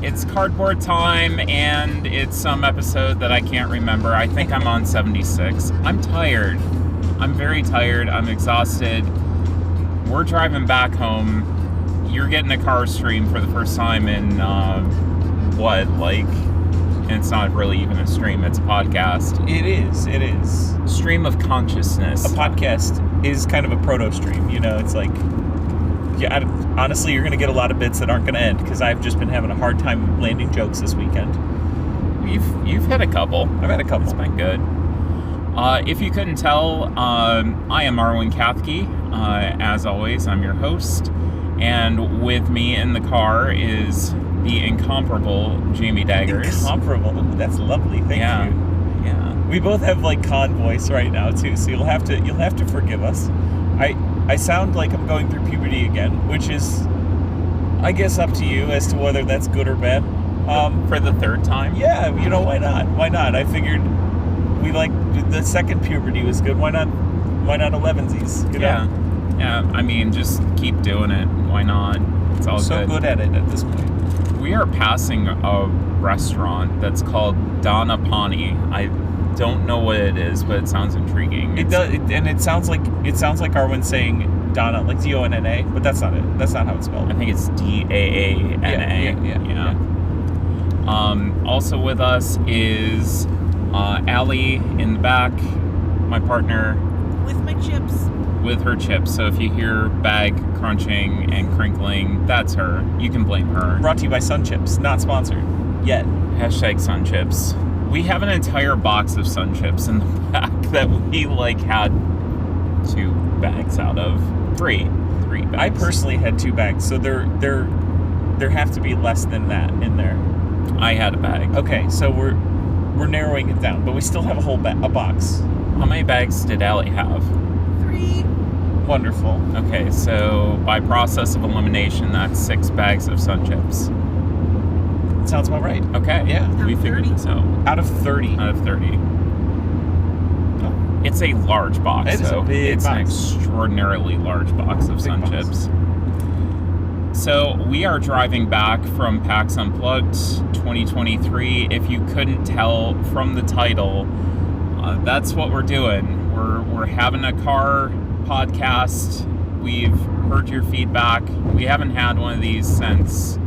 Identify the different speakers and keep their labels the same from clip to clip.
Speaker 1: It's cardboard time, and it's some episode that I can't remember. I think I'm on 76. I'm tired. I'm very tired. I'm exhausted. We're driving back home. You're getting a car stream for the first time in, and it's not really even a stream, it's a podcast.
Speaker 2: It is.
Speaker 1: Stream of consciousness.
Speaker 2: A podcast is kind of a proto-stream, it's like, yeah, honestly, you're going to get a lot of bits that aren't going to end, because I've just been having a hard time landing jokes this weekend.
Speaker 1: You've hit a couple.
Speaker 2: I've had a couple.
Speaker 1: It's been good. If you couldn't tell, I am Arwen Kathke. As always, I'm your host. And with me in the car is the incomparable Jamie Daggers.
Speaker 2: Incomparable. That's lovely. Thank you.
Speaker 1: Yeah.
Speaker 2: We both have con voice right now too, so you'll have to forgive us. I sound like I'm going through puberty again, which is, I guess, up to you as to whether that's good or bad.
Speaker 1: For the third time?
Speaker 2: Yeah, why not? Why not? I figured the second puberty was good. Why not 11sies?
Speaker 1: Yeah. I mean, just keep doing it. Why not? It's all
Speaker 2: so good at it at this point.
Speaker 1: We are passing a restaurant that's called Donna Pani. I don't know what it is, but it sounds intriguing.
Speaker 2: It does, and it sounds like Arwen saying Donna, like Donna, but that's not it. That's not how it's spelled.
Speaker 1: I think it's Daana.
Speaker 2: Yeah.
Speaker 1: Also with us is Allie in the back, my partner.
Speaker 3: With my chips.
Speaker 1: With her chips. So if you hear bag crunching and crinkling, that's her. You can blame her.
Speaker 2: Brought to you by Sun Chips. Not sponsored yet.
Speaker 1: # Sun Chips. We have an entire box of Sun Chips in the back that we had 2 bags out of 3 bags.
Speaker 2: I personally had 2 bags, so there have to be less than that in there.
Speaker 1: I had a bag.
Speaker 2: Okay, so we're narrowing it down, but we still have a box.
Speaker 1: How many bags did Allie have?
Speaker 3: 3.
Speaker 2: Wonderful.
Speaker 1: Okay, so by process of elimination, that's 6 bags of Sun Chips.
Speaker 2: Sounds about right.
Speaker 1: Okay, yeah, we figured
Speaker 3: 30.
Speaker 1: this out.
Speaker 2: Out of 30.
Speaker 1: Out of 30. Oh. It's a large box,
Speaker 2: It is a big
Speaker 1: It's
Speaker 2: box.
Speaker 1: an extraordinarily large box of Sun Chips. So we are driving back from Pax Unplugged 2023. If you couldn't tell from the title, that's what we're doing. We're having a car podcast. We've heard your feedback. We haven't had one of these since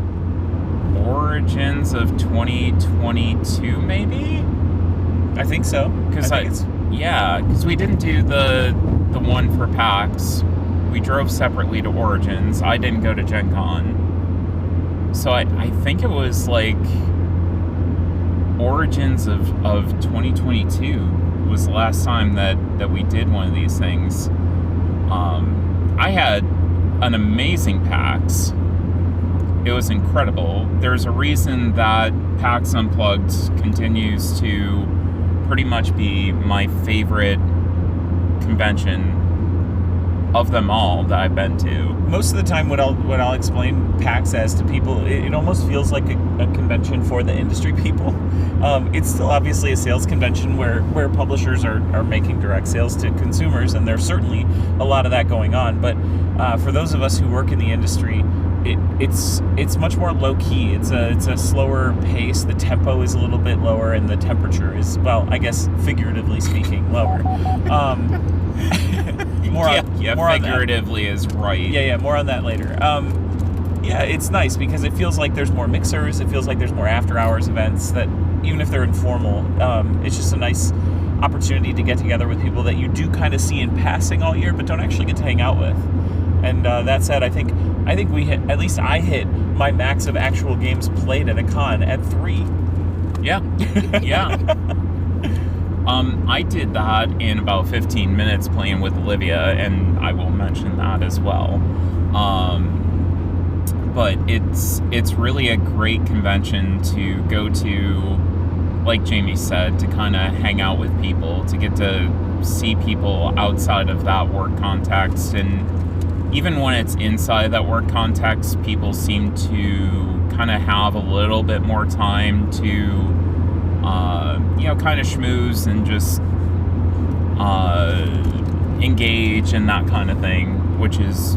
Speaker 1: Origins of 2022, maybe?
Speaker 2: I think so.
Speaker 1: Because we didn't do the one for PAX. We drove separately to Origins. I didn't go to Gen Con. So I think it was Origins of 2022 was the last time that we did one of these things. I had an amazing PAX. It was incredible. There's a reason that PAX Unplugged continues to pretty much be my favorite convention of them all that I've been to.
Speaker 2: Most of the time, what I'll explain PAX as to people, it almost feels like a convention for the industry people. It's still obviously a sales convention where publishers are making direct sales to consumers, and there's certainly a lot of that going on. But for those of us who work in the industry, it's much more low key. It's a slower pace. The tempo is a little bit lower, and the temperature is, well, I guess figuratively speaking, lower. More
Speaker 1: figuratively is right.
Speaker 2: Yeah, more on that later. It's nice because it feels like there's more mixers. It feels like there's more after-hours events that, even if they're informal, it's just a nice opportunity to get together with people that you do kind of see in passing all year, but don't actually get to hang out with. And that said, I think we hit, at least I hit my max of actual games played at a con at 3.
Speaker 1: Yeah. I did that in about 15 minutes playing with Olivia, and I will mention that as well. But it's really a great convention to go to, like Jamie said, to kind of hang out with people, to get to see people outside of that work context. And even when it's inside that work context, people seem to kind of have a little bit more time to kind of schmooze and just engage and that kind of thing, which is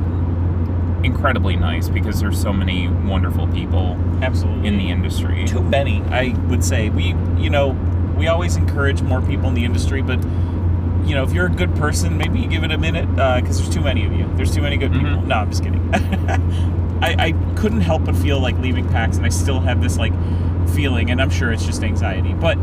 Speaker 1: incredibly nice because there's so many wonderful people
Speaker 2: Absolutely.
Speaker 1: in the industry.
Speaker 2: Too many, I would say. We always encourage more people in the industry, but if you're a good person, maybe you give it a minute, because there's too many of you. There's too many good people. No, I'm just kidding. I couldn't help but feel like leaving PAX, and I still have this like feeling, and I'm sure it's just anxiety, but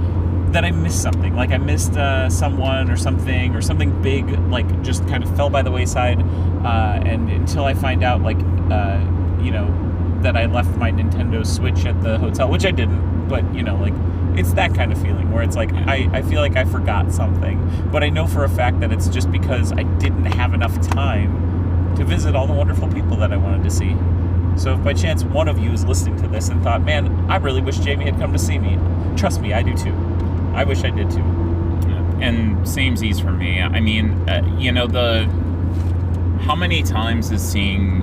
Speaker 2: that I missed something. Like I missed someone or something big, like just kind of fell by the wayside. And until I find out, like, that I left my Nintendo Switch at the hotel, which I didn't, but like, it's that kind of feeling where it's like, I feel like I forgot something, but I know for a fact that it's just because I didn't have enough time to visit all the wonderful people that I wanted to see. So if by chance one of you is listening to this and thought, man, I really wish Jamie had come to see me, trust me, I do too. I wish I did too.
Speaker 1: And samesies for me. I mean, how many times is seeing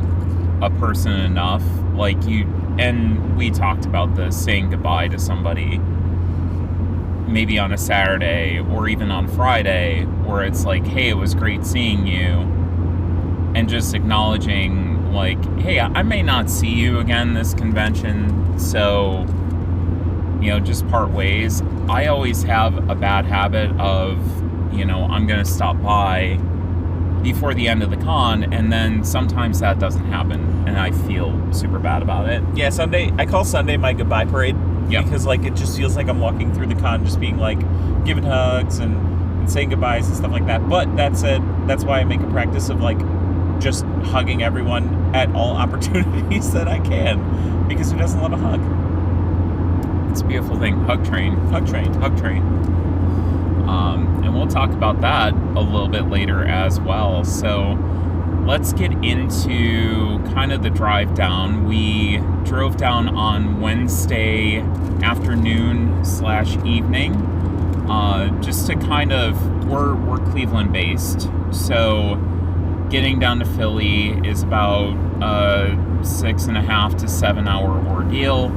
Speaker 1: a person enough? Like and we talked about this, saying goodbye to somebody, maybe on a Saturday or even on Friday, where it's like, hey, it was great seeing you, and just acknowledging, like, hey, I may not see you again this convention, so, just part ways. I always have a bad habit of, I'm going to stop by before the end of the con, and then sometimes that doesn't happen, and I feel super bad about it.
Speaker 2: Yeah, I call Sunday my goodbye parade.
Speaker 1: Yep.
Speaker 2: Because, like, it just feels like I'm walking through the con just being, like, giving hugs and saying goodbyes and stuff like that. But that said, that's why I make a practice of, like, just hugging everyone at all opportunities that I can. Because who doesn't love a hug?
Speaker 1: It's a beautiful thing. Hug train.
Speaker 2: Hug train.
Speaker 1: Hug train. And we'll talk about that a little bit later as well. So let's get into kind of the drive down. We drove down on Wednesday afternoon/evening, just to kind of, we're Cleveland based, so getting down to Philly is about a 6.5 to 7 hour ordeal.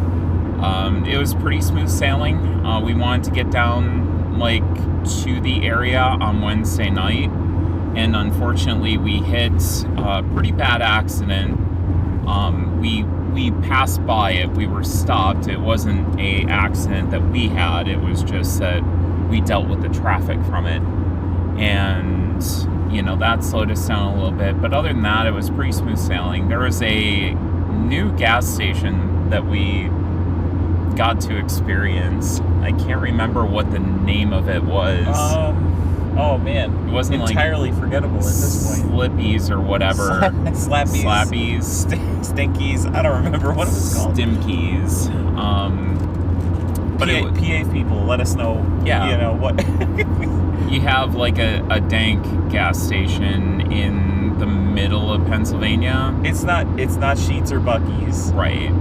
Speaker 1: It was pretty smooth sailing. We wanted to get down to the area on Wednesday night, and unfortunately we hit a pretty bad accident. We passed by it. We were stopped. It wasn't a accident that we had. It was just that we dealt with the traffic from it, and that slowed us down a little bit. But other than that, it was pretty smooth sailing. There was a new gas station that we got to experience. I can't remember what the name of it was.
Speaker 2: Oh man,
Speaker 1: it wasn't
Speaker 2: entirely forgettable at this point.
Speaker 1: Slippies or whatever.
Speaker 2: Slappies. Stinkies. I don't remember what it was called.
Speaker 1: Stimkies. But
Speaker 2: PA people, let us know.
Speaker 1: Yeah.
Speaker 2: What.
Speaker 1: You have like a dank gas station in the middle of Pennsylvania.
Speaker 2: It's not Sheetz or Buc-ee's.
Speaker 1: Right.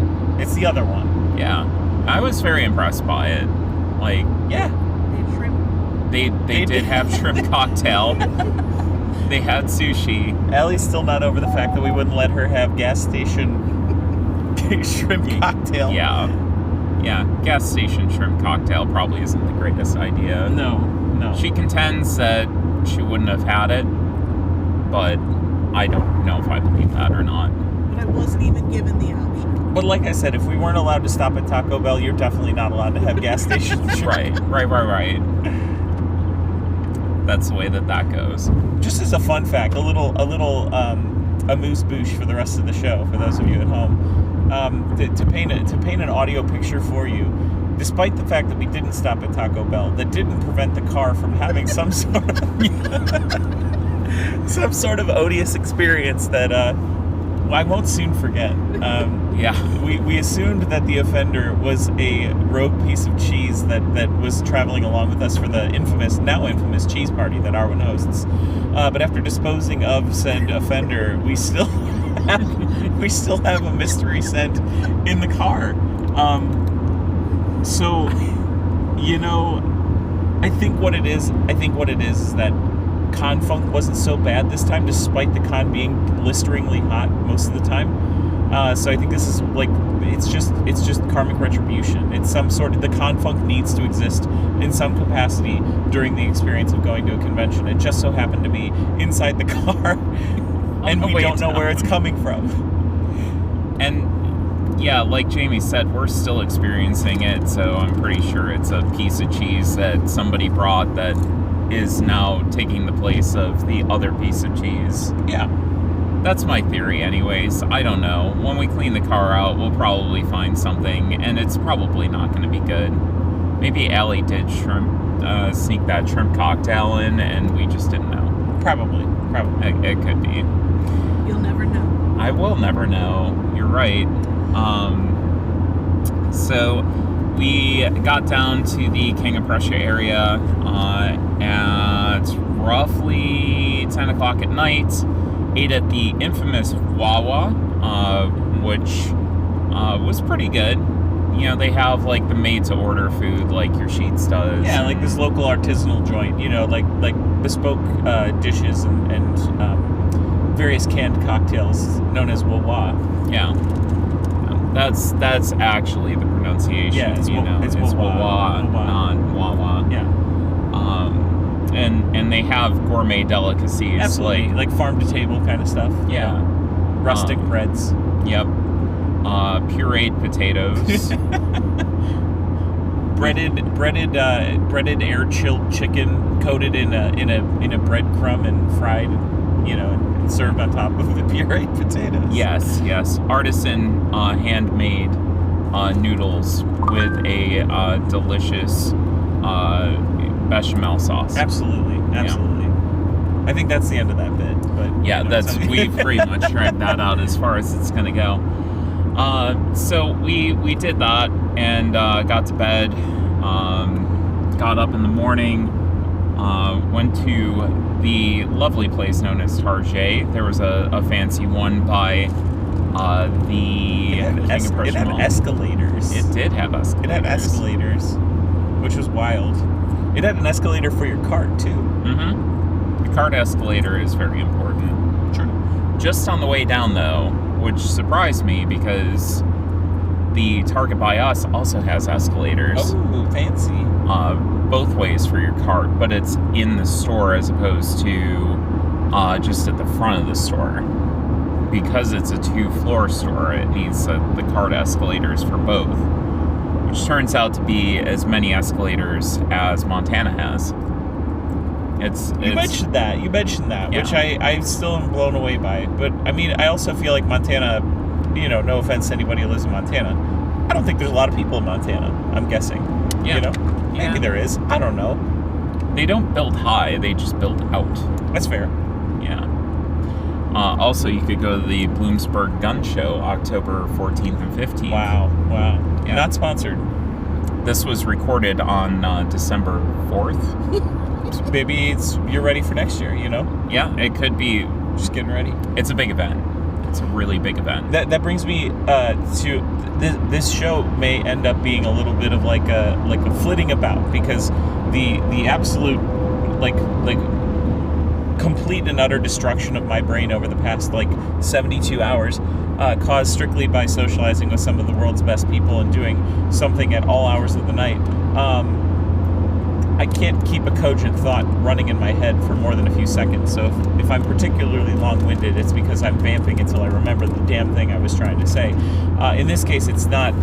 Speaker 2: It's the other one.
Speaker 1: Yeah. I was very impressed by it. Like,
Speaker 2: yeah.
Speaker 1: They did have shrimp cocktail. They had sushi.
Speaker 2: Allie's still not over the fact that we wouldn't let her have gas station shrimp cocktail.
Speaker 1: Yeah. Gas station shrimp cocktail probably isn't the greatest idea.
Speaker 2: No.
Speaker 1: She contends that she wouldn't have had it, but I don't know if I believe that or not.
Speaker 3: But I wasn't even given the option.
Speaker 2: But like I said, if we weren't allowed to stop at Taco Bell, you're definitely not allowed to have gas station shrimp.
Speaker 1: Right. That's the way that goes.
Speaker 2: Just as a fun fact, a little amuse-bouche for the rest of the show, for those of you at home, to paint an audio picture for you. Despite the fact that we didn't stop at Taco Bell, that didn't prevent the car from having some sort of odious experience that I won't soon forget. We assumed that the offender was a rogue piece of cheese that was traveling along with us for the now infamous cheese party that Arwen hosts. But after disposing of said offender, we still have a mystery scent in the car. So, I think what it is is that con funk wasn't so bad this time, despite the con being blisteringly hot most of the time. So I think this is it's just karmic retribution. It's some sort of, the con funk needs to exist in some capacity during the experience of going to a convention. It just so happened to be inside the car, and we don't know where it's coming from.
Speaker 1: And yeah, like Jamie said, we're still experiencing it, so I'm pretty sure it's a piece of cheese that somebody brought that is now taking the place of the other piece of cheese.
Speaker 2: Yeah.
Speaker 1: That's my theory anyways. I don't know. When we clean the car out, we'll probably find something, and it's probably not going to be good. Maybe Allie did sneak that shrimp cocktail in, and we just didn't know.
Speaker 2: Probably.
Speaker 1: It could be.
Speaker 3: You'll never know.
Speaker 1: I will never know. You're right. So we got down to the King of Prussia area at roughly 10 o'clock at night. Ate at the infamous Wawa, which was pretty good. You know, they have like the made-to-order food like your Sheetz does.
Speaker 2: Yeah, like this local artisanal joint, you know, like bespoke dishes and various canned cocktails known as Wawa.
Speaker 1: Yeah. That's actually the pronunciation.
Speaker 2: Yeah, it's
Speaker 1: Wawa, not Wawa.
Speaker 2: Yeah.
Speaker 1: And they have gourmet delicacies.
Speaker 2: Absolutely. Like farm to table kind of stuff.
Speaker 1: Yeah.
Speaker 2: Rustic breads.
Speaker 1: Yep. Pureed potatoes.
Speaker 2: breaded air chilled chicken coated in a breadcrumb and fried, you know, and served on top of the pureed potatoes.
Speaker 1: Yes. Artisan handmade noodles with a delicious bechamel sauce.
Speaker 2: Absolutely.
Speaker 1: Yeah.
Speaker 2: I think that's the end of that bit. But
Speaker 1: yeah, we've pretty much dragged that out as far as it's gonna go. So we did that and got to bed. Got up in the morning. Went to the lovely place known as Target. There was a fancy one by the King of Prussia
Speaker 2: It had
Speaker 1: Mall.
Speaker 2: escalators.
Speaker 1: It did have escalators.
Speaker 2: It had escalators, which was wild. It had an escalator for your cart, too.
Speaker 1: Mm-hmm. The cart escalator is very important.
Speaker 2: True.
Speaker 1: Just on the way down, though, which surprised me because the Target by us also has escalators.
Speaker 2: Oh, fancy.
Speaker 1: Both ways for your cart, but it's in the store as opposed to just at the front of the store. Because it's a 2-floor store, it needs the cart escalators for both, which turns out to be as many escalators as Montana has.
Speaker 2: You mentioned that,
Speaker 1: yeah.
Speaker 2: which I still am blown away by. But, I mean, I also feel like Montana, you know, no offense to anybody who lives in Montana, I don't think there's a lot of people in Montana, I'm guessing.
Speaker 1: Yeah.
Speaker 2: You know?
Speaker 1: Yeah.
Speaker 2: Maybe there is. I don't know.
Speaker 1: They don't build high, they just build out.
Speaker 2: That's fair.
Speaker 1: Yeah. Also, you could go to the Bloomsburg Gun Show, October 14th and 15th.
Speaker 2: Wow.
Speaker 1: Yeah.
Speaker 2: Not sponsored.
Speaker 1: This was recorded on December 4th.
Speaker 2: Maybe you're ready for next year, you know?
Speaker 1: Yeah, it could be.
Speaker 2: Just getting ready.
Speaker 1: It's a big event. It's a really big event.
Speaker 2: That brings me to this show may end up being a little bit of like a flitting about, because the absolute like complete and utter destruction of my brain over the past 72 hours caused strictly by socializing with some of the world's best people and doing something at all hours of the night. I can't keep a cogent thought running in my head for more than a few seconds. So if I'm particularly long-winded, it's because I'm vamping until I remember the damn thing I was trying to say. In this case, it's not.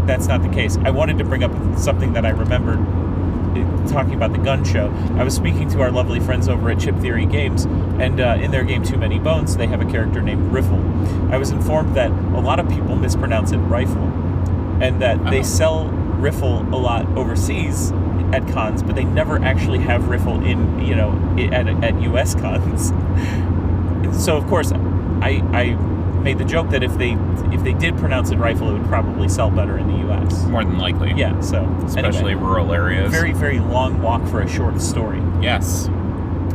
Speaker 2: That's not the case. I wanted to bring up something that I remembered talking about the gun show. I was speaking to our lovely friends over at Chip Theory Games, and in their game Too Many Bones, they have a character named Riffle. I was informed that a lot of people mispronounce it rifle, and that they sell Riffle a lot overseas at cons, but they never actually have Riffle in, at U.S. cons. So of course, I made the joke that if they did pronounce it rifle, it would probably sell better in the U.S.
Speaker 1: More than likely.
Speaker 2: Yeah. So
Speaker 1: especially
Speaker 2: anyway,
Speaker 1: rural areas.
Speaker 2: Very, very long walk for a short story.
Speaker 1: Yes.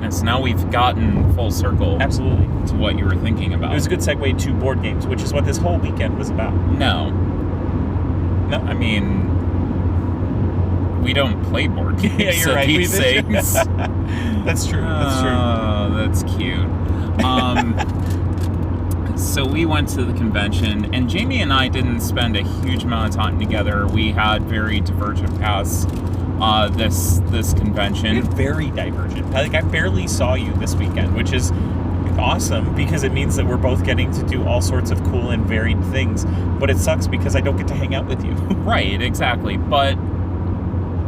Speaker 1: And so now we've gotten full circle.
Speaker 2: Absolutely.
Speaker 1: To what you were thinking about.
Speaker 2: It was a good segue to board games, which is what this whole weekend was about.
Speaker 1: No. I mean, we don't play board games.
Speaker 2: Yeah, you're right.
Speaker 1: These things.
Speaker 2: That's true.
Speaker 1: Oh, that's cute. So we went to the convention, and Jamie and I didn't spend a huge amount of time together. We had very divergent paths this convention.
Speaker 2: Very divergent. I barely saw you this weekend, which is awesome because it means that we're both getting to do all sorts of cool and varied things. But it sucks because I don't get to hang out with you.
Speaker 1: Right, exactly. But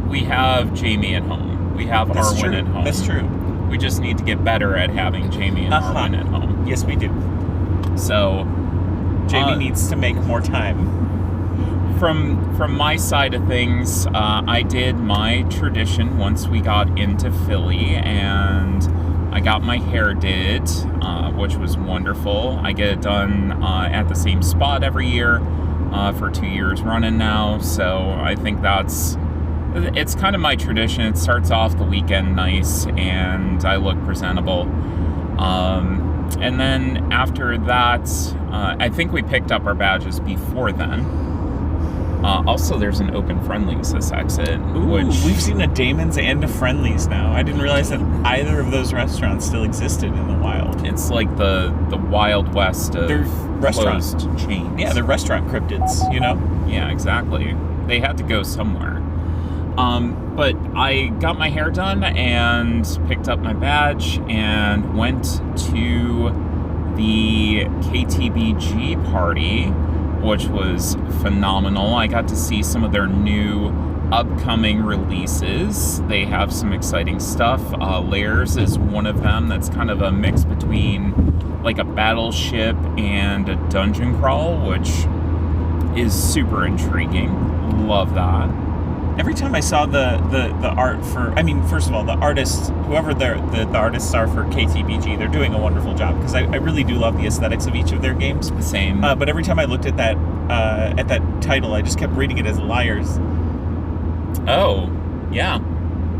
Speaker 1: we have Jamie at home. We have Arwen at home.
Speaker 2: That's true.
Speaker 1: We just need to get better at having Jamie and Arwen at home.
Speaker 2: Yes, we do.
Speaker 1: So
Speaker 2: Jamie needs to make more time.
Speaker 1: From my side of things, I did my tradition once we got into Philly, and I got my hair did, which was wonderful. I get it done at the same spot every year for 2 years running now, so I think it's kind of my tradition. It starts off the weekend nice, and I look presentable. And then after that, I think we picked up our badges before then. Also, there's an open Friendlies this exit.
Speaker 2: Ooh, we've seen a Damon's and a Friendlies now. I didn't realize that either of those restaurants still existed in the wild.
Speaker 1: It's like the Wild West of closed chains.
Speaker 2: Yeah, they're restaurant cryptids, you know?
Speaker 1: Yeah, exactly. They had to go somewhere. But I got my hair done and picked up my badge and went to the KTBG party, which was phenomenal. I got to see some of their new upcoming releases. They have some exciting stuff. Layers is one of them that's kind of a mix between like a battleship and a dungeon crawl, which is super intriguing. Love that.
Speaker 2: Every time I saw the art for, I mean, first of all, the artists, whoever the artists are for KTBG, they're doing a wonderful job because I really do love the aesthetics of each of their games.
Speaker 1: Same.
Speaker 2: But every time I looked at that title, I just kept reading it as Liars.
Speaker 1: Oh, yeah.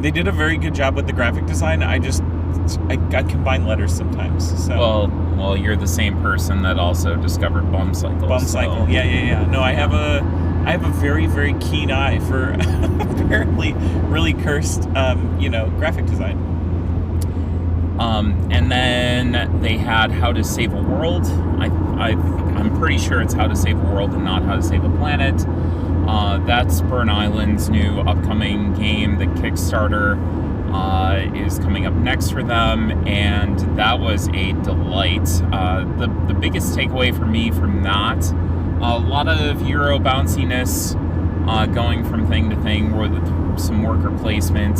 Speaker 2: They did a very good job with the graphic design. I combine letters sometimes. So.
Speaker 1: Well, you're the same person that also discovered Bum Cycle.
Speaker 2: Bum Cycle. Yeah. No, I have a very, very keen eye for apparently really cursed, graphic design.
Speaker 1: And then they had How to Save a World. I'm pretty sure it's How to Save a World and not How to Save a Planet. That's Burn Island's new upcoming game. The Kickstarter is coming up next for them, and that was a delight. The biggest takeaway for me from that, a lot of Euro bounciness going from thing to thing, with some worker placement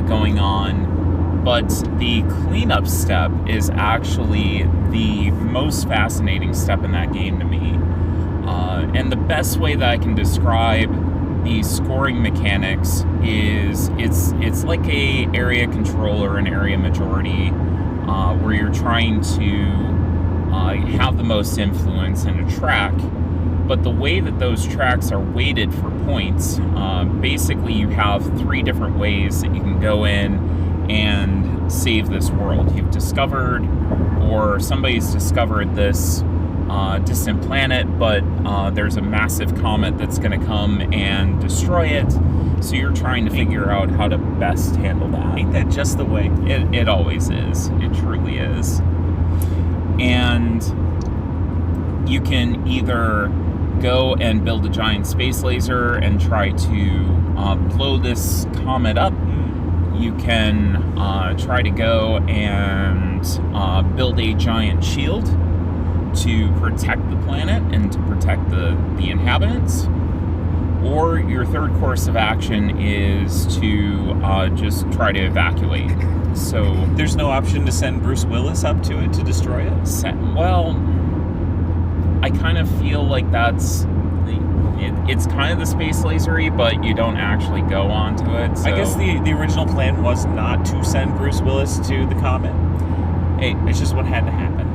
Speaker 1: going on, but the cleanup step is actually the most fascinating step in that game to me. And the best way that I can describe the scoring mechanics is it's like a area control or an area majority where you're trying to have the most influence in a track, but the way that those tracks are weighted for points, basically you have 3 different ways that you can go in and save this world. You've discovered, or somebody's discovered this distant planet, but there's a massive comet that's going to come and destroy it, so you're trying to figure out how to best handle that.
Speaker 2: Ain't that just the way?
Speaker 1: It always is. It truly is. And you can either go and build a giant space laser and try to blow this comet up. You can try to go and build a giant shield to protect the planet and to protect the inhabitants. Or your third course of action is to just try to evacuate. So
Speaker 2: there's no option to send Bruce Willis up to it to destroy it?
Speaker 1: Well, I kind of feel like that's... It's kind of the space lasery, but you don't actually go onto it. So.
Speaker 2: I guess the original plan was not to send Bruce Willis to the comet. Hey, it's just what had to happen.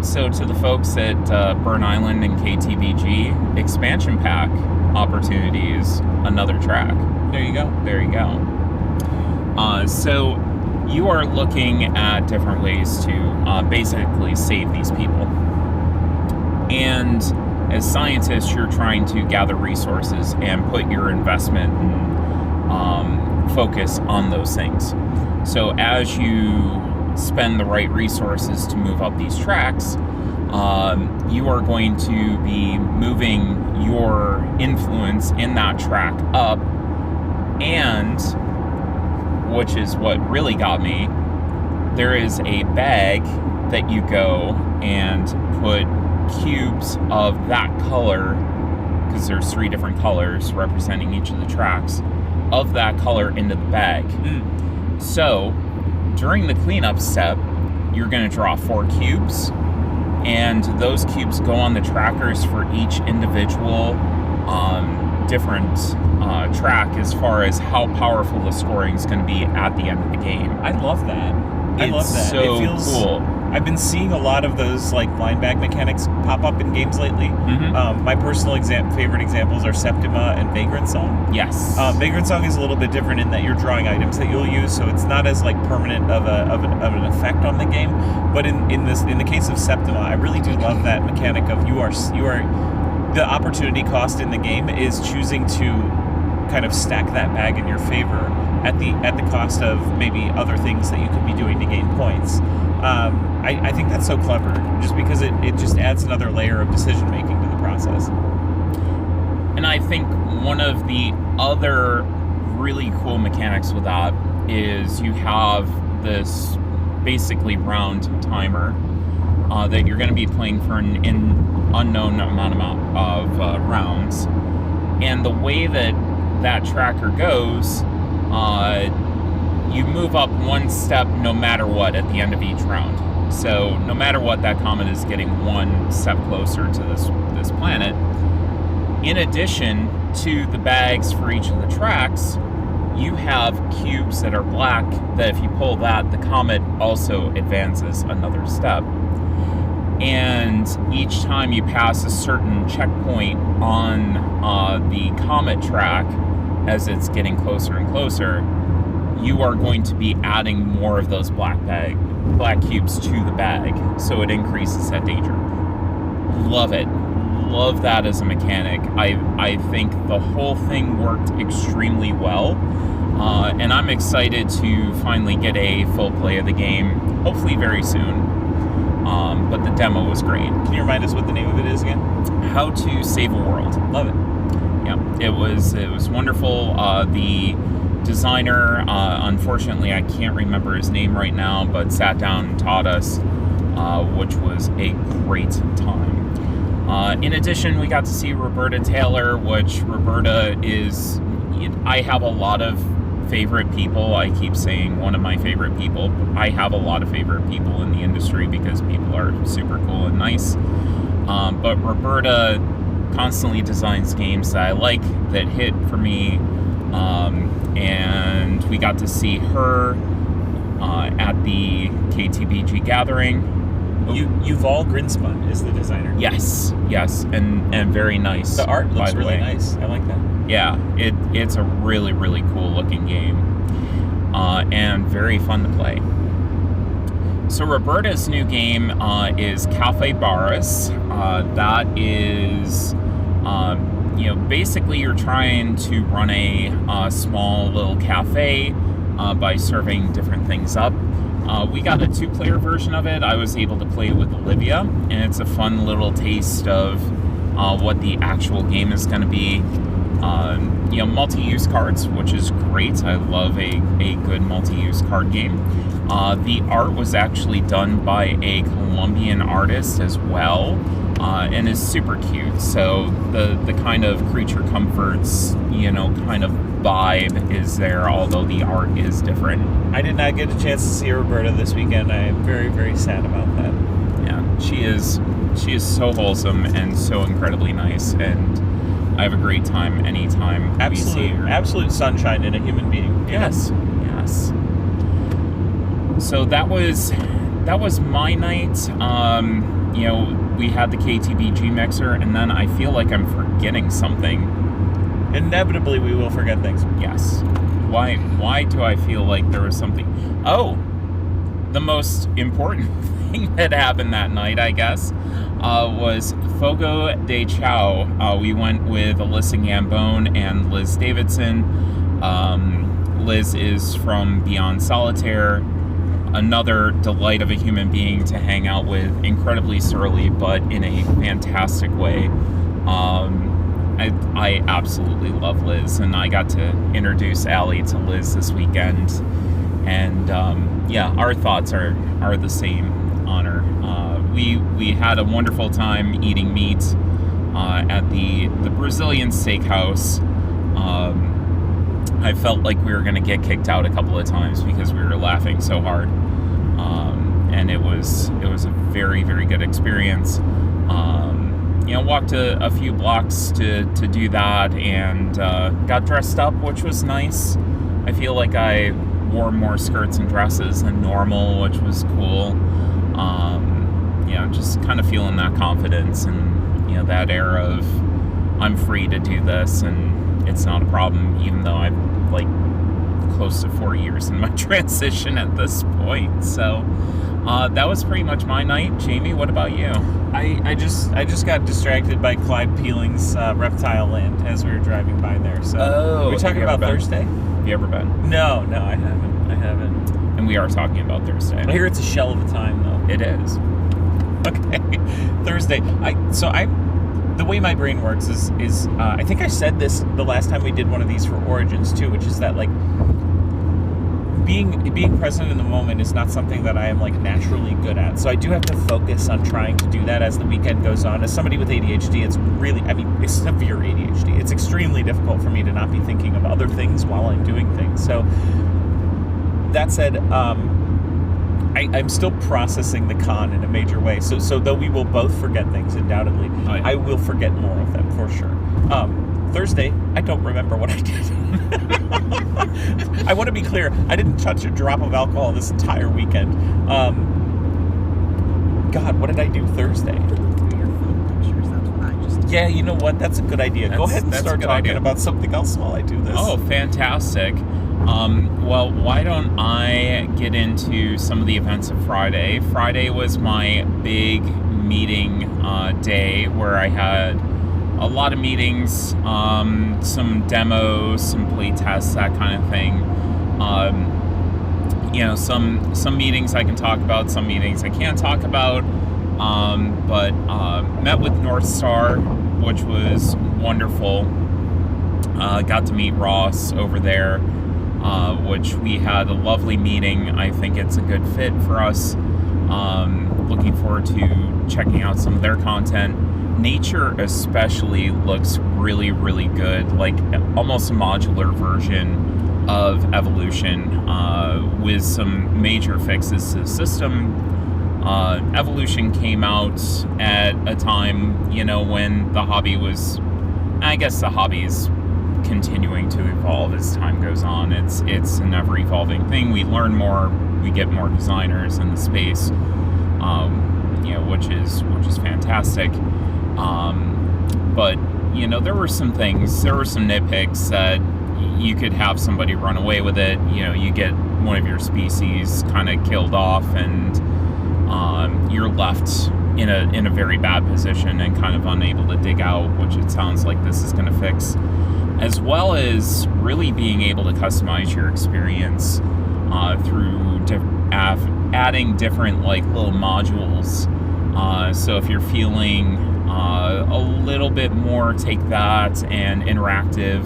Speaker 1: So to the folks at Burn Island and KTBG, expansion pack opportunities, another track.
Speaker 2: There you go.
Speaker 1: There you go. So you are looking at different ways to basically save these people. And as scientists, you're trying to gather resources and put your investment and focus on those things. So as you spend the right resources to move up these tracks, you are going to be moving your influence in that track up, and, which is what really got me, there is a bag that you go and put cubes of that color, because there's 3 different colors representing each of the tracks, of that color into the bag. So during the cleanup step, you're going to draw 4 cubes, and those cubes go on the trackers for each individual different track as far as how powerful the scoring is going to be at the end of the game.
Speaker 2: I love that.
Speaker 1: It's so
Speaker 2: it feels
Speaker 1: cool.
Speaker 2: I've been seeing a lot of those like blind bag mechanics pop up in games lately. My personal favorite examples are Septima and Vagrant Song.
Speaker 1: Yes.
Speaker 2: Vagrant Song is a little bit different in that you're drawing items that you'll use, so it's not as like permanent of an effect on the game. But in the case of Septima, I really do love that mechanic of you are the opportunity cost in the game is choosing to kind of stack that bag in your favor at the cost of maybe other things that you could be doing to gain points. I think that's so clever, just because it just adds another layer of decision making to the process.
Speaker 1: And I think one of the other really cool mechanics with that is you have this basically round timer that you're going to be playing for an unknown amount of rounds. And the way that tracker goes, you move up 1 step no matter what at the end of each round. So no matter what, that comet is getting 1 step closer to this planet. In addition to the bags for each of the tracks, you have cubes that are black that if you pull that, the comet also advances another step. And each time you pass a certain checkpoint on the comet track, as it's getting closer and closer, you are going to be adding more of those black cubes to the bag, so it increases that danger. Love it. Love that as a mechanic. I think the whole thing worked extremely well, and I'm excited to finally get a full play of the game, hopefully very soon. But the demo was great.
Speaker 2: Can you remind us what the name of it is again?
Speaker 1: How to Save a World.
Speaker 2: Love it.
Speaker 1: Yeah, it was wonderful. The designer, unfortunately, I can't remember his name right now, but sat down and taught us, which was a great time. In addition, we got to see Roberta Taylor, which Roberta is, I have a lot of favorite people. I keep saying one of my favorite people. I have a lot of favorite people in the industry because people are super cool and nice. But Roberta constantly designs games that I like, that hit for me. And we got to see her at the KTBG gathering.
Speaker 2: Yuval Grinspun is the designer.
Speaker 1: Yes, and very nice.
Speaker 2: The art looks really
Speaker 1: way.
Speaker 2: nice. I like that.
Speaker 1: Yeah, it's a really, really cool looking game, and very fun to play. So Roberta's new game is Cafe Barras. That is, basically you're trying to run a small little cafe by serving different things up. We got a 2-player version of it. I was able to play it with Olivia, and it's a fun little taste of what the actual game is going to be. Multi-use cards, which is great. I love a good multi-use card game. The art was actually done by a Colombian artist as well, and is super cute. So the kind of creature comforts, kind of vibe is there, although the art is different.
Speaker 2: I did not get a chance to see Roberta this weekend. I am very, very sad about that.
Speaker 1: Yeah, she is so wholesome and so incredibly nice, and I have a great time anytime we see her.
Speaker 2: Absolute sunshine in a human being.
Speaker 1: Yes. So that was my night. We had the KTBG mixer, and then I feel like I'm forgetting something.
Speaker 2: Inevitably, we will forget things.
Speaker 1: Yes. Why do I feel like there was something? Oh, the most important thing that happened that night, I guess, was Fogo de Chao. We went with Alyssa Gambone and Liz Davidson. Liz is from Beyond Solitaire. Another delight of a human being to hang out with, incredibly surly, but in a fantastic way. I absolutely love Liz, and I got to introduce Allie to Liz this weekend. And our thoughts are the same. honor. We had a wonderful time eating meat at the Brazilian steakhouse. I felt like we were going to get kicked out a couple of times because we were laughing so hard. And it was a very, very good experience. Walked a few blocks to do that, and got dressed up, which was nice. I feel like I wore more skirts and dresses than normal, which was cool. Just kind of feeling that confidence and that air of I'm free to do this and it's not a problem, even though I'm like close to 4 years in my transition at this point. So that was pretty much my night. Jamie, what about you?
Speaker 2: I just got distracted by Clyde Peeling's Reptile Land as we were driving by there. So we're talking about Thursday?
Speaker 1: Have you ever been?
Speaker 2: No, I haven't.
Speaker 1: And we are talking about Thursday.
Speaker 2: I hear it's a shell of a time, though.
Speaker 1: It is.
Speaker 2: Okay, Thursday. The way my brain works is I think I said this the last time we did one of these for Origins too, which is that like being present in the moment is not something that I am like naturally good at. So I do have to focus on trying to do that as the weekend goes on. As somebody with ADHD, it's severe ADHD. It's extremely difficult for me to not be thinking of other things while I'm doing things. So that said, I'm still processing the con in a major way. So though we will both forget things, undoubtedly,
Speaker 1: Oh, yeah.
Speaker 2: I will forget more of them for sure. Thursday, I don't remember what I did. I want to be clear. I didn't touch a drop of alcohol this entire weekend. God, what did I do Thursday?
Speaker 3: Look through your phone pictures. That's what I just did.
Speaker 2: Yeah, you know what? That's a good idea. Go ahead and
Speaker 1: That's a
Speaker 2: start
Speaker 1: good
Speaker 2: talking
Speaker 1: idea.
Speaker 2: about something else while I do this.
Speaker 1: Oh, fantastic. Well, why don't I get into some of the events of Friday? Friday was my big meeting day where I had a lot of meetings, some demos, some play tests, that kind of thing. Some meetings I can talk about, some meetings I can't talk about. But met with North Star, which was wonderful. Got to meet Ross over there, which we had a lovely meeting. I think it's a good fit for us. Looking forward to checking out some of their content. Nature especially looks really, really good, like almost a modular version of Evolution, with some major fixes to the system. Evolution came out at a time, when the hobby was, I guess the hobby is continuing to evolve as time goes on. It's an ever-evolving thing. We learn more, we get more designers in the space, which is fantastic. But there were some nitpicks that you could have somebody run away with it. You get one of your species kind of killed off, and you're left in a very bad position and kind of unable to dig out, which it sounds like this is going to fix, as well as really being able to customize your experience through adding different like little modules. So if you're feeling a little bit more take that and interactive,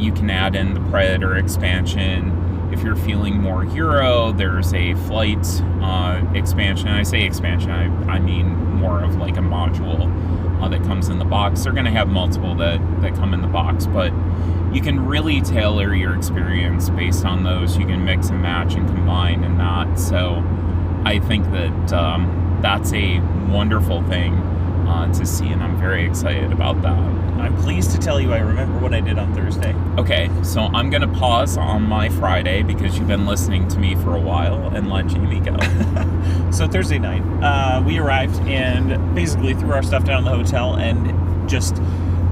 Speaker 1: you can add in the Predator expansion. If you're feeling more Euro, there's a flight expansion. I say expansion, I mean more of like a module that comes in the box. They're going to have multiple that come in the box, but you can really tailor your experience based on those. You can mix and match and combine and that. So I think that that's a wonderful thing to see, and I'm very excited about that.
Speaker 2: I'm pleased to tell you I remember what I did on Thursday.
Speaker 1: Okay, so I'm going to pause on my Friday because you've been listening to me for a while, and let Jamie go.
Speaker 2: So Thursday night, we arrived and basically threw our stuff down in the hotel and just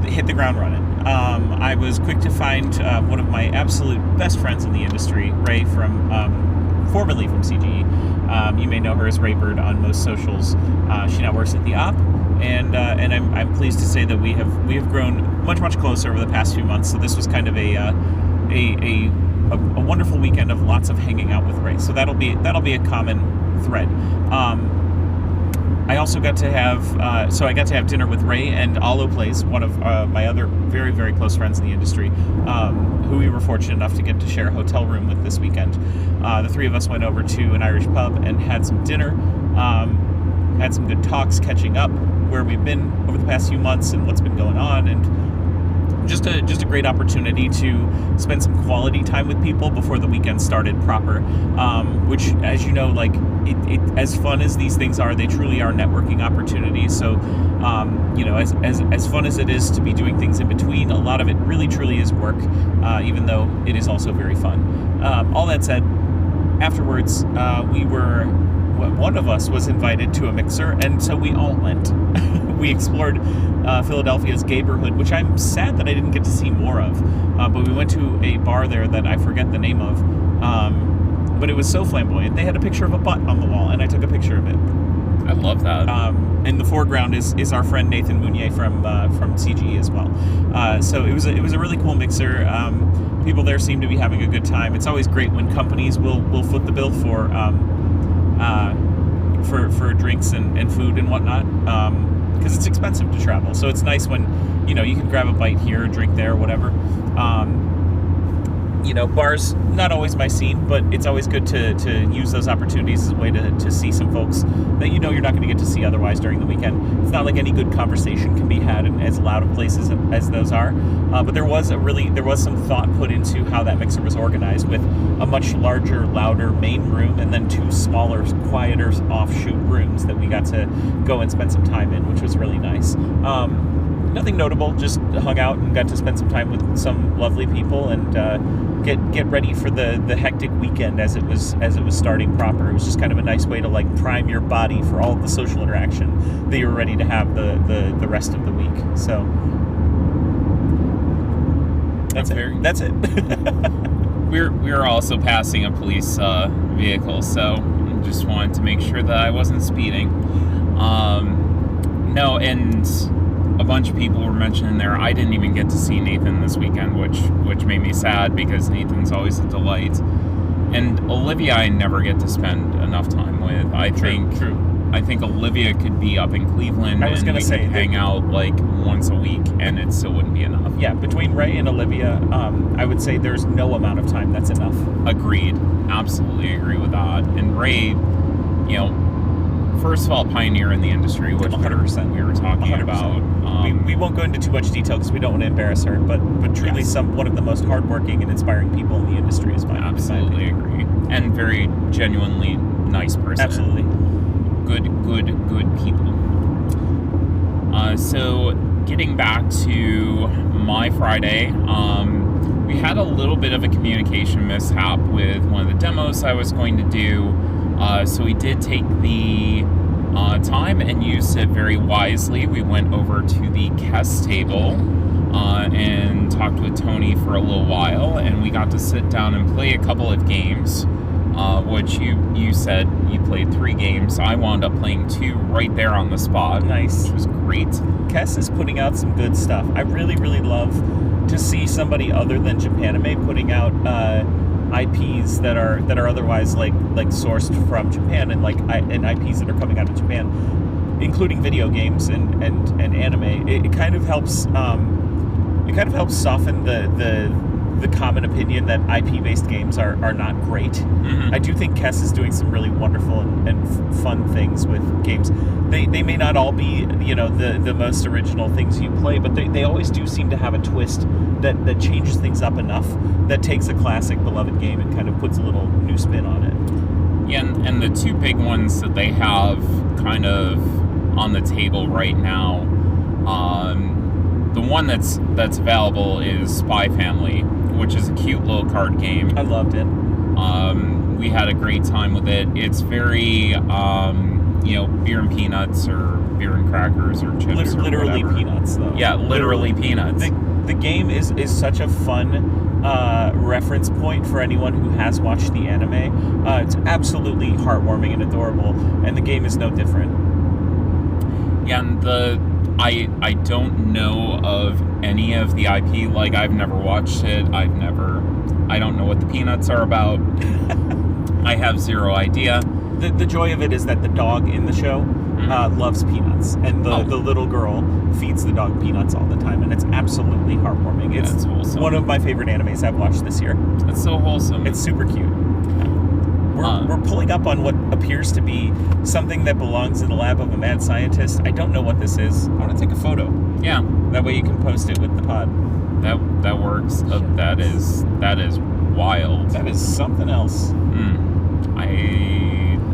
Speaker 2: hit the ground running. I was quick to find one of my absolute best friends in the industry, Ray, formerly from CGE. You may know her as Raybird on most socials. She now works at the Op, and I'm pleased to say that we have grown much closer over the past few months. So this was kind of a wonderful weekend of lots of hanging out with Ray. So that'll be a common thread. I also got to have dinner with Ray and Allo Plays, one of my other very, very close friends in the industry, who we were fortunate enough to get to share a hotel room with this weekend. The three of us went over to an Irish pub and had some dinner. Had some good talks, catching up where we've been over the past few months and what's been going on, and just a great opportunity to spend some quality time with people before the weekend started proper. Which, as you know, like it as fun as these things are, they truly are networking opportunities. So, as fun as it is to be doing things in between, a lot of it really truly is work, even though it is also very fun. All that said, afterwards, one of us was invited to a mixer, and so we all went. We explored Philadelphia's neighborhood, which I'm sad that I didn't get to see more of. But we went to a bar there that I forget the name of. But it was so flamboyant. They had a picture of a butt on the wall, and I took a picture of it.
Speaker 1: I love that.
Speaker 2: In the foreground is our friend Nathan Mounier from CGE as well. So it was a really cool mixer. People there seem to be having a good time. It's always great when companies will foot the bill for drinks and food and whatnot, because it's expensive to travel. So it's nice when you can grab a bite here, drink there, whatever. Bars, not always my scene, but it's always good to use those opportunities as a way to see some folks that you're not going to get to see otherwise during the weekend. It's not like any good conversation can be had in as loud of places as those are, but there was some thought put into how that mixer was organized, with a much larger, louder main room and then two smaller, quieter offshoot rooms that we got to go and spend some time in, which was really nice. Nothing notable, just hung out and got to spend some time with some lovely people and get ready for the hectic weekend as it was starting proper. It was just kind of a nice way to prime your body for all of the social interaction that you were ready to have the rest of the week. So that's it.
Speaker 1: We're also passing a police vehicle, so I just wanted to make sure that I wasn't speeding. No, and a bunch of people were mentioning there. I didn't even get to see Nathan this weekend, which made me sad, because Nathan's always a delight. And Olivia, I never get to spend enough time with. I think Olivia could be up in Cleveland,
Speaker 2: I was
Speaker 1: and we
Speaker 2: say,
Speaker 1: could hang out once a week, and it still wouldn't be enough.
Speaker 2: Yeah, between Ray and Olivia, I would say there's no amount of time that's enough.
Speaker 1: Agreed. Absolutely agree with that. And Ray, first of all, pioneer in the industry, which
Speaker 2: 100%.
Speaker 1: we were talking
Speaker 2: 100%.
Speaker 1: about.
Speaker 2: We won't go into too much detail because we don't want to embarrass her, but truly
Speaker 1: yes.
Speaker 2: One of the most hardworking and inspiring people in the industry is mine.
Speaker 1: Absolutely agree. And very genuinely nice person.
Speaker 2: Absolutely.
Speaker 1: Good people. So getting back to my Friday, we had a little bit of a communication mishap with one of the demos I was going to do. So we did take the time and used it very wisely. We went over to the Kess table and talked with Tony for a little while, and we got to sit down and play a couple of games, which you said you played 3 games. I wound up playing 2 right there on the spot.
Speaker 2: Nice.
Speaker 1: Which was great.
Speaker 2: Kess is putting out some good stuff. I really, really love to see somebody other than Japanime putting out IPs that are otherwise like sourced from Japan, and IPs that are coming out of Japan, including video games and anime. It kind of helps soften the common opinion that IP-based games are not great.
Speaker 1: Mm-hmm.
Speaker 2: I do think Kess is doing some really wonderful and fun things with games. They may not all be the most original things you play, but they always do seem to have a twist that changes things up enough that takes a classic beloved game and kind of puts a little new spin on it.
Speaker 1: Yeah, and the 2 big ones that they have kind of on the table right now, the one that's available is Spy Family, which is a cute little card game.
Speaker 2: I loved it.
Speaker 1: We had a great time with it. It's very, beer and peanuts, or beer and crackers, or chips, or
Speaker 2: literally
Speaker 1: whatever.
Speaker 2: Peanuts, though.
Speaker 1: Yeah, literally peanuts.
Speaker 2: The game is such a fun reference point for anyone who has watched the anime. It's absolutely heartwarming and adorable, and the game is no different.
Speaker 1: Yeah, and I don't know of any of the IP. I've never watched it. I don't know what the peanuts are about. I have zero idea.
Speaker 2: The joy of it is that the dog in the show loves peanuts, and the little girl feeds the dog peanuts all the time, and it's absolutely heartwarming. It's
Speaker 1: That's wholesome.
Speaker 2: one of my favorite animes I've watched this year.
Speaker 1: It's so wholesome.
Speaker 2: It's super cute. We're pulling up on what appears to be something that belongs in the lab of a mad scientist. I don't know what this is. I want to take a photo.
Speaker 1: Yeah.
Speaker 2: That way you can post it with the pod.
Speaker 1: That works. That is wild.
Speaker 2: That is something else.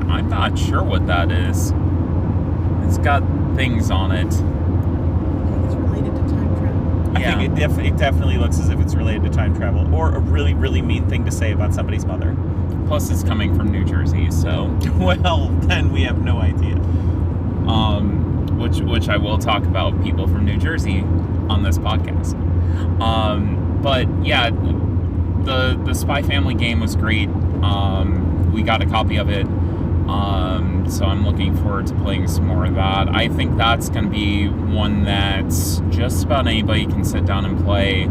Speaker 1: I'm not sure what that is. It's got things on it.
Speaker 3: It's related to time travel.
Speaker 1: Yeah.
Speaker 2: I think it definitely looks as if it's related to time travel, or a really, really mean thing to say about somebody's mother.
Speaker 1: Plus, it's coming from New Jersey, so
Speaker 2: Well, then we have no idea.
Speaker 1: which I will talk about people from New Jersey on this podcast. But yeah, the Spy Family game was great. We got a copy of it. So I'm looking forward to playing some more of that. I think that's going to be one that just about anybody can sit down and play,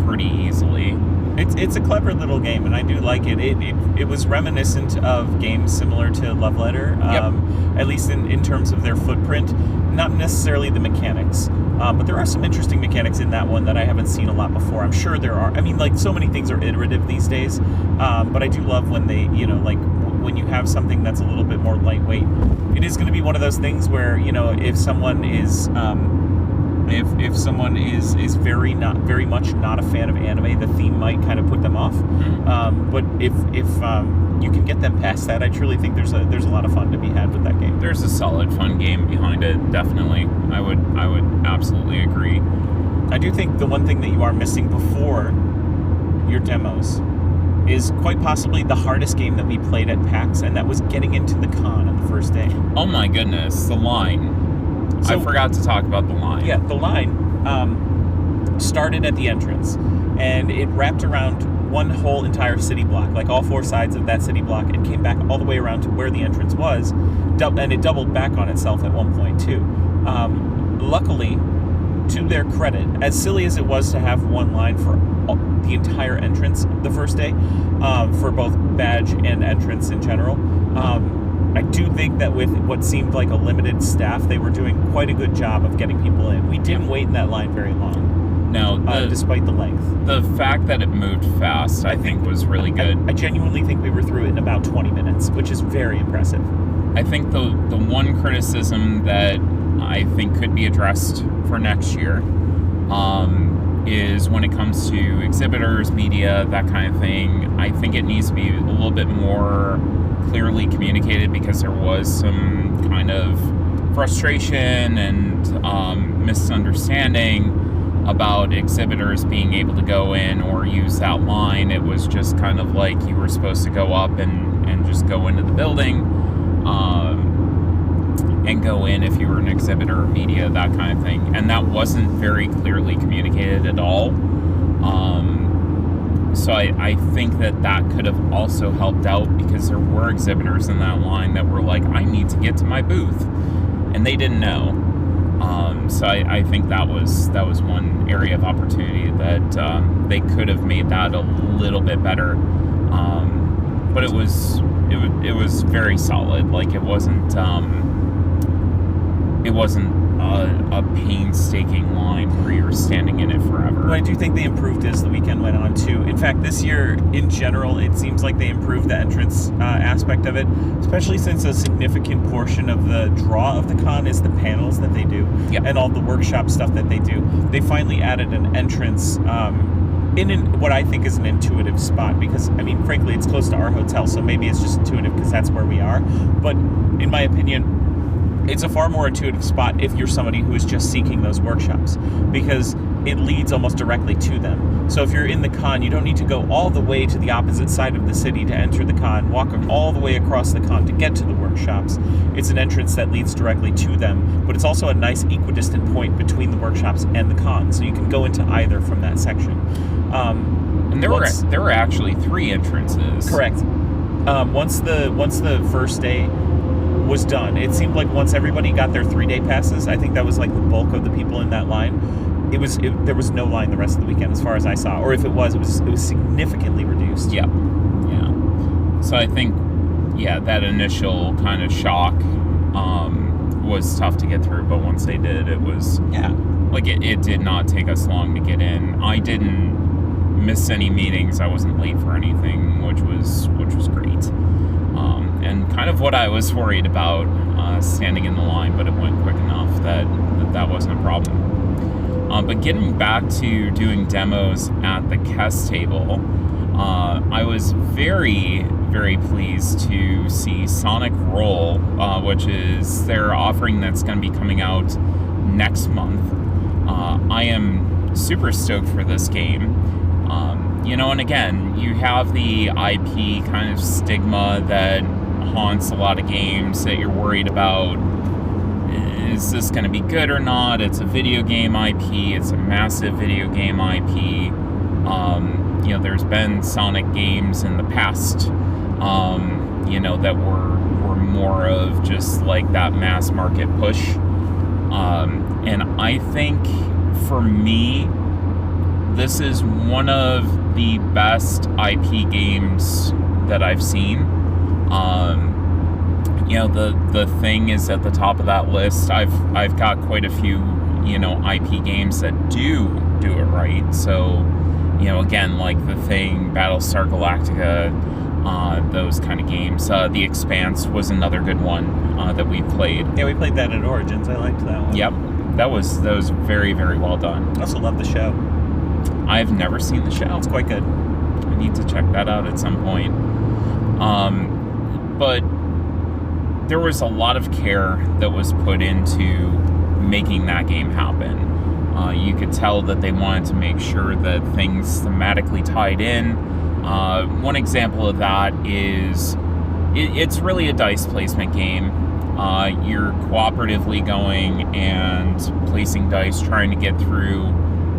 Speaker 1: pretty easily.
Speaker 2: It's a clever little game, and I do like it. It was reminiscent of games similar to Love Letter, at least in terms of their footprint. Not necessarily the mechanics, but there are some interesting mechanics in that one that I haven't seen a lot before. I'm sure there are. I mean, like, so many things are iterative these days, but I do love when they, when you have something that's a little bit more lightweight. It is going to be one of those things where, if someone is... If someone is very much not a fan of anime, the theme might kind of put them off. But if you can get them past that, I truly think there's a lot of fun to be had with that game.
Speaker 1: There's a solid, fun game behind it. Definitely, I would absolutely agree.
Speaker 2: I do think the one thing that you are missing before your demos is quite possibly the hardest game that we played at PAX, and that was getting into the con on the first day.
Speaker 1: Oh my goodness, the line.
Speaker 2: So,
Speaker 1: I forgot to talk about the line.
Speaker 2: Yeah, the line started at the entrance, and it wrapped around one whole entire city block, like all four sides of that city block, and came back all the way around to where the entrance was, and it doubled back on itself at one point too. Luckily, to their credit, as silly as it was to have one line for the entire entrance the first day, for both badge and entrance in general, I do think that with what seemed like a limited staff, they were doing quite a good job of getting people in. We didn't wait in that line very long.
Speaker 1: No,
Speaker 2: despite the length.
Speaker 1: The fact that it moved fast, I think, was really good.
Speaker 2: I genuinely think we were through it in about 20 minutes, which is very impressive.
Speaker 1: I think the one criticism that I think could be addressed for next year is when it comes to exhibitors, media, that kind of thing. I think it needs to be a little bit more clearly communicated, because there was some kind of frustration and misunderstanding about exhibitors being able to go in or use that line. It was just kind of like you were supposed to go up and just go into the building and go in if you were an exhibitor or media, that kind of thing. And that wasn't very clearly communicated at all. So I think that could have also helped out, because there were exhibitors in that line that were like, I need to get to my booth, and they didn't know. So I think that was one area of opportunity that they could have made that a little bit better. But it was very solid. Like, it wasn't a painstaking line where you're standing in it forever.
Speaker 2: Well, I do think they improved as the weekend went on too. In fact, this year in general, it seems like they improved the entrance aspect of it, especially since a significant portion of the draw of the con is the panels that they do, and all the workshop stuff that they do. They finally added an entrance in what I think is an intuitive spot, because, I mean, frankly, it's close to our hotel, so maybe it's just intuitive because that's where we are. But in my opinion, it's a far more intuitive spot if you're somebody who is just seeking those workshops, because it leads almost directly to them. So if you're in the con, you don't need to go all the way to the opposite side of the city to enter the con, walk all the way across the con to get to the workshops. It's an entrance that leads directly to them, but it's also a nice equidistant point between the workshops and the con, so you can go into either from that section.
Speaker 1: And there were actually 3 entrances.
Speaker 2: Correct. Once the first day was done, it seemed like once everybody got their 3-day passes, I think that was like the bulk of the people in that line. There was no line the rest of the weekend as far as I saw, or if it was significantly reduced.
Speaker 1: Yeah. So I think, that initial kind of shock was tough to get through, but once they did, it was like it did not take us long to get in. I didn't missed any meetings. I wasn't late for anything, which was great. And kind of what I was worried about standing in the line, but it went quick enough that wasn't a problem. But getting back to doing demos at the Kess table, I was very, very pleased to see Sonic Roll, which is their offering that's going to be coming out next month. I am super stoked for this game. And again, you have the IP kind of stigma that haunts a lot of games that you're worried about. Is this going to be good or not? It's a video game IP. It's a massive video game IP. There's been Sonic games in the past, that were more of just like that mass market push. And I think for me, this is one of the best IP games that I've seen. The thing is at the top of that list. I've got quite a few, IP games that do it right. So, again, like The Thing, Battlestar Galactica, those kind of games. The Expanse was another good one that we played.
Speaker 2: Yeah, we played that at Origins. I liked that one.
Speaker 1: Yep, that was very, very well done.
Speaker 2: I also love the show.
Speaker 1: I've never seen the show.
Speaker 2: It's quite good.
Speaker 1: I need to check that out at some point. But there was a lot of care that was put into making that game happen. You could tell that they wanted to make sure that things thematically tied in. One example of that is it's really a dice placement game. You're cooperatively going and placing dice, trying to get through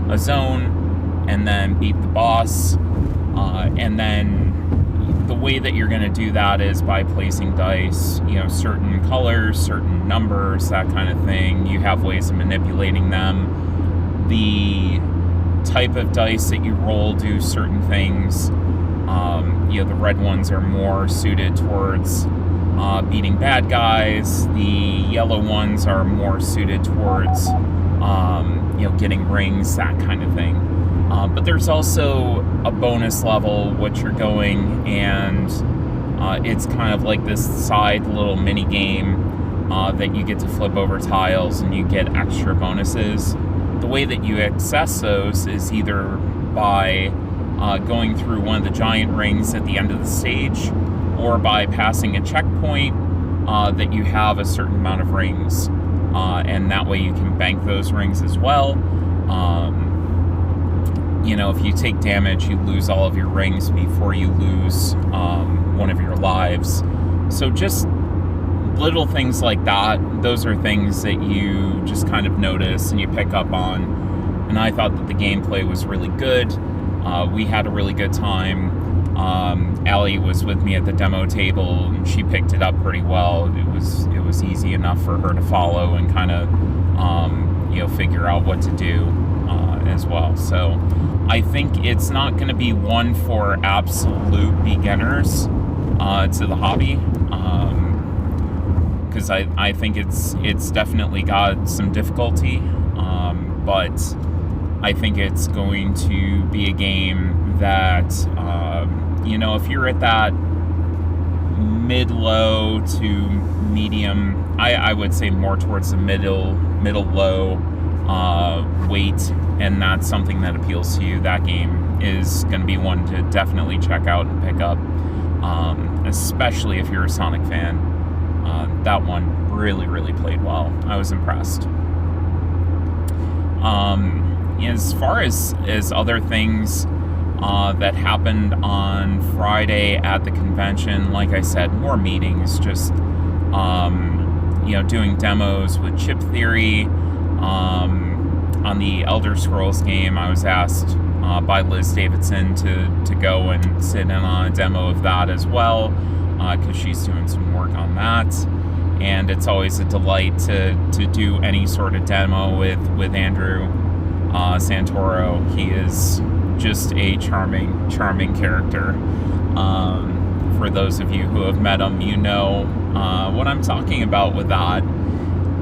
Speaker 1: a zone and then beat the boss. And then the way that you're going to do that is by placing dice, certain colors, certain numbers, that kind of thing. You have ways of manipulating them. The type of dice that you roll do certain things. The red ones are more suited towards beating bad guys. The yellow ones are more suited towards, getting rings, that kind of thing. But there's also a bonus level, which you're going, and it's kind of like this side little mini game that you get to flip over tiles and you get extra bonuses. The way that you access those is either by going through one of the giant rings at the end of the stage, or by passing a checkpoint that you have a certain amount of rings, and that way you can bank those rings as well. If you take damage, you lose all of your rings before you lose one of your lives. So just little things like that, those are things that you just kind of notice and you pick up on. And I thought that the gameplay was really good. We had a really good time. Allie was with me at the demo table, and she picked it up pretty well. It was easy enough for her to follow and kind of figure out what to do as well. So I think it's not going to be one for absolute beginners to the hobby, because I think it's definitely got some difficulty, but I think it's going to be a game that if you're at that mid-low to medium, I would say more towards the middle-low weight, and that's something that appeals to you, that game is going to be one to definitely check out and pick up, especially if you're a Sonic fan. That one really, really played well. I was impressed. As far as other things that happened on Friday at the convention, like I said, more meetings, just doing demos with Chip Theory. On the Elder Scrolls game, I was asked by Liz Davidson to go and sit in on a demo of that as well, because she's doing some work on that. And it's always a delight to do any sort of demo with Andrew Santoro. He is just a charming character. For those of you who have met him, you know what I'm talking about with that.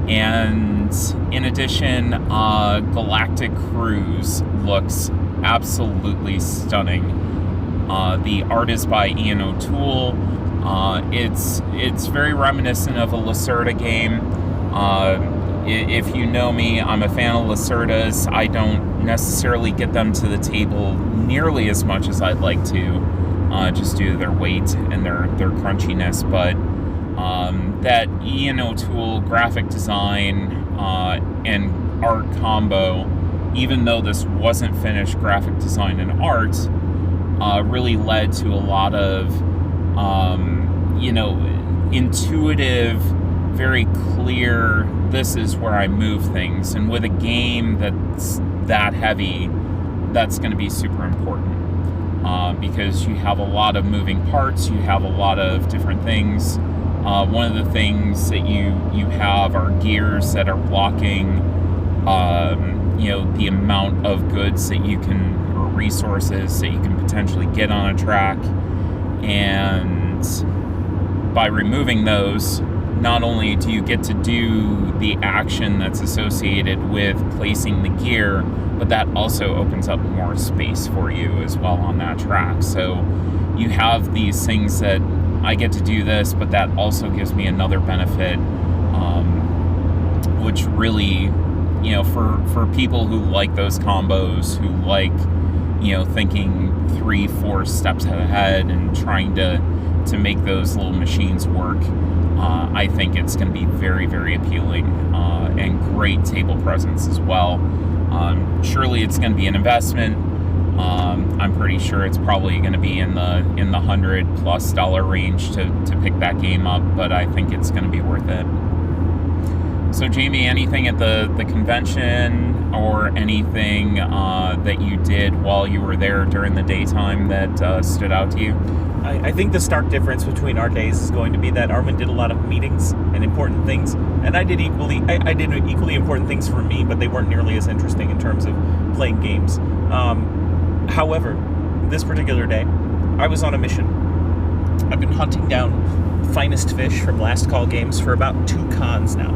Speaker 1: And in addition, Galactic Cruise looks absolutely stunning. The art is by Ian O'Toole. It's very reminiscent of a Lacerda game. If you know me, I'm a fan of Lacerdas. I don't necessarily get them to the table nearly as much as I'd like to, just due to their weight and their crunchiness. But that Ian O'Toole graphic design and art combo, even though this wasn't finished graphic design and art, really led to a lot of, intuitive, very clear, this is where I move things. And with a game that's that heavy, that's going to be super important, because you have a lot of moving parts, you have a lot of different things. One of the things that you have are gears that are blocking, the amount of goods that you can, or resources that you can potentially get on a track. And by removing those, not only do you get to do the action that's associated with placing the gear, but that also opens up more space for you as well on that track. So you have these things that I get to do this, but that also gives me another benefit, which really, for people who like those combos, who like, thinking 3-4 steps ahead and trying to make those little machines work, I think it's going to be very, very appealing, and great table presence as well. Surely it's going to be an investment. I'm pretty sure it's probably going to be in the $100+ range to pick that game up, but I think it's going to be worth it. So Jamie, anything at the convention or anything that you did while you were there during the daytime that stood out to you?
Speaker 2: I think the stark difference between our days is going to be that Armin did a lot of meetings and important things, and I did equally important things for me, but they weren't nearly as interesting in terms of playing games. However, this particular day, I was on a mission. I've been hunting down Finest Fish from Last Call Games for about 2 cons now.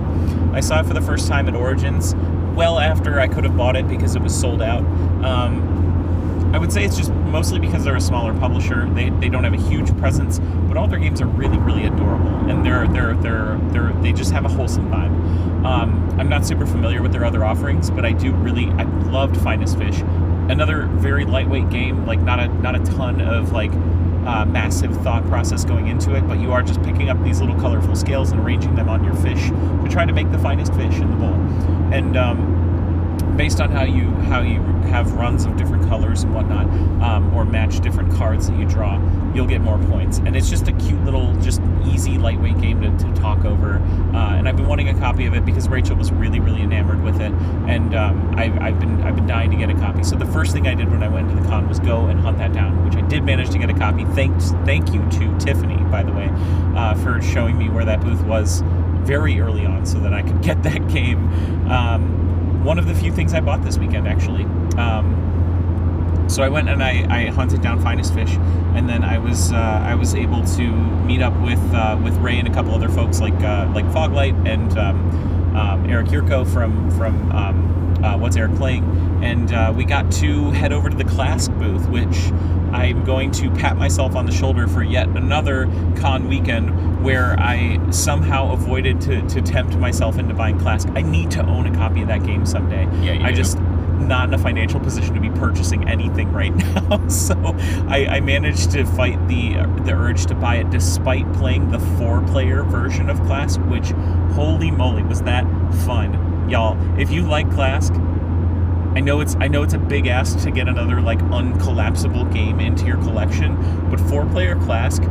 Speaker 2: I saw it for the first time at Origins, well after I could have bought it because it was sold out. I would say it's just mostly because they're a smaller publisher. They don't have a huge presence, but all their games are really, really adorable, and they just have a wholesome vibe. I'm not super familiar with their other offerings, but I loved Finest Fish. Another very lightweight game, like not a ton of massive thought process going into it, but you are just picking up these little colorful scales and arranging them on your fish to try to make the finest fish in the bowl. And based on how you have runs of different colors and whatnot, or match different cards that you draw, you'll get more points. And it's just a cute little, just easy, lightweight game to talk over. And I've been wanting a copy of it because Rachel was really, really enamored with it, and I've been dying to get a copy. So the first thing I did when I went to the con was go and hunt that down, which I did manage to get a copy. Thank you to Tiffany, by the way, for showing me where that booth was very early on so that I could get that game. One of the few things I bought this weekend, actually. So I went and I hunted down Finest Fish, and then I was able to meet up with Ray and a couple other folks like Foglight and Eric Yurko from What's Eric Playing, and we got to head over to the Clask booth, which I'm going to pat myself on the shoulder for yet another con weekend where I somehow avoided to tempt myself into buying Clask. I need to own a copy of that game someday.
Speaker 1: Yeah,
Speaker 2: I just not in a financial position to be purchasing anything right now, so I managed to fight the urge to buy it despite playing the 4-player version of Clask, which, holy moly, was that fun. Y'all, if you like Clask, I know it's a big ask to get another uncollapsible game into your collection, but 4-player Clask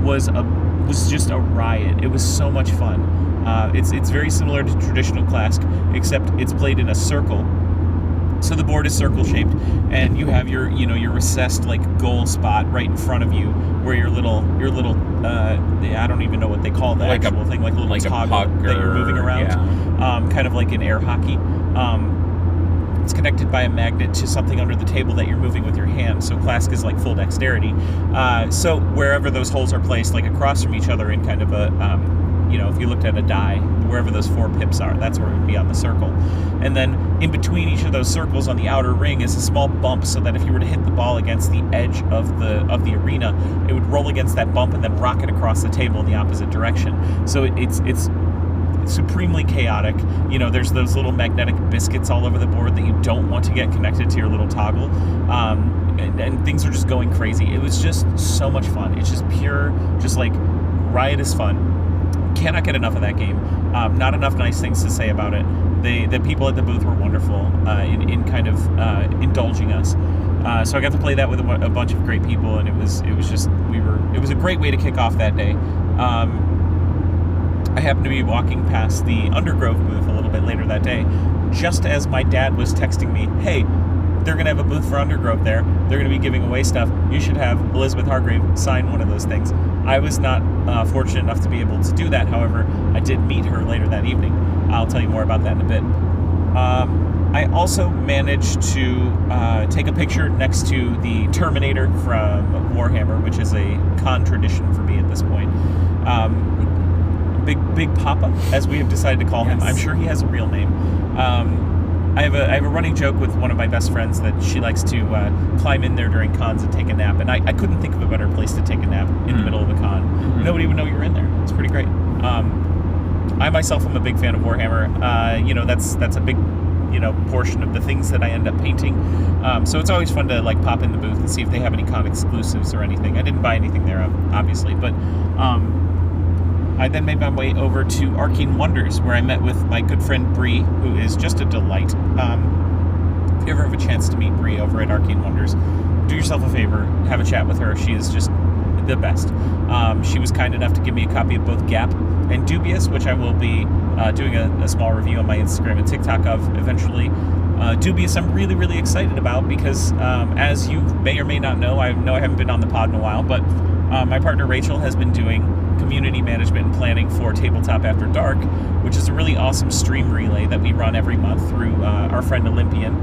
Speaker 2: was just a riot. It was so much fun. It's very similar to traditional Clask, except it's played in a circle. So the board is circle shaped, and you have your recessed goal spot right in front of you, where your little I don't even know what they call the actual thing, like a little toggle that you're moving around, yeah. Kind of like in air hockey. It's connected by a magnet to something under the table that you're moving with your hand, so Clask is full dexterity. So wherever those holes are placed, across from each other in kind of a, if you looked at a die, wherever those 4 pips are. That's where it would be on the circle. And then in between each of those circles on the outer ring is a small bump, so that if you were to hit the ball against the edge of the arena, it would roll against that bump and then rocket across the table in the opposite direction. So it's supremely chaotic. You know, there's those little magnetic biscuits all over the board that you don't want to get connected to your little toggle. And things are just going crazy. It was just so much fun. It's just pure, just like riotous fun. Cannot get enough of that game. Not enough nice things to say about it. The people at the booth were wonderful in kind of indulging us. So I got to play that with a bunch of great people, and it was a great way to kick off that day. I happened to be walking past the Undergrove booth a little bit later that day, just as my dad was texting me, hey, they're going to have a booth for Undergrove there. They're going to be giving away stuff. You should have Elizabeth Hargrave sign one of those things. I was not fortunate enough to be able to do that. However, I did meet her later that evening. I'll tell you more about that in a bit. I also managed to take a picture next to the Terminator from Warhammer, which is a con tradition for me at this point. Big Papa, as we have decided to call him. I'm sure he has a real name. I have a running joke with one of my best friends that she likes to climb in there during cons and take a nap, and I couldn't think of a better place to take a nap in the middle of a con. Mm-hmm. Nobody would know you're in there. It's pretty great. I myself am a big fan of Warhammer. That's a big portion of the things that I end up painting. So it's always fun to like pop in the booth and see if they have any con exclusives or anything. I didn't buy anything there, obviously, but I then made my way over to Arcane Wonders, where I met with my good friend Bree, who is just a delight. If you ever have a chance to meet Bree over at Arcane Wonders, do yourself a favor, have a chat with her. She is just the best. She was kind enough to give me a copy of both Gap and Dubious, which I will be doing a small review on my Instagram and TikTok of eventually. Dubious I'm really, really excited about because, as you may or may not know I haven't been on the pod in a while, but my partner Rachel has been doing community management and planning for Tabletop After Dark, which is a really awesome stream relay that we run every month through our friend Olympian.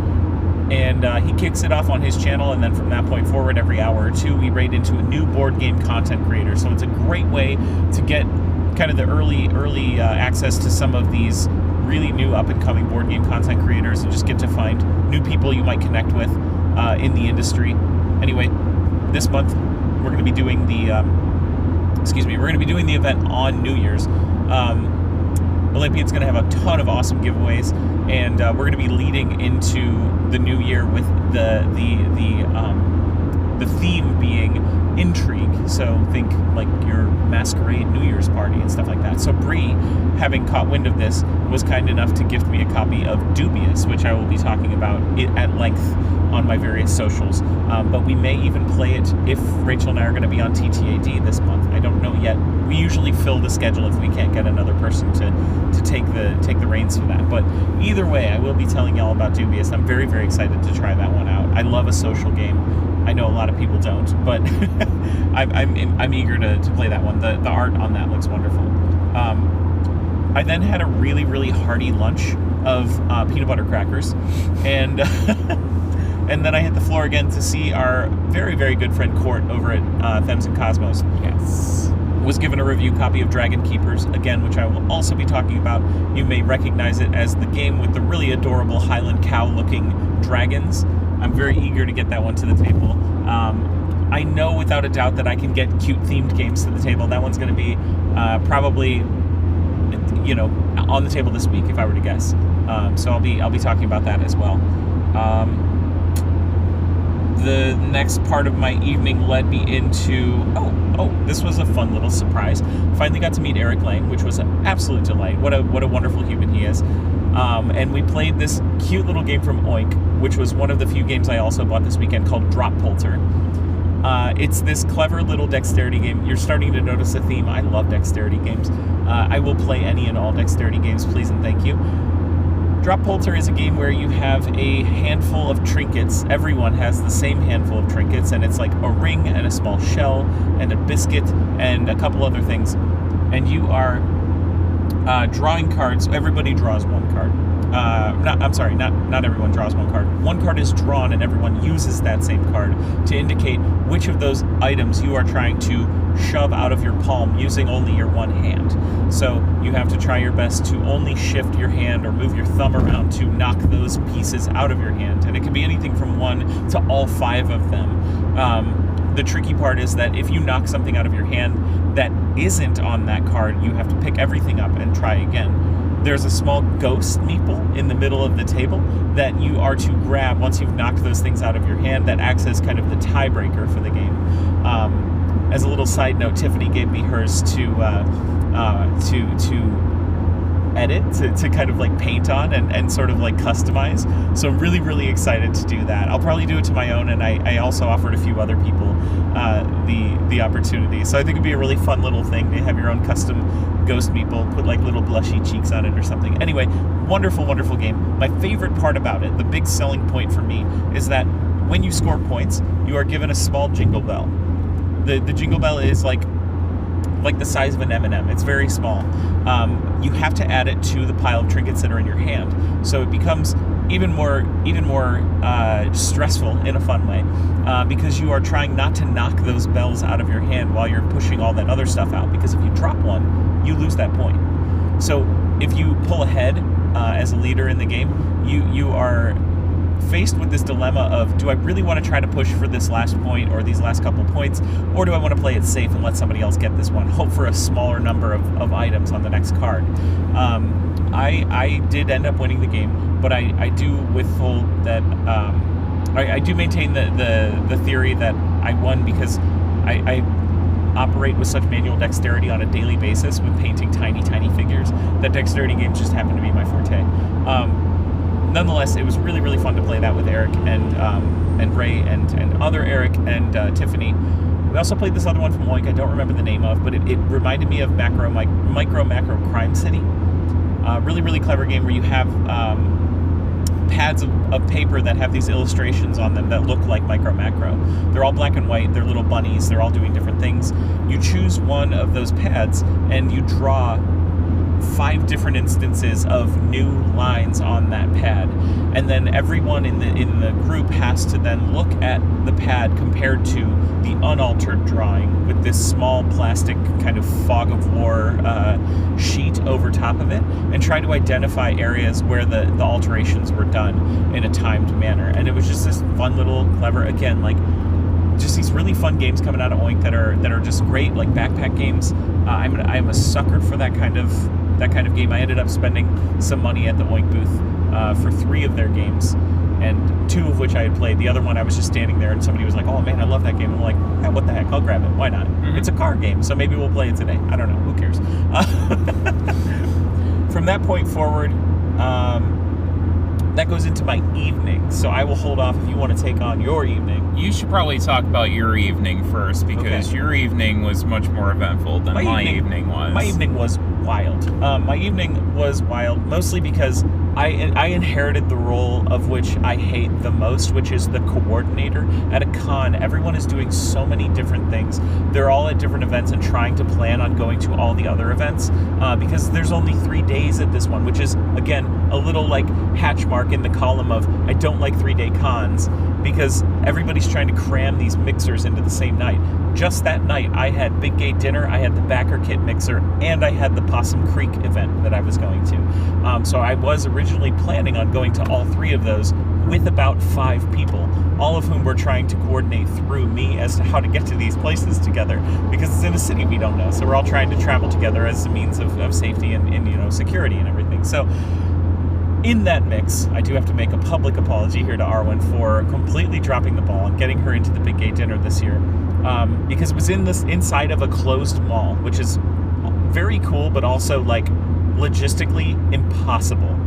Speaker 2: And he kicks it off on his channel, and then from that point forward, every hour or two, we raid into a new board game content creator. So it's a great way to get kind of the early access to some of these really new up-and-coming board game content creators, and just get to find new people you might connect with in the industry. Anyway, this month we're going to be doing the event on New Year's. Olympian's going to have a ton of awesome giveaways, and we're going to be leading into the new year with the theme being intrigue. So think like your masquerade New Year's party and stuff like that. So Bree, having caught wind of this, was kind enough to gift me a copy of Dubious, which I will be talking about at length on my various socials. But we may even play it if Rachel and I are going to be on TTAD this month. I don't know yet. We usually fill the schedule if we can't get another person to take the reins for that. But either way, I will be telling y'all about Dubious. I'm very, very excited to try that one out. I love a social game. I know a lot of people don't, but I'm eager to play that one. The art on that looks wonderful. I then had a really, really hearty lunch of peanut butter crackers, and and then I hit the floor again to see our very, very good friend Court over at Thems and Cosmos.
Speaker 1: Yes.
Speaker 2: Was given a review copy of Dragon Keepers, again, which I will also be talking about. You may recognize it as the game with the really adorable Highland cow-looking dragons. I'm very eager to get that one to the table. I know without a doubt that I can get cute-themed games to the table. That one's going to be probably, on the table this week, if I were to guess. So I'll be talking about that as well. The next part of my evening led me into this was a fun little surprise. Finally got to meet Eric Lang, which was an absolute delight. What a wonderful human he is. And we played this cute little game from Oink, which was one of the few games I also bought this weekend, called Drop Polter. It's this clever little dexterity game. You're starting to notice a theme. I love dexterity games. I will play any and all dexterity games, please and thank you. Drop Polter is a game where you have a handful of trinkets. Everyone has the same handful of trinkets, and it's like a ring and a small shell and a biscuit and a couple other things. And you are Drawing cards, everybody draws one card. Not everyone draws one card. One card is drawn and everyone uses that same card to indicate which of those items you are trying to shove out of your palm using only your one hand. So you have to try your best to only shift your hand or move your thumb around to knock those pieces out of your hand. And it can be anything from one to all 5 of them. The tricky part is that if you knock something out of your hand that isn't on that card, you have to pick everything up and try again. There's a small ghost meeple in the middle of the table that you are to grab once you've knocked those things out of your hand. That acts as kind of the tiebreaker for the game. As a little side note, Tiffany gave me hers to edit, to kind of like paint on and sort of like customize. So I'm really, really excited to do that. I'll probably do it to my own, and I also offered a few other people the opportunity. So I think it'd be a really fun little thing to have your own custom ghost meeple, put like little blushy cheeks on it or something. Anyway, wonderful, wonderful game. My favorite part about it, the big selling point for me, is that when you score points, you are given a small jingle bell. The jingle bell is like the size of an M&M. It's very small. You have to add it to the pile of trinkets that are in your hand. So it becomes even more stressful in a fun way, because you are trying not to knock those bells out of your hand while you're pushing all that other stuff out, because if you drop one, you lose that point. So if you pull ahead as a leader in the game, you are faced with this dilemma of, do I really want to try to push for this last point or these last couple points, or do I want to play it safe and let somebody else get this one, hope for a smaller number of items on the next card? I did end up winning the game, but I do withhold that. I do maintain the theory that I won because I operate with such manual dexterity on a daily basis with painting tiny figures that dexterity games just happen to be my forte. Nonetheless, it was really, really fun to play that with Eric and Ray and other Eric and Tiffany. We also played this other one from Oink I don't remember the name of, but it reminded me of Micro Crime City. Really, really clever game where you have pads of paper that have these illustrations on them that look like Micro Macro. They're all black and white. They're little bunnies. They're all doing different things. You choose one of those pads and you draw 5 different instances of new lines on that pad, and then everyone in the group has to then look at the pad compared to the unaltered drawing with this small plastic kind of fog of war sheet over top of it, and try to identify areas where the alterations were done in a timed manner. And it was just this fun little clever, again, like just these really fun games coming out of Oink that are just great, like backpack games. I'm a sucker for that kind of game. I ended up spending some money at the Oink booth for 3 of their games, and 2 of which I had played. The other one I was just standing there and somebody was like, "Oh man, I love that game." I'm like, "Yeah, what the heck? I'll grab it. Why not? Mm-hmm. It's a card game, so maybe we'll play it today. I don't know. Who cares?" From that point forward, that goes into my evening, so I will hold off if you want to take on your evening.
Speaker 1: You should probably talk about your evening first, because your evening was much more eventful than my evening was.
Speaker 2: My evening was wild. My evening was wild mostly because I inherited the role of which I hate the most, which is the coordinator. At a con, everyone is doing so many different things. They're all at different events and trying to plan on going to all the other events, because there's only 3 days at this one, which is, again, a little like hatch mark in the column of I don't like 3-day cons, because everybody's trying to cram these mixers into the same night. Just that night, I had Big Gate Dinner, I had the Backer Kit Mixer, and I had the Possum Creek event that I was going to. So I was originally planning on going to all 3 of those with about 5 people, all of whom were trying to coordinate through me as to how to get to these places together, because it's in a city we don't know. So we're all trying to travel together as a means of safety and security and everything. So in that mix, I do have to make a public apology here to Arwen for completely dropping the ball and getting her into the Big Gate Dinner this year, because it was inside of a closed mall, which is very cool, but also like logistically impossible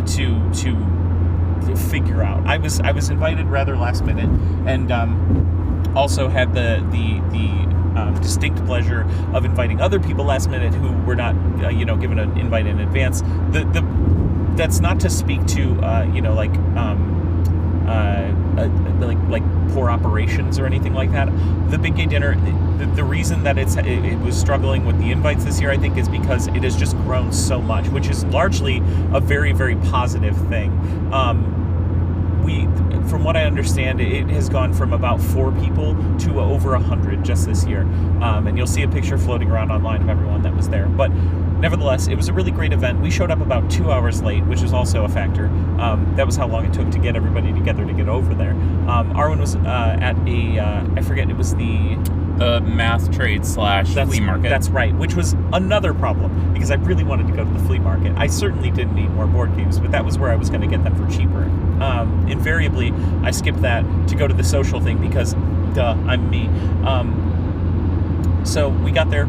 Speaker 2: to figure out. I was invited rather last minute, and also had the distinct pleasure of inviting other people last minute who were not given an invite in advance. That's not to speak to like poor operations or anything like that. The Big Gay Dinner, the reason that it was struggling with the invites this year, I think, is because it has just grown so much, which is largely a very, very positive thing. From what I understand, it has gone from about 4 people to over 100 just this year. And you'll see a picture floating around online of everyone that was there. But nevertheless, it was a really great event. We showed up about 2 hours late, which was also a factor. That was how long it took to get everybody together to get over there. Arwen was at I forget, it was the
Speaker 1: math trade / flea market.
Speaker 2: That's right, which was another problem because I really wanted to go to the flea market. I certainly didn't need more board games, but that was where I was going to get them for cheaper. Invariably, I skipped that to go to the social thing because, duh, I'm me. So we got there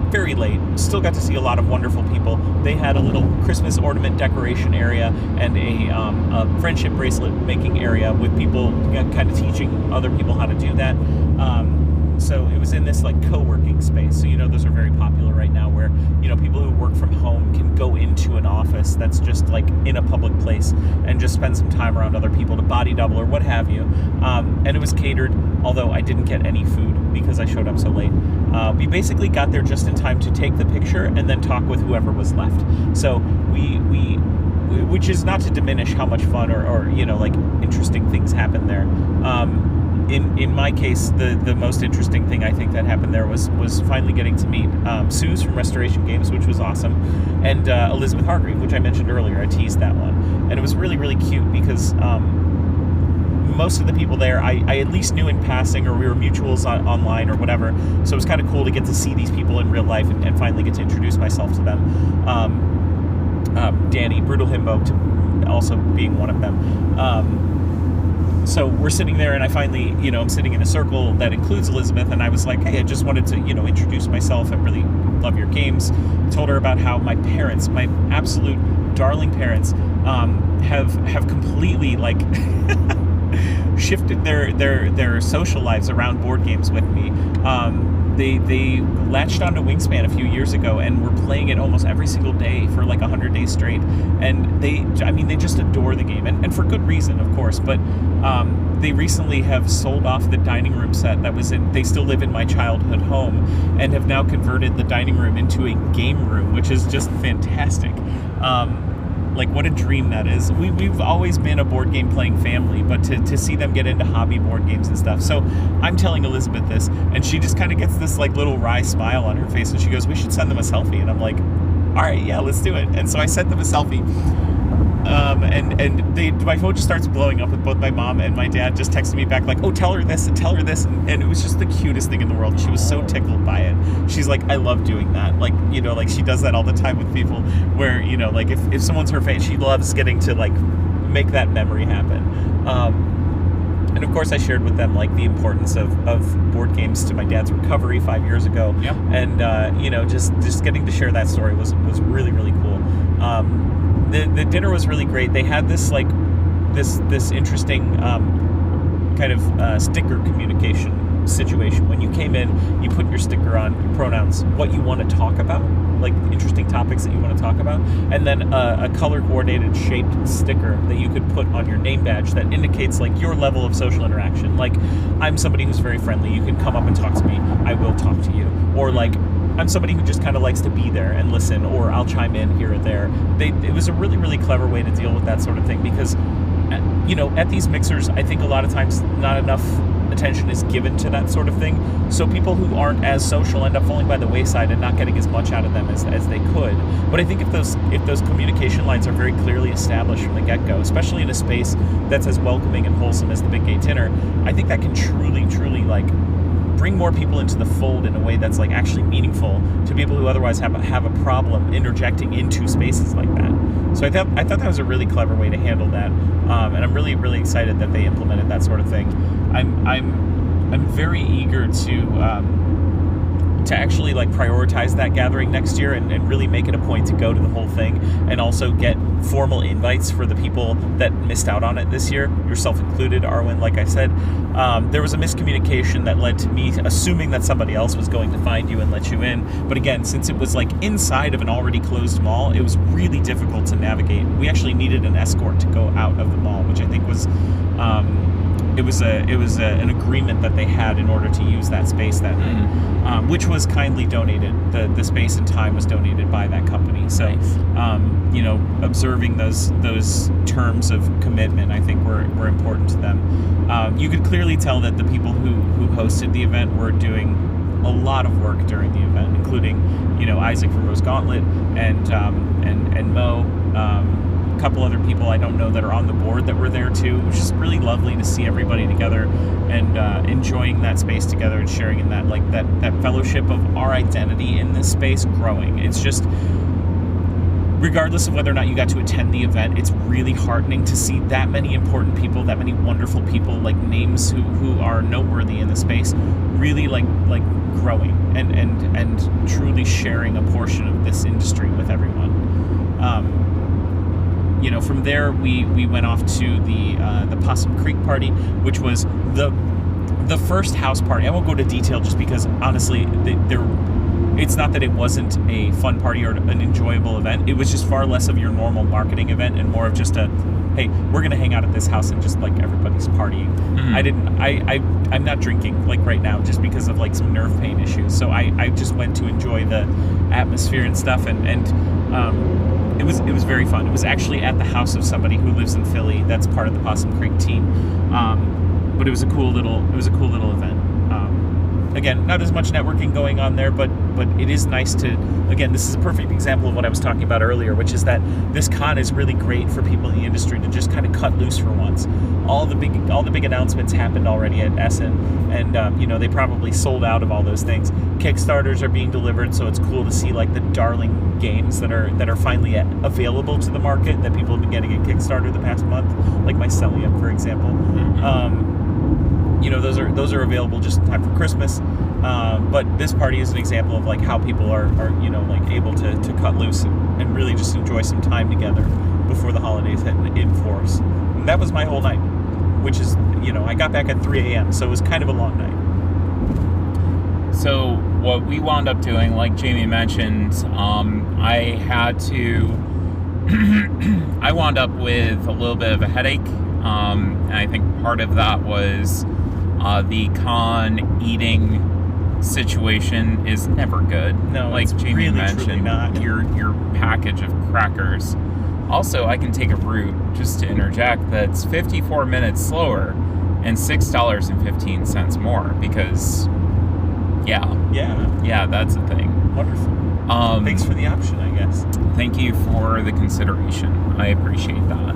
Speaker 2: very late. Still got to see a lot of wonderful people. They had a little Christmas ornament decoration area and a friendship bracelet making area with people kind of teaching other people how to do that. So it was in this like co-working space. So, those are very popular right now where, people who work from home can go into an office that's just like in a public place and just spend some time around other people to body double or what have you. And it was catered, although I didn't get any food because I showed up so late. We basically got there just in time to take the picture and then talk with whoever was left. So which is not to diminish how much fun or interesting things happen there. In my case, the most interesting thing I think that happened there was finally getting to meet Suze from Restoration Games, which was awesome, and Elizabeth Hargreave, which I mentioned earlier. I teased that one, and it was really, really cute because most of the people there I at least knew in passing, or we were mutuals online or whatever, so it was kind of cool to get to see these people in real life and finally get to introduce myself to them. Danny, Brutal Himbo, also being one of them. So we're sitting there, and I finally, I'm sitting in a circle that includes Elizabeth, and I was like, hey, I just wanted to, introduce myself. I really love your games. I told her about how my parents, my absolute darling parents, have completely, shifted their social lives around board games with me. They latched onto Wingspan a few years ago and were playing it almost every single day for 100 days straight. And they just adore the game, and for good reason, of course. But they recently have sold off the dining room set that was they still live in my childhood home, and have now converted the dining room into a game room, which is just fantastic. What a dream that is. We've always been a board game playing family, but to see them get into hobby board games and stuff. So I'm telling Elizabeth this, and she just kind of gets this little wry smile on her face, and she goes, we should send them a selfie. And I'm like, all right, yeah, let's do it. And so I sent them a selfie. My phone just starts blowing up with both my mom and my dad just texting me back oh, tell her this. And it was just the cutest thing in the world. And she was so tickled by it. She's like, I love doing that. She does that all the time with people where, if someone's her fan, she loves getting to make that memory happen. And of course I shared with them the importance of board games to my dad's recovery 5 years ago.
Speaker 1: Yep.
Speaker 2: And, just getting to share that story was really, really cool. The dinner was really great. They had this this interesting kind of sticker communication situation. When you came in, you put your sticker on, your pronouns, what you want to talk about, interesting topics that you want to talk about, and then a color coordinated shaped sticker that you could put on your name badge that indicates your level of social interaction. I'm somebody who's very friendly. You can come up and talk to me. I will talk to you. Or I'm somebody who just kind of likes to be there and listen, or I'll chime in here or there. It was a really, really clever way to deal with that sort of thing because, at these mixers, I think a lot of times not enough attention is given to that sort of thing. So people who aren't as social end up falling by the wayside and not getting as much out of them as they could. But I think if those communication lines are very clearly established from the get-go, especially in a space that's as welcoming and wholesome as the Big Gay Dinner, I think that can truly bring more people into the fold in a way that's actually meaningful to people who otherwise have a problem interjecting into spaces like that. So I thought that was a really clever way to handle that, and I'm really, really excited that they implemented that sort of thing. I'm very eager to to actually like prioritize that gathering next year and really make it a point to go to the whole thing, and also get formal invites for the people that missed out on it this year, yourself included, Arwen. Like I said, there was a miscommunication that led to me assuming that somebody else was going to find you and let you in. But again, since it was like inside of an already closed mall, it was really difficult to navigate. We actually needed an escort to go out of the mall, which I think was an agreement that they had in order to use that space that night, which was kindly donated. The space and time was donated by that company. So,
Speaker 1: nice.
Speaker 2: Observing those terms of commitment, I think were important to them. You could clearly tell that the people who hosted the event were doing a lot of work during the event, including, Isaac from Rose Gauntlet and Mo. A couple other people I don't know that are on the board that were there too. It was just really lovely to see everybody together and enjoying that space together and sharing in that fellowship of our identity in this space growing. It's just, regardless of whether or not you got to attend the event, it's really heartening to see that many important people, that many wonderful people, like names who are noteworthy in the space, really like growing and truly sharing a portion of this industry with everyone. From there we went off to the Possum Creek party, which was the first house party. I won't go into detail just because honestly, it's not that it wasn't a fun party or an enjoyable event. It was just far less of your normal marketing event and more of just a, hey, we're gonna hang out at this house and just like everybody's partying. I'm not drinking like right now just because of like some nerve pain issues. So I just went to enjoy the atmosphere and stuff and it was very fun. It was actually at the house of somebody who lives in Philly that's part of the Possum Creek team. But it was a cool little event. Again, not as much networking going on there, but it is nice to, again, this is a perfect example of what I was talking about earlier, which is that this con is really great for people in the industry to just kind of cut loose for once. All the big announcements happened already at Essen, and they probably sold out of all those things. Kickstarters are being delivered, so it's cool to see like the darling games that are finally available to the market that people have been getting at Kickstarter the past month, like Mycelium, for example. Those are available just in time for Christmas. But this party is an example of like how people are able to cut loose and really just enjoy some time together before the holidays hit in force. And that was my whole night, which is, I got back at 3 a.m., so it was kind of a long night.
Speaker 1: So what we wound up doing, like Jamie mentioned, I wound up with a little bit of a headache. And I think part of that was the con eating situation is never good.
Speaker 2: No,
Speaker 1: like
Speaker 2: it's
Speaker 1: Jamie
Speaker 2: really,
Speaker 1: mentioned,
Speaker 2: truly not.
Speaker 1: Your package of crackers. Also, I can take a route, just to interject, that's 54 minutes slower and $6.15 more because, yeah, that's a thing.
Speaker 2: Wonderful. Thanks for the option, I guess.
Speaker 1: Thank you for the consideration. I appreciate that.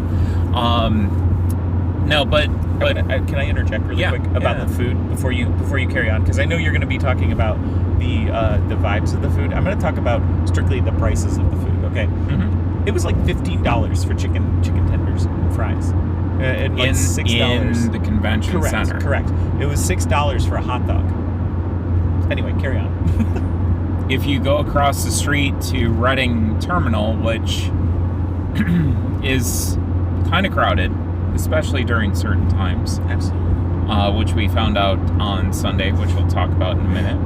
Speaker 1: No, but
Speaker 2: can I interject really quick about the food before you carry on? Because I know you're going to be talking about the vibes of the food. I'm going to talk about strictly the prices of the food. Okay.
Speaker 1: Mm-hmm.
Speaker 2: It was like $15 for chicken tenders and fries, and like $6
Speaker 1: in the convention center.
Speaker 2: Correct. It was $6 for a hot dog. Anyway, carry on.
Speaker 1: If you go across the street to Reading Terminal, which is kind of crowded, especially during certain times.
Speaker 2: Absolutely.
Speaker 1: Which we found out on Sunday, which we'll talk about in a minute.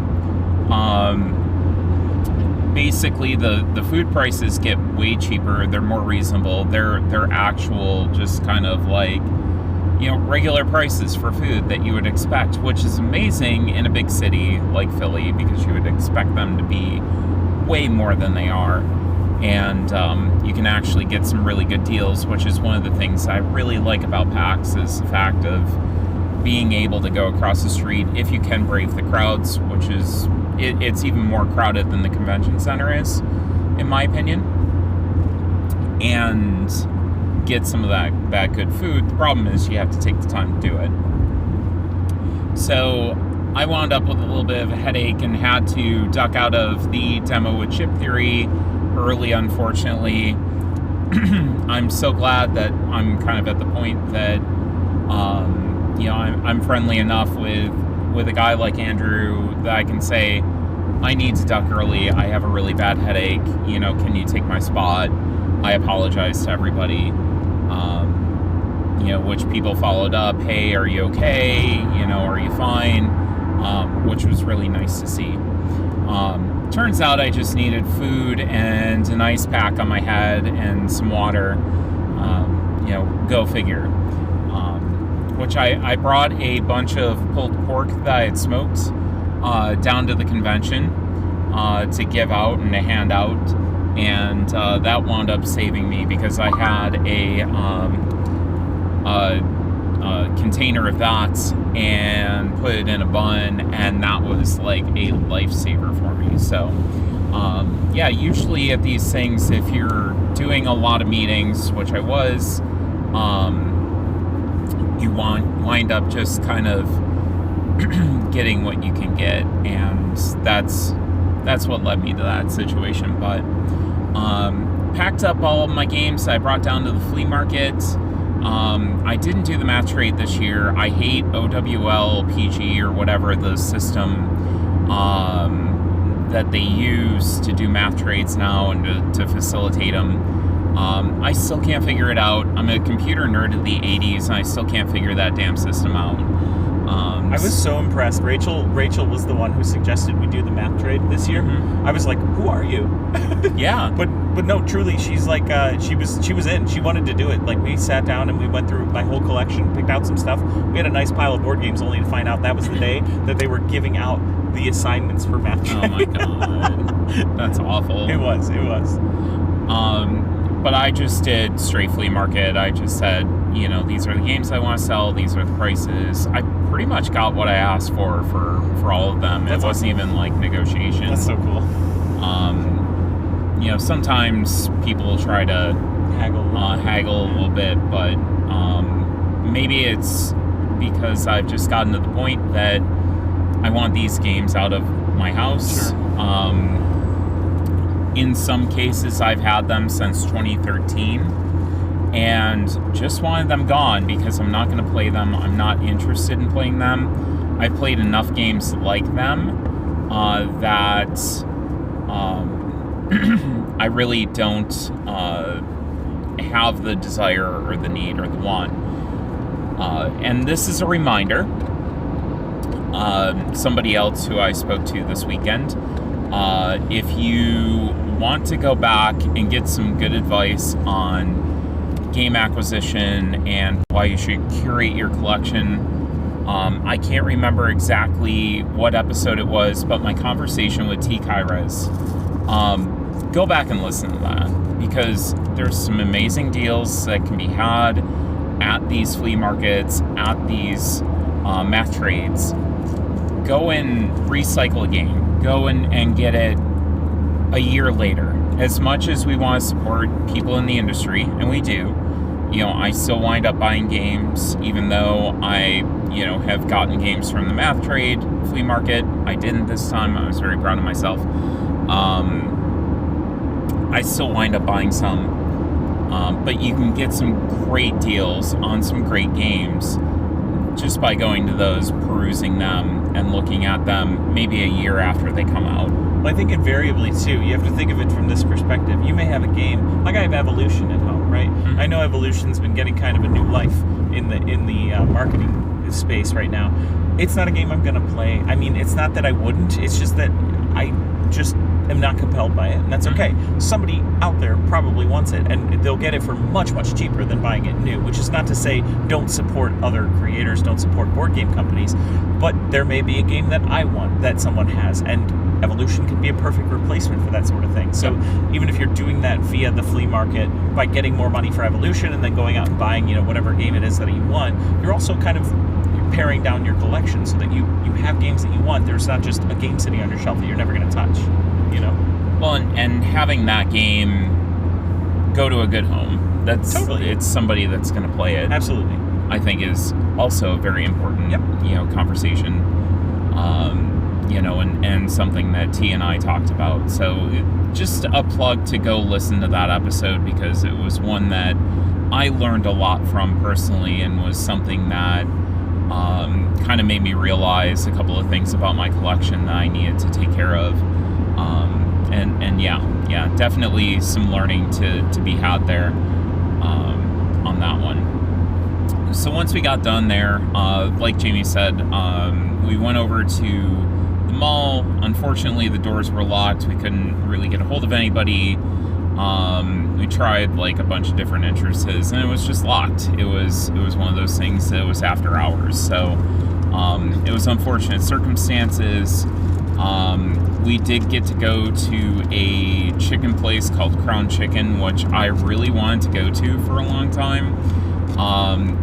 Speaker 1: Basically, the food prices get way cheaper. They're more reasonable. They're actual, just kind of like, regular prices for food that you would expect, which is amazing in a big city like Philly because you would expect them to be way more than they are. And you can actually get some really good deals, which is one of the things I really like about PAX is the fact of being able to go across the street if you can brave the crowds, which is, it's even more crowded than the convention center is, in my opinion, and get some of that good food. The problem is you have to take the time to do it. So I wound up with a little bit of a headache and had to duck out of the demo with Chip Theory early, unfortunately. I'm so glad that I'm kind of at the point that I'm friendly enough with a guy like Andrew that I can say, I need to duck early. I have a really bad headache. Can you take my spot? I apologize to everybody. Which people followed up. Hey, are you okay? Are you fine? Which was really nice to see. Turns out I just needed food and an ice pack on my head and some water. Go figure. Which I brought a bunch of pulled pork that I had smoked down to the convention to give out and to hand out, and that wound up saving me because I had a container of that and put it in a bun, and that was like a lifesaver for me. So usually at these things, if you're doing a lot of meetings, which I was, you wind up just kind of getting what you can get, and that's what led me to that situation. But packed up all of my games I brought down to the flea market. I didn't do the math trade this year. I hate OWL PG or whatever the system that they use to do math trades now and to facilitate them. I still can't figure it out. I'm a computer nerd of the 80s, and I still can't figure that damn system out.
Speaker 2: I was so impressed. Rachel was the one who suggested we do the math trade this year.
Speaker 1: Mm-hmm.
Speaker 2: I was like, who are you?
Speaker 1: Yeah.
Speaker 2: But no, truly, she's like, she was in. She wanted to do it. Like, we sat down and we went through my whole collection, picked out some stuff. We had a nice pile of board games, only to find out that was the day that they were giving out the assignments for math trade.
Speaker 1: Oh my god. That's awful.
Speaker 2: It was.
Speaker 1: But I just did straight flea market. I just said, these are the games I want to sell. These are the prices. I pretty much got what I asked for all of them. It wasn't even like negotiation.
Speaker 2: That's so cool.
Speaker 1: Sometimes people try to haggle a little bit, but maybe it's because I've just gotten to the point that I want these games out of my house.
Speaker 2: Sure.
Speaker 1: In some cases, I've had them since 2013 and just wanted them gone because I'm not going to play them. I'm not interested in playing them. I've played enough games like them that I really don't have the desire or the need or the want. And this is a reminder. Somebody else who I spoke to this weekend, if you want to go back and get some good advice on game acquisition and why you should curate your collection, I can't remember exactly what episode it was, but my conversation with T. Kyrez, go back and listen to that, because there's some amazing deals that can be had at these flea markets, at these math trades. Go and recycle a game. Go and get it a year later. As much as we want to support people in the industry, and we do, I still wind up buying games, even though I, have gotten games from the math trade, flea market. I didn't this time. I was very proud of myself. I still wind up buying some. But you can get some great deals on some great games just by going to those, perusing them, and looking at them maybe a year after they come out.
Speaker 2: Well, I think invariably, too, you have to think of it from this perspective. You may have a game, like I have Evolution at home, right? Mm-hmm. I know Evolution's been getting kind of a new life in the marketing space right now. It's not a game I'm going to play. I mean, it's not that I wouldn't. It's just that I just am not compelled by it, and that's okay. Somebody out there probably wants it, and they'll get it for much, much cheaper than buying it new, which is not to say don't support other creators, don't support board game companies, but there may be a game that I want that someone has, and Evolution can be a perfect replacement for that sort of thing. So even if you're doing that via the flea market by getting more money for Evolution and then going out and buying, whatever game it is that you want, you're also kind of paring down your collection so that you have games that you want. There's not just a game sitting on your shelf that you're never going to touch.
Speaker 1: Well, and having that game go to a good home. That's
Speaker 2: totally.
Speaker 1: It's somebody that's going to play it.
Speaker 2: Absolutely.
Speaker 1: I think is also a very important, conversation. And something that T and I talked about. So just a plug to go listen to that episode, because it was one that I learned a lot from personally, and was something that kind of made me realize a couple of things about my collection that I needed to take care of. And yeah, definitely some learning to be had there on that one. So once we got done there, like Jamie said, we went over to the mall. Unfortunately, the doors were locked. We couldn't really get a hold of anybody. We tried like a bunch of different entrances, and it was just locked. It was one of those things that was after hours. So it was unfortunate circumstances. We did get to go to a chicken place called Crown Chicken, which I really wanted to go to for a long time.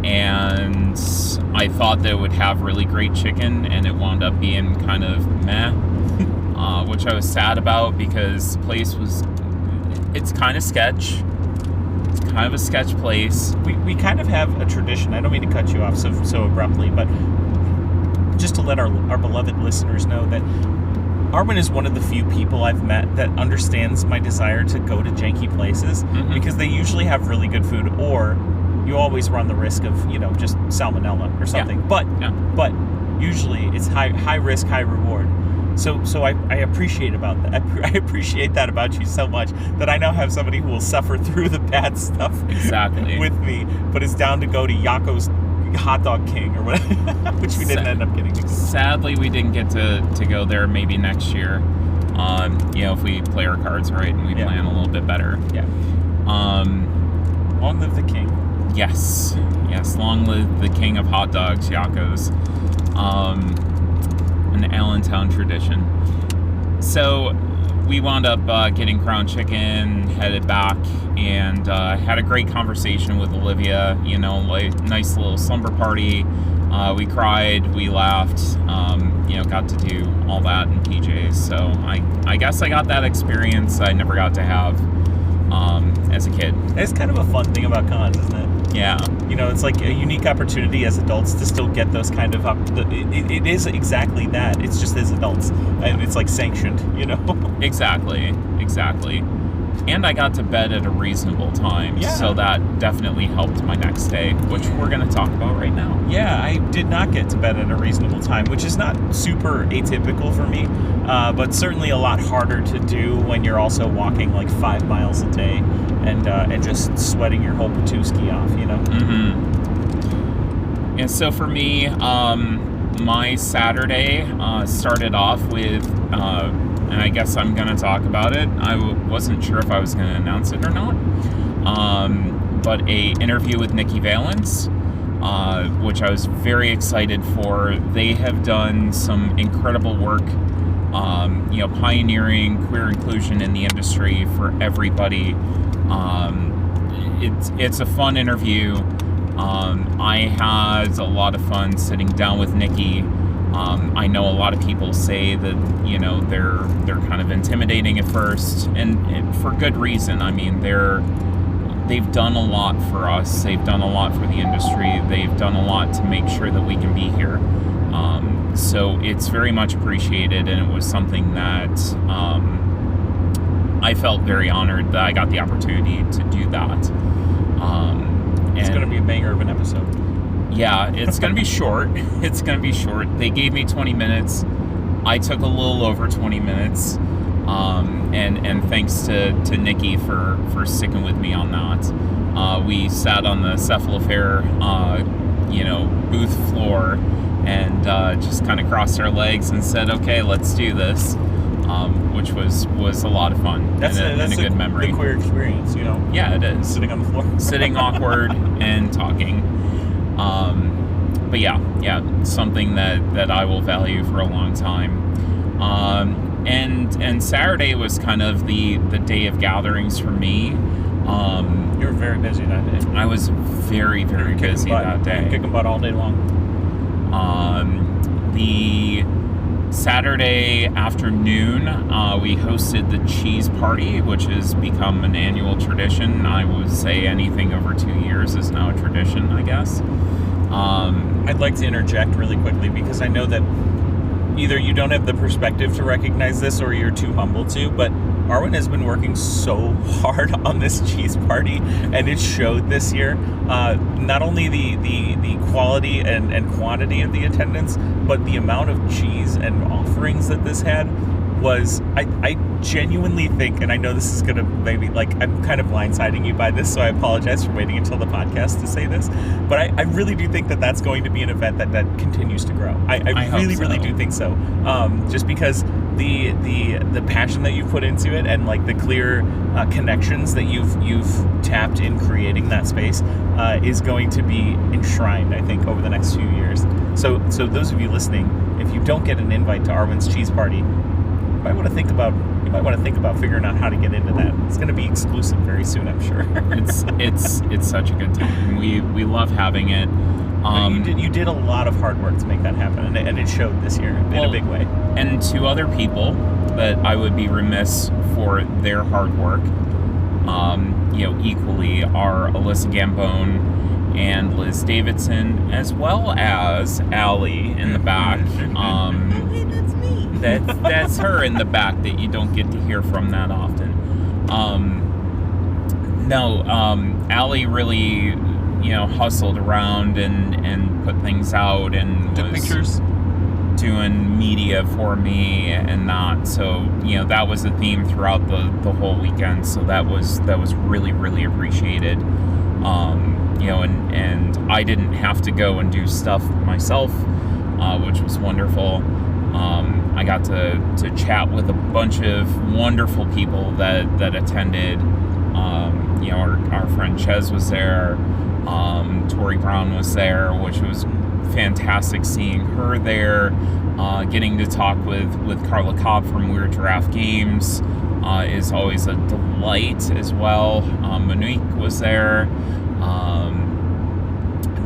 Speaker 1: And I thought that it would have really great chicken, and it wound up being kind of meh, which I was sad about because the place it's kind of sketch. It's kind of a sketch place.
Speaker 2: We kind of have a tradition. I don't mean to cut you off so abruptly, but just to let our beloved listeners know that Arwen is one of the few people I've met that understands my desire to go to janky places, because they usually have really good food, or you always run the risk of, just salmonella or something.
Speaker 1: Yeah.
Speaker 2: But usually it's high risk, high reward. So I appreciate about that. I appreciate that about you so much, that I now have somebody who will suffer through the bad stuff
Speaker 1: Exactly.
Speaker 2: with me, but is down to go to Yako's Hot Dog King or whatever, which we didn't end up getting to.
Speaker 1: Sadly, we didn't get to go there. Maybe next year, if we play our cards right and we plan a little bit better.
Speaker 2: Yeah. Long live the king.
Speaker 1: Yes, long live the king of hot dogs, Yako's. An Allentown tradition. So we wound up getting Crown Chicken, headed back, and had a great conversation with Olivia. Nice little slumber party. We cried, we laughed, got to do all that in PJs. So I guess I got that experience I never got to have as a kid.
Speaker 2: It's kind of a fun thing about cons, isn't it?
Speaker 1: Yeah.
Speaker 2: It's like a unique opportunity as adults to still get those kind of... It is exactly that. It's just as adults. And it's like sanctioned,
Speaker 1: Exactly. And I got to bed at a reasonable time.
Speaker 2: Yeah.
Speaker 1: So that definitely helped my next day, which we're going to talk about right now.
Speaker 2: Yeah, I did not get to bed at a reasonable time, which is not super atypical for me, but certainly a lot harder to do when you're also walking like 5 miles a day and just sweating your whole patooski off,
Speaker 1: And so for me, my Saturday started off with, and I guess I'm going to talk about it. I wasn't sure if I was going to announce it or not, but a interview with Nikki Valence, which I was very excited for. They have done some incredible work, pioneering queer inclusion in the industry for everybody. It's a fun interview. I had a lot of fun sitting down with Nikki. I know a lot of people say that, they're kind of intimidating at first, and for good reason. I mean, they've done a lot for us. They've done a lot for the industry. They've done a lot to make sure that we can be here. So it's very much appreciated, and it was something that I felt very honored that I got the opportunity to do that.
Speaker 2: It's going to be a banger of an episode.
Speaker 1: Yeah, it's going to be short. It's going to be short. They gave me 20 minutes. I took a little over 20 minutes. And thanks to Nikki for sticking with me on that. We sat on the Cephalofair, booth floor and just kind of crossed our legs and said, okay, let's do this, which was a lot of fun. That's a good memory.
Speaker 2: The queer experience,
Speaker 1: Yeah, it is.
Speaker 2: Sitting on the floor.
Speaker 1: Sitting awkward and talking. But yeah, something that I will value for a long time. And Saturday was kind of the day of gatherings for me.
Speaker 2: You were very busy that day.
Speaker 1: I was very, very busy that day.
Speaker 2: Kicking butt all day long.
Speaker 1: The Saturday afternoon, we hosted the cheese party, which has become an annual tradition. I would say anything over 2 years is now a tradition, I guess.
Speaker 2: I'd like to interject really quickly because I know that either you don't have the perspective to recognize this or you're too humble to, but Arwen has been working so hard on this cheese party, and it showed this year. Not only the quality and quantity of the attendance, but the amount of cheese and offerings that this had was, I genuinely think, and I know this is going to maybe, like, I'm kind of blindsiding you by this, so I apologize for waiting until the podcast to say this, but I really do think that that's going to be an event that continues to grow. I really, really do think so. Just because the passion that you've put into it, and like the clear connections that you've tapped in creating that space is going to be enshrined, I think, over the next few years. So those of you listening, if you don't get an invite to Arwen's Cheese Party, you might want to think about figuring out how to get into that. It's going to be exclusive very soon, I'm sure.
Speaker 1: It's such a good time. We love having it.
Speaker 2: You did a lot of hard work to make that happen, and it showed this year in a big way.
Speaker 1: And to other people that I would be remiss for their hard work, equally are Alyssa Gambone and Liz Davidson, as well as Allie in the back.
Speaker 3: Oh, hey, that's me.
Speaker 1: That's her in the back that you don't get to hear from that often. Allie really, hustled around and put things out and
Speaker 2: took
Speaker 1: was
Speaker 2: pictures,
Speaker 1: doing media for me and that. So, that was the theme throughout the whole weekend. So that was really, really appreciated. And I didn't have to go and do stuff myself, which was wonderful. I got to chat with a bunch of wonderful people that attended. Our friend Ches was there. Tori Brown was there, which was fantastic seeing her there. Getting to talk with Carla Cobb from Weird Giraffe Games is always a delight as well. Monique was there.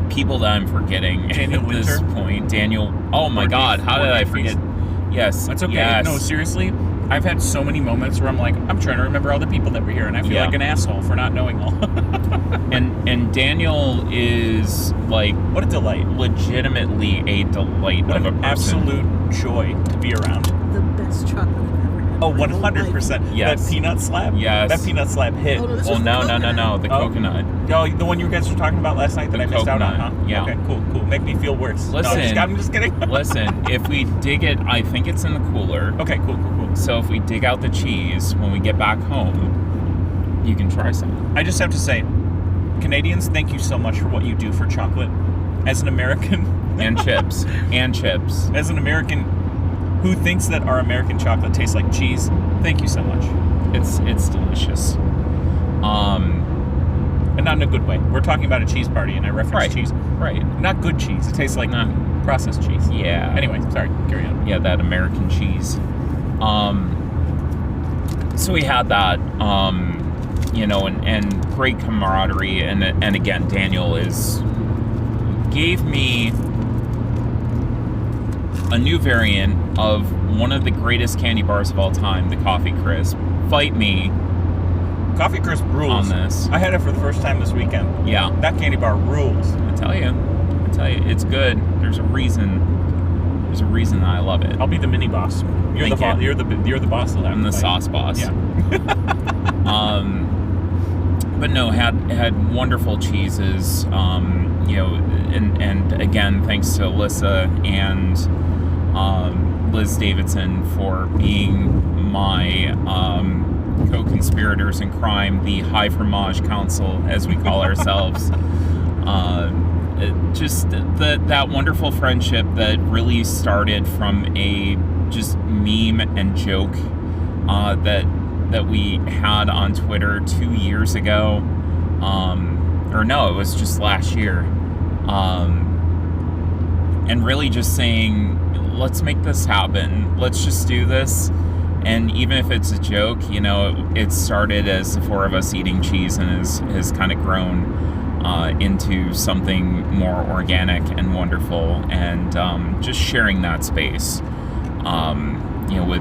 Speaker 1: People that I'm forgetting
Speaker 2: Daniel
Speaker 1: at this point. Daniel. Oh my God, how did I forget? Yes.
Speaker 2: That's okay.
Speaker 1: Yes.
Speaker 2: No, seriously, I've had so many moments where I'm like, I'm trying to remember all the people that were here, and I feel like an asshole for not knowing all.
Speaker 1: And Daniel is, like,
Speaker 2: what a delight.
Speaker 1: Legitimately a delight
Speaker 2: what
Speaker 1: of a
Speaker 2: an
Speaker 1: person.
Speaker 2: Absolute joy to be around.
Speaker 3: The best chocolate I've ever had.
Speaker 2: Oh, 100%.
Speaker 1: Yes.
Speaker 2: That peanut slab?
Speaker 1: Yes.
Speaker 2: That peanut slab hit.
Speaker 3: Oh, no, this
Speaker 1: Oh,
Speaker 3: was
Speaker 1: no. The
Speaker 2: Oh.
Speaker 1: coconut.
Speaker 2: Oh, the one you guys were talking about last night that
Speaker 1: The
Speaker 2: I missed out on,
Speaker 1: coconut,
Speaker 2: huh?
Speaker 1: yeah.
Speaker 2: Okay, cool. Make me feel worse.
Speaker 1: Listen.
Speaker 2: No, I'm just kidding.
Speaker 1: Listen, if we dig it, I think it's in the cooler.
Speaker 2: Okay, cool.
Speaker 1: So if we dig out the cheese when we get back home, you can try some.
Speaker 2: I just have to say, Canadians, thank you so much for what you do for chocolate. As an American...
Speaker 1: And chips.
Speaker 2: As an American who thinks that our American chocolate tastes like cheese, thank you so much.
Speaker 1: It's delicious.
Speaker 2: And not in a good way. We're talking about a cheese party, and I referenced cheese.
Speaker 1: Right.
Speaker 2: Not good cheese. It tastes like processed cheese.
Speaker 1: Yeah.
Speaker 2: Anyway, sorry. Carry on.
Speaker 1: Yeah, that American cheese. So we had that, and great camaraderie, and again, Daniel gave me a new variant of one of the greatest candy bars of all time, the Coffee Crisp. Fight me.
Speaker 2: Coffee Crisp rules.
Speaker 1: On this.
Speaker 2: I had it for the first time this weekend.
Speaker 1: Yeah.
Speaker 2: That candy bar rules.
Speaker 1: I tell you, it's good. There's a reason that I love it.
Speaker 2: I'll be the mini boss. You're the boss. You're the boss of that.
Speaker 1: I'm the sauce boss.
Speaker 2: Yeah.
Speaker 1: But no, had wonderful cheeses. And again, thanks to Alyssa and Liz Davidson for being my co-conspirators in crime, the High Fromage Council, as we call ourselves. Just that wonderful friendship that really started from a just meme and joke that we had on Twitter 2 years ago. Or no, it was just last year. And really just saying, let's make this happen. Let's just do this. And even if it's a joke, it started as the four of us eating cheese and has kind of grown into something more organic and wonderful, and just sharing that space,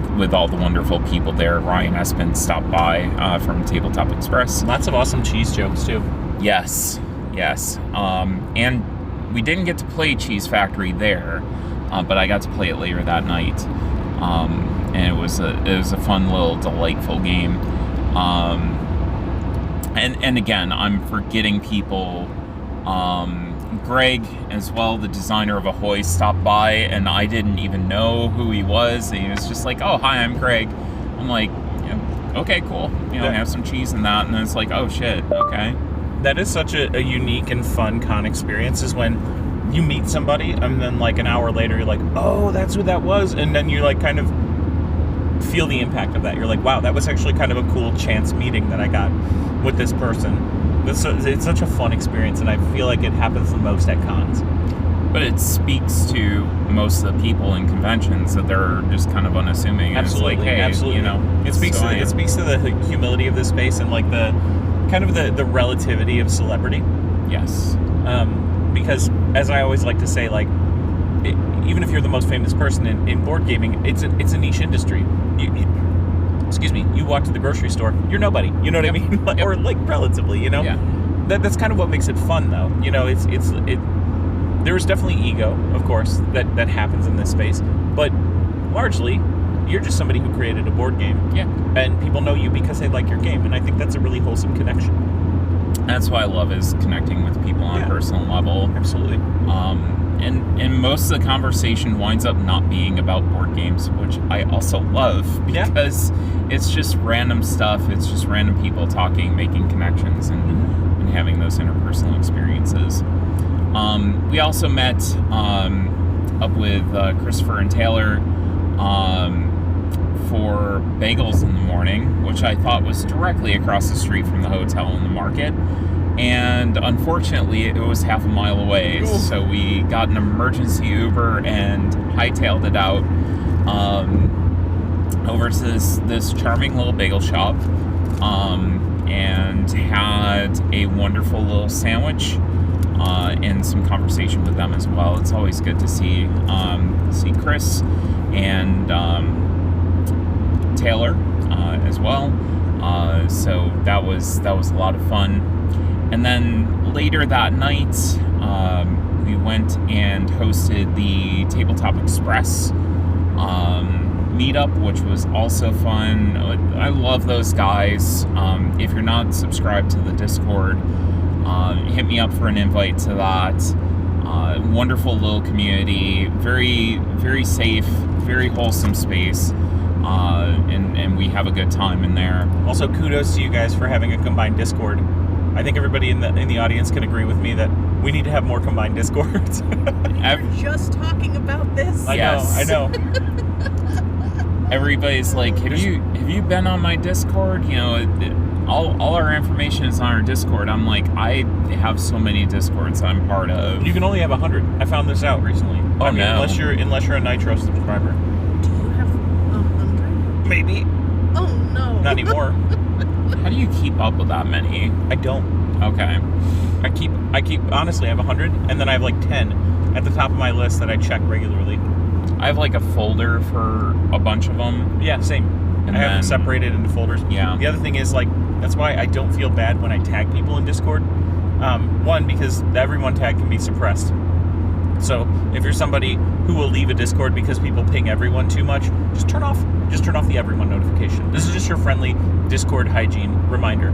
Speaker 1: with all the wonderful people there. Ryan Espin stopped by from Tabletop Express.
Speaker 2: Lots of awesome cheese jokes too.
Speaker 1: Yes. And we didn't get to play Cheese Factory there, but I got to play it later that night. and it was a fun little delightful game. And again, I'm forgetting people. Greg, as well, the designer of Ahoy, stopped by, and I didn't even know who he was. And he was just like, "Oh, hi, I'm Greg." I'm like, yeah, "Okay, cool. Have some cheese and that." And then it's like, "Oh shit, okay."
Speaker 2: That is such a unique and fun con experience, is when you meet somebody and then like an hour later you're like, "Oh, that's who that was," and then you like kind of feel the impact of that. You're like, "Wow, that was actually kind of a cool chance meeting that I got with this person." It's such a fun experience, and I feel like it happens the most at cons.
Speaker 1: But it speaks to most of the people in conventions that they're just kind of unassuming.
Speaker 2: Absolutely,
Speaker 1: it's like, hey,
Speaker 2: absolutely. It speaks to the humility of this space and like the kind of the relativity of celebrity.
Speaker 1: Yes.
Speaker 2: Because as I always like to say, like even if you're the most famous person in board gaming, it's a niche industry. You walk to the grocery store, you're nobody. You know what I mean? Or like relatively,
Speaker 1: Yeah.
Speaker 2: That's kind of what makes it fun, though. There is definitely ego, of course, that happens in this space, but largely, you're just somebody who created a board game.
Speaker 1: Yeah.
Speaker 2: And people know you because they like your game, and I think that's a really wholesome connection.
Speaker 1: That's what I love, is connecting with people on a personal level.
Speaker 2: Absolutely.
Speaker 1: And most of the conversation winds up not being about board games, which I also love, because it's just random stuff. It's just random people talking, making connections, and having those interpersonal experiences. We also met up with Christopher and Taylor for bagels in the morning, which I thought was directly across the street from the hotel in the market. And unfortunately, it was half a mile away. Ooh. So we got an emergency Uber and hightailed it out over to this charming little bagel shop, and had a wonderful little sandwich and some conversation with them as well. It's always good to see Chris and Taylor as well. So that was a lot of fun. And then later that night, we went and hosted the Tabletop Express meetup, which was also fun. I love those guys. If you're not subscribed to the Discord, hit me up for an invite to that. Wonderful little community, very, very safe, very wholesome space. And we have a good time in there.
Speaker 2: Also, kudos to you guys for having a combined Discord. I think everybody in the audience can agree with me that we need to have more combined Discords.
Speaker 3: We're just talking about this.
Speaker 2: I know.
Speaker 1: Everybody's like, have you been on my Discord? All our information is on our Discord. I'm like, I have so many Discords I'm part of.
Speaker 2: You can only have 100. I found this out recently.
Speaker 1: Oh, no.
Speaker 2: Unless you're a Nitro subscriber.
Speaker 3: Do you have 100?
Speaker 2: Maybe.
Speaker 3: Oh no.
Speaker 2: Not anymore.
Speaker 1: How do you keep up with that many?
Speaker 2: I don't.
Speaker 1: Okay.
Speaker 2: I keep honestly, I have 100, and then I have like 10 at the top of my list that I check regularly.
Speaker 1: I have like a folder for a bunch of them.
Speaker 2: Yeah, same. I have them separated into folders.
Speaker 1: Yeah.
Speaker 2: The other thing is, like, that's why I don't feel bad when I tag people in Discord. One, because the everyone tag can be suppressed. So if you're somebody who will leave a Discord because people ping everyone too much, just turn off the everyone notification. This is just your friendly Discord hygiene reminder.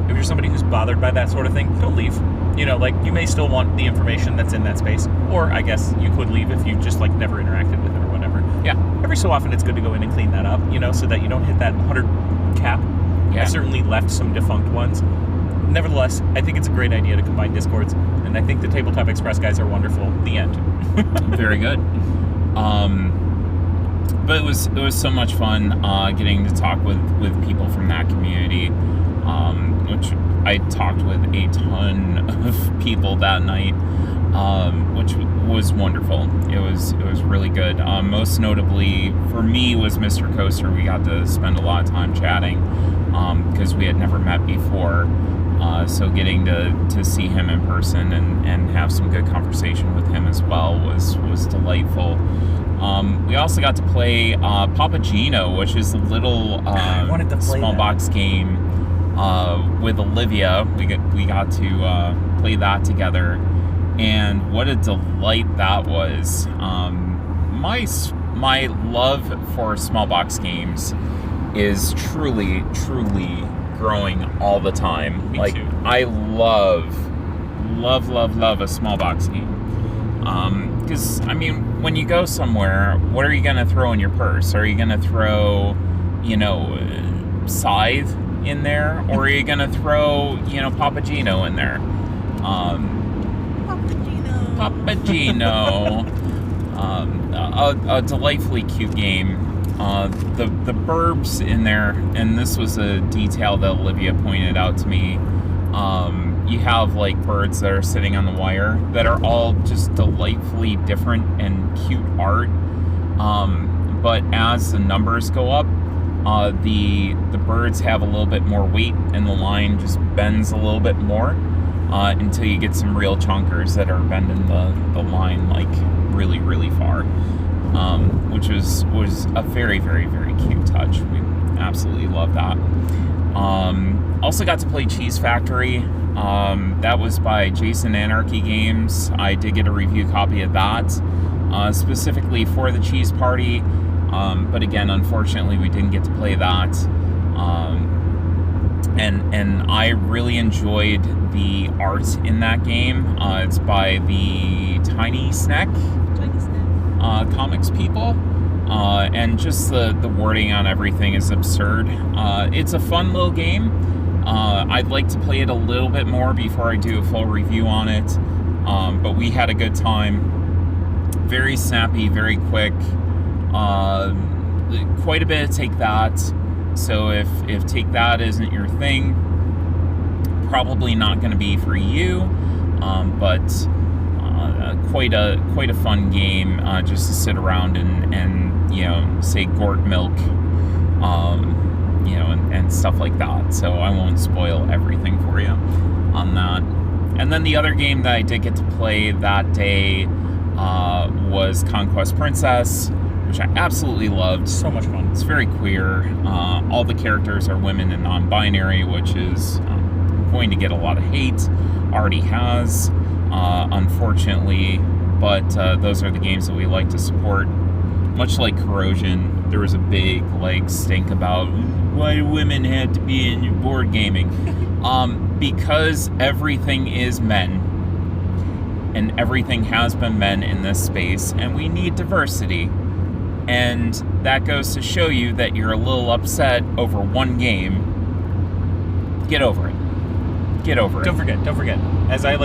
Speaker 2: If you're somebody who's bothered by that sort of thing, don't leave. You may still want the information that's in that space, or I guess you could leave if you just never interacted with it or whatever.
Speaker 1: Yeah.
Speaker 2: Every so often it's good to go in and clean that up, so that you don't hit that 100 cap. Yeah. I certainly left some defunct ones. Nevertheless, I think it's a great idea to combine Discords, and I think the Tabletop Express guys are wonderful. The end.
Speaker 1: Very good. But it was so much fun getting to talk with people from that community, which I talked with a ton of people that night, which was wonderful. It was really good. Most notably for me was Mr. Coaster. We got to spend a lot of time chatting because we had never met before. So getting to see him in person and have some good conversation with him as well was delightful. We also got to play Papa Gino, which is a little small box game with Olivia. We got to play that together, and what a delight that was. My my love for small box games is truly growing all the time.
Speaker 2: Me
Speaker 1: like
Speaker 2: too.
Speaker 1: I love a small box game. Because I mean, when you go somewhere, what are you gonna throw in your purse? Are you gonna throw, Scythe in there, or are you gonna throw, Papagino in there? Papagino. A delightfully cute game. The burbs in there, and this was a detail that Olivia pointed out to me. You have like birds that are sitting on the wire that are all just delightfully different and cute art. But as the numbers go up, the birds have a little bit more weight, and the line just bends a little bit more until you get some real chunkers that are bending the line like really far, which was a very cute touch. We absolutely love that. Also got to play Cheese Factory. That was by Jason Anarchy Games. I did get a review copy of that, specifically for the Cheese Party. But again, unfortunately, we didn't get to play that. And I really enjoyed the art in that game. It's by the Tiny Snack comics people. And just the wording on everything is absurd. It's a fun little game. I'd like to play it a little bit more before I do a full review on it. But we had a good time. Very snappy, very quick. Quite a bit of Take That. So if Take That isn't your thing, probably not going to be for you. But quite a fun game just to sit around and say gourd milk, and stuff like that. So I won't spoil everything for you on that. And then the other game that I did get to play that day was Conquest Princess, which I absolutely loved.
Speaker 2: So much fun.
Speaker 1: It's very queer. All the characters are women and non-binary, which is going to get a lot of hate. Already has, unfortunately. But those are the games that we like to support. Much like Corrosion, there was a big stink about why do women have to be in board gaming. Because everything is men. And everything has been men in this space, and we need diversity. And that goes to show you that you're a little upset over one game. Get over it. Get over it.
Speaker 2: Don't forget. As I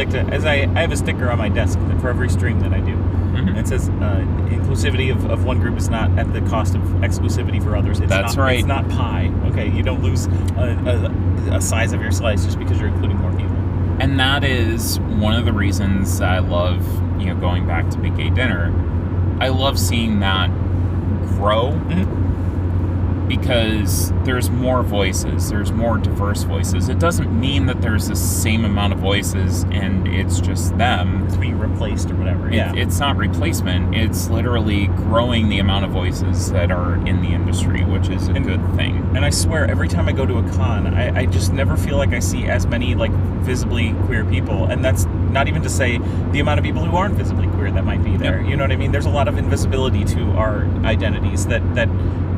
Speaker 2: have a sticker on my desk for every stream that I do.
Speaker 1: Mm-hmm.
Speaker 2: It says inclusivity of one group is not at the cost of exclusivity for others.
Speaker 1: That's right.
Speaker 2: It's not pie. Okay, you don't lose a size of your slice just because you're including more people.
Speaker 1: And that is one of the reasons I love, going back to Big Gay Dinner. I love seeing that grow.
Speaker 2: Mm-hmm.
Speaker 1: Because there's more voices, there's more diverse voices. It doesn't mean that there's the same amount of voices and it's just them.
Speaker 2: It's being replaced or whatever.
Speaker 1: It's not replacement. It's literally growing the amount of voices that are in the industry, which is a good thing.
Speaker 2: And I swear, every time I go to a con, I just never feel like I see as many visibly queer people. And that's not even to say the amount of people who aren't visibly queer that might be there.
Speaker 1: Yep.
Speaker 2: You know what I mean? There's a lot of invisibility to our identities that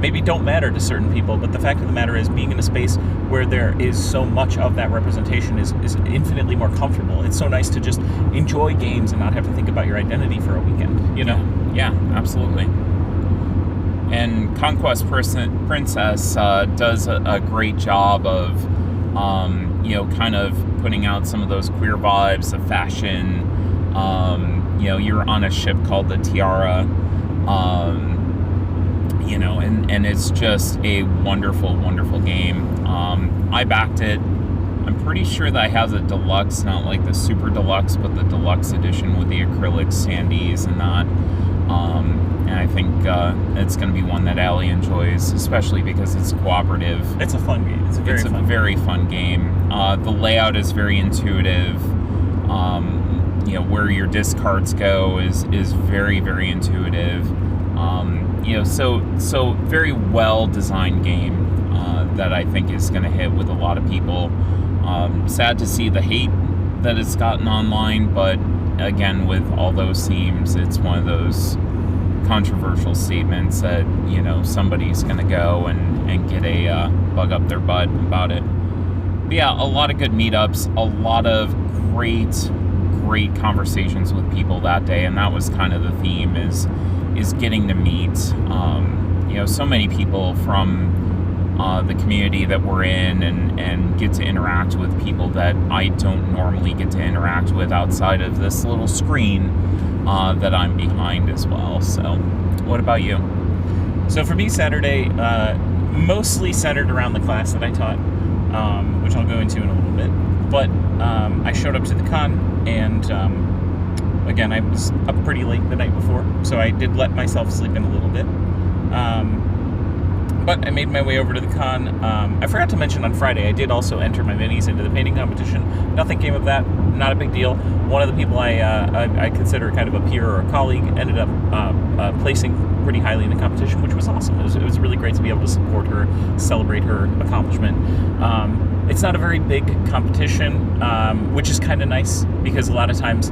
Speaker 2: maybe don't matter to certain people, but the fact of the matter is being in a space where there is so much of that representation is infinitely more comfortable. It's so nice to just enjoy games and not have to think about your identity for a weekend,
Speaker 1: Yeah, absolutely. And Conquest Princess does a great job of, kind of putting out some of those queer vibes, the fashion. You're on a ship called the Tiara. And it's just a wonderful game. I backed it. I'm pretty sure that I have the deluxe, not like the super deluxe, but the deluxe edition with the acrylic standees and that. And I think it's going to be one that Allie enjoys, especially because it's cooperative.
Speaker 2: It's a fun game. It's a
Speaker 1: very fun game. The layout is very intuitive. Where your discards go is very, very intuitive. So very well designed game that I think is going to hit with a lot of people. Sad to see the hate that it's gotten online, but again, with all those themes, it's one of those controversial statements that, you know, somebody's going to go and get a bug up their butt about it. But yeah, a lot of good meetups, a lot of great conversations with people that day, and that was kind of the theme, is getting to meet, you know, so many people from the community that we're in, and get to interact with people that I don't normally get to interact with outside of this little screen that I'm behind as well. So, what about you?
Speaker 2: So for me, Saturday, mostly centered around the class that I taught, which I'll go into in a little bit. But I showed up to the con, and again, I was up pretty late the night before, so I did let myself sleep in a little bit. But I made my way over to the con. I forgot to mention on Friday, I did also enter my minis into the painting competition. Nothing came of that. Not a big deal. One of the people I consider kind of a peer or a colleague ended up placing pretty highly in the competition, which was awesome. It was really great to be able to support her, celebrate her accomplishment. It's not a very big competition, which is kind of nice, because a lot of times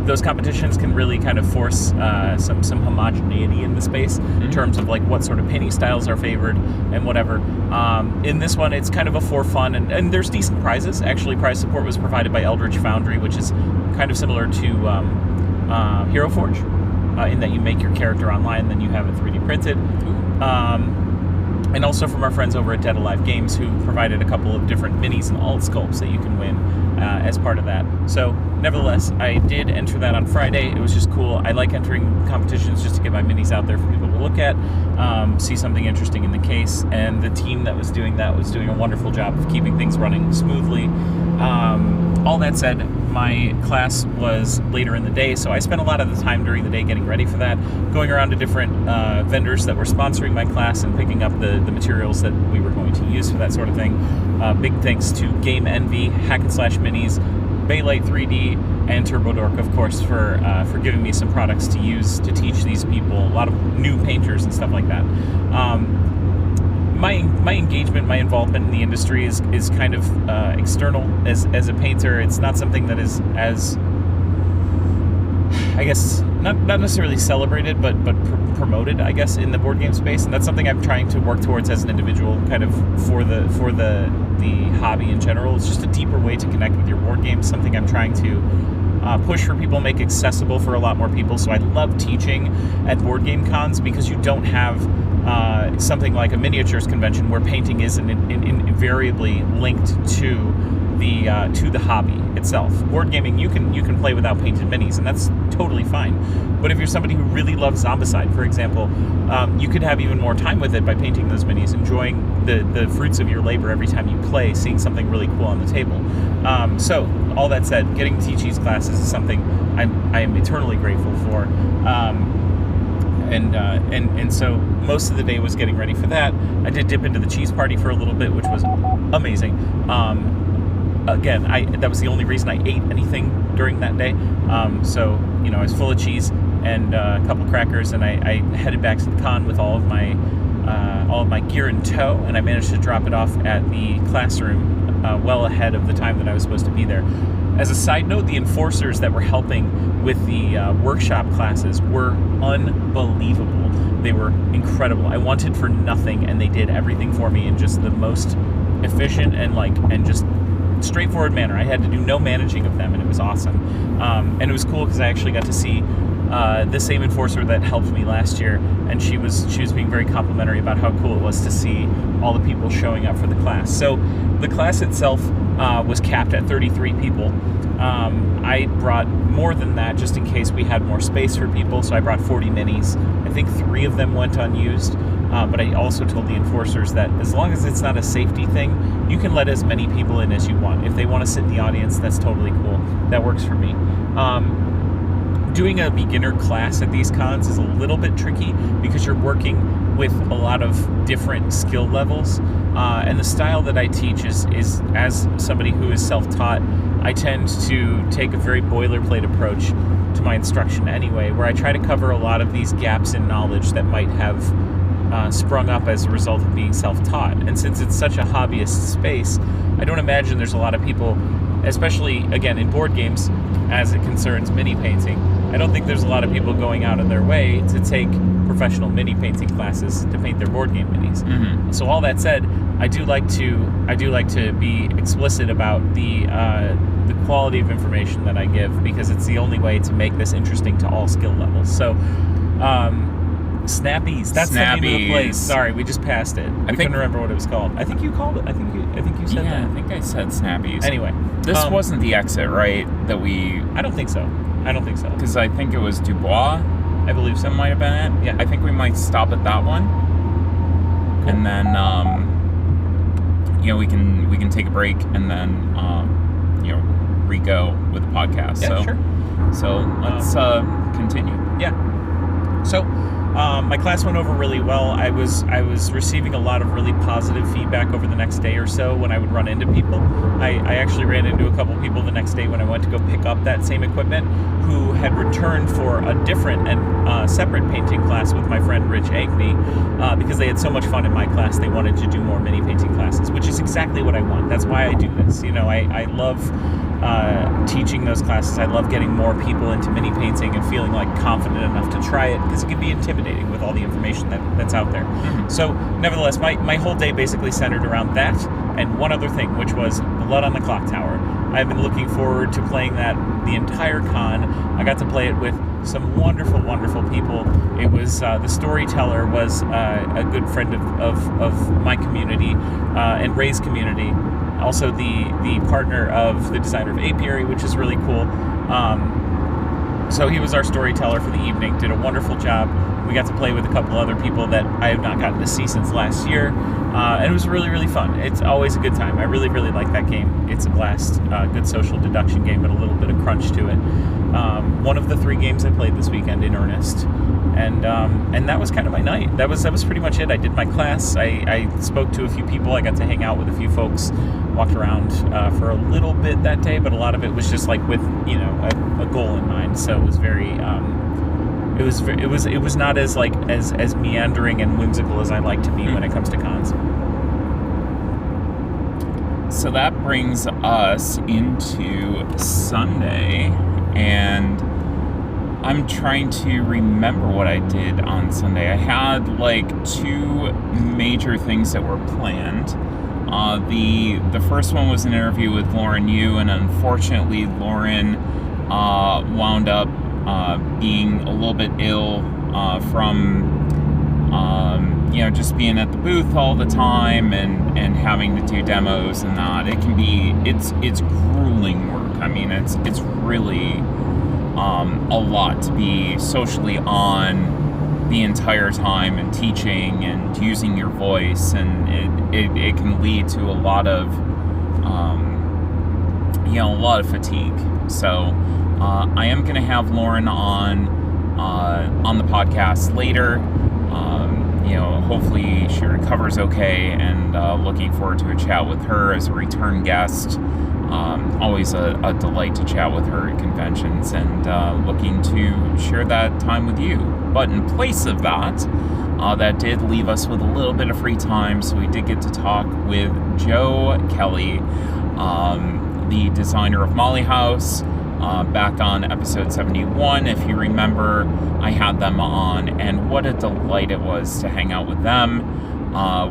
Speaker 2: those competitions can really kind of force some homogeneity in the space, in terms of like what sort of painting styles are favored and whatever. In this one, it's kind of a for fun, and there's decent prizes. Actually, prize support was provided by Eldritch Foundry, which is kind of similar to Hero Forge, in that you make your character online, then you have it 3D printed. And also from our friends over at Dead Alive Games, who provided a couple of different minis and alt sculpts that you can win as part of that. So, nevertheless, I did enter that on Friday. It was just cool. I like entering competitions just to get my minis out there for people to look at, see something interesting in the case. And the team that was doing that was doing a wonderful job of keeping things running smoothly. All that said, my class was later in the day, so I spent a lot of the time during the day getting ready for that, going around to different vendors that were sponsoring my class and picking up the materials that we were going to use for that sort of thing. Big thanks to Game Envy, Hack and Slash Minis, Baylight 3D, and TurboDork, of course, for giving me some products to use to teach these people, a lot of new painters and stuff like that. My engagement, my involvement in the industry is kind of external. As a painter, it's not something that is as, I guess, not necessarily celebrated, but promoted, I guess, in the board game space. And that's something I'm trying to work towards as an individual, kind of for the hobby in general. It's just a deeper way to connect with your board games, something I'm trying to push for people, make accessible for a lot more people. So I love teaching at board game cons, because you don't have something like a miniatures convention where painting is invariably linked to the hobby itself. Board gaming, you can play without painted minis, and that's totally fine. But if you're somebody who really loves Zombicide, for example, you could have even more time with it by painting those minis, enjoying the fruits of your labor every time you play, seeing something really cool on the table. So, all that said, getting to teach these classes is something I am eternally grateful for. And so most of the day was getting ready for that. I did dip into the cheese party for a little bit, which was amazing. Again, that was the only reason I ate anything during that day. So, you know, I was full of cheese and a couple crackers, and I headed back to the con with all of my gear in tow, and I managed to drop it off at the classroom well ahead of the time that I was supposed to be there. As a side note, the enforcers that were helping with the workshop classes were unbelievable. They were incredible. I wanted for nothing, and they did everything for me in just the most efficient and just straightforward manner. I had to do no managing of them, and it was awesome. And it was cool because I actually got to see the same enforcer that helped me last year, and she was being very complimentary about how cool it was to see all the people showing up for the class. So the class itself was capped at 33 people. I brought more than that just in case we had more space for people, so I brought 40 minis. I think 3 of them went unused, but I also told the enforcers that as long as it's not a safety thing, you can let as many people in as you want. If they want to sit in the audience, that's totally cool. That works for me. Doing a beginner class at these cons is a little bit tricky because you're working with a lot of different skill levels, and the style that I teach is as somebody who is self-taught, I tend to take a very boilerplate approach to my instruction anyway, where I try to cover a lot of these gaps in knowledge that might have sprung up as a result of being self-taught. And since it's such a hobbyist space, I don't imagine there's a lot of people, especially, again, in board games, as it concerns mini painting, I don't think there's a lot of people going out of their way to take professional mini painting classes to paint their board game minis.
Speaker 1: Mm-hmm.
Speaker 2: So all that said, I do like to be explicit about the quality of information that I give, because it's the only way to make this interesting to all skill levels. So, Snappies. That's the name of the place. Sorry, we just passed it. I couldn't remember what it was called. I think you called it. I think you said that.
Speaker 1: Yeah, I think I said Snappies.
Speaker 2: Anyway,
Speaker 1: this wasn't the exit, right? That we.
Speaker 2: I don't think so.
Speaker 1: Because I think it was Dubois.
Speaker 2: I believe so.
Speaker 1: That might have been it.
Speaker 2: Yeah.
Speaker 1: I think we might stop at that one, and then we can take a break and then re-go with the podcast.
Speaker 2: Yeah, sure.
Speaker 1: So let's continue.
Speaker 2: Yeah. So my class went over really well. I was receiving a lot of really positive feedback over the next day or so when I would run into people. I actually ran into a couple people the next day when I went to go pick up that same equipment, who had returned for a different and separate painting class with my friend Rich Agney, because they had so much fun in my class. They wanted to do more mini painting classes, which is exactly what I want. That's why I do this. I love teaching those classes. I love getting more people into mini painting and feeling like confident enough to try it, because it can be intimidating with all the information that's out there.
Speaker 1: Mm-hmm.
Speaker 2: So nevertheless, my whole day basically centered around that and one other thing, which was Blood on the Clock Tower. I've been looking forward to playing that the entire con. I got to play it with some wonderful, wonderful people. It was the storyteller was a good friend of my community and Ray's community. Also the partner of the designer of Apiary, which is really cool. So he was our storyteller for the evening, did a wonderful job. We got to play with a couple other people that I have not gotten to see since last year. And it was really, really fun. It's always a good time. I really, really like that game. It's a blast. Good social deduction game, but a little bit of crunch to it. One of the 3 games I played this weekend in earnest. And that was kind of my night. That was pretty much it. I did my class. I spoke to a few people. I got to hang out with a few folks. Walked around for a little bit that day, but a lot of it was just like with a goal in mind. So it was very it was not as like as meandering and whimsical as I like to be when it comes to cons.
Speaker 1: So that brings us into Sunday, and I'm trying to remember what I did on Sunday. I had like 2 major things that were planned. The first one was an interview with Lauren Yu, and unfortunately Lauren wound up being a little bit ill from just being at the booth all the time and having to do demos and that. It can be it's grueling work. I mean, it's really a lot to be socially on the entire time and teaching and using your voice, and it can lead to a lot of fatigue. So I am going to have Lauren on the podcast later. Hopefully she recovers okay, and looking forward to a chat with her as a return guest. Always a delight to chat with her at conventions, and looking to share that time with you. But in place of that, that did leave us with a little bit of free time, so we did get to talk with Joe Kelly, the designer of Molly House, back on episode 71. If you remember, I had them on, and what a delight it was to hang out with them.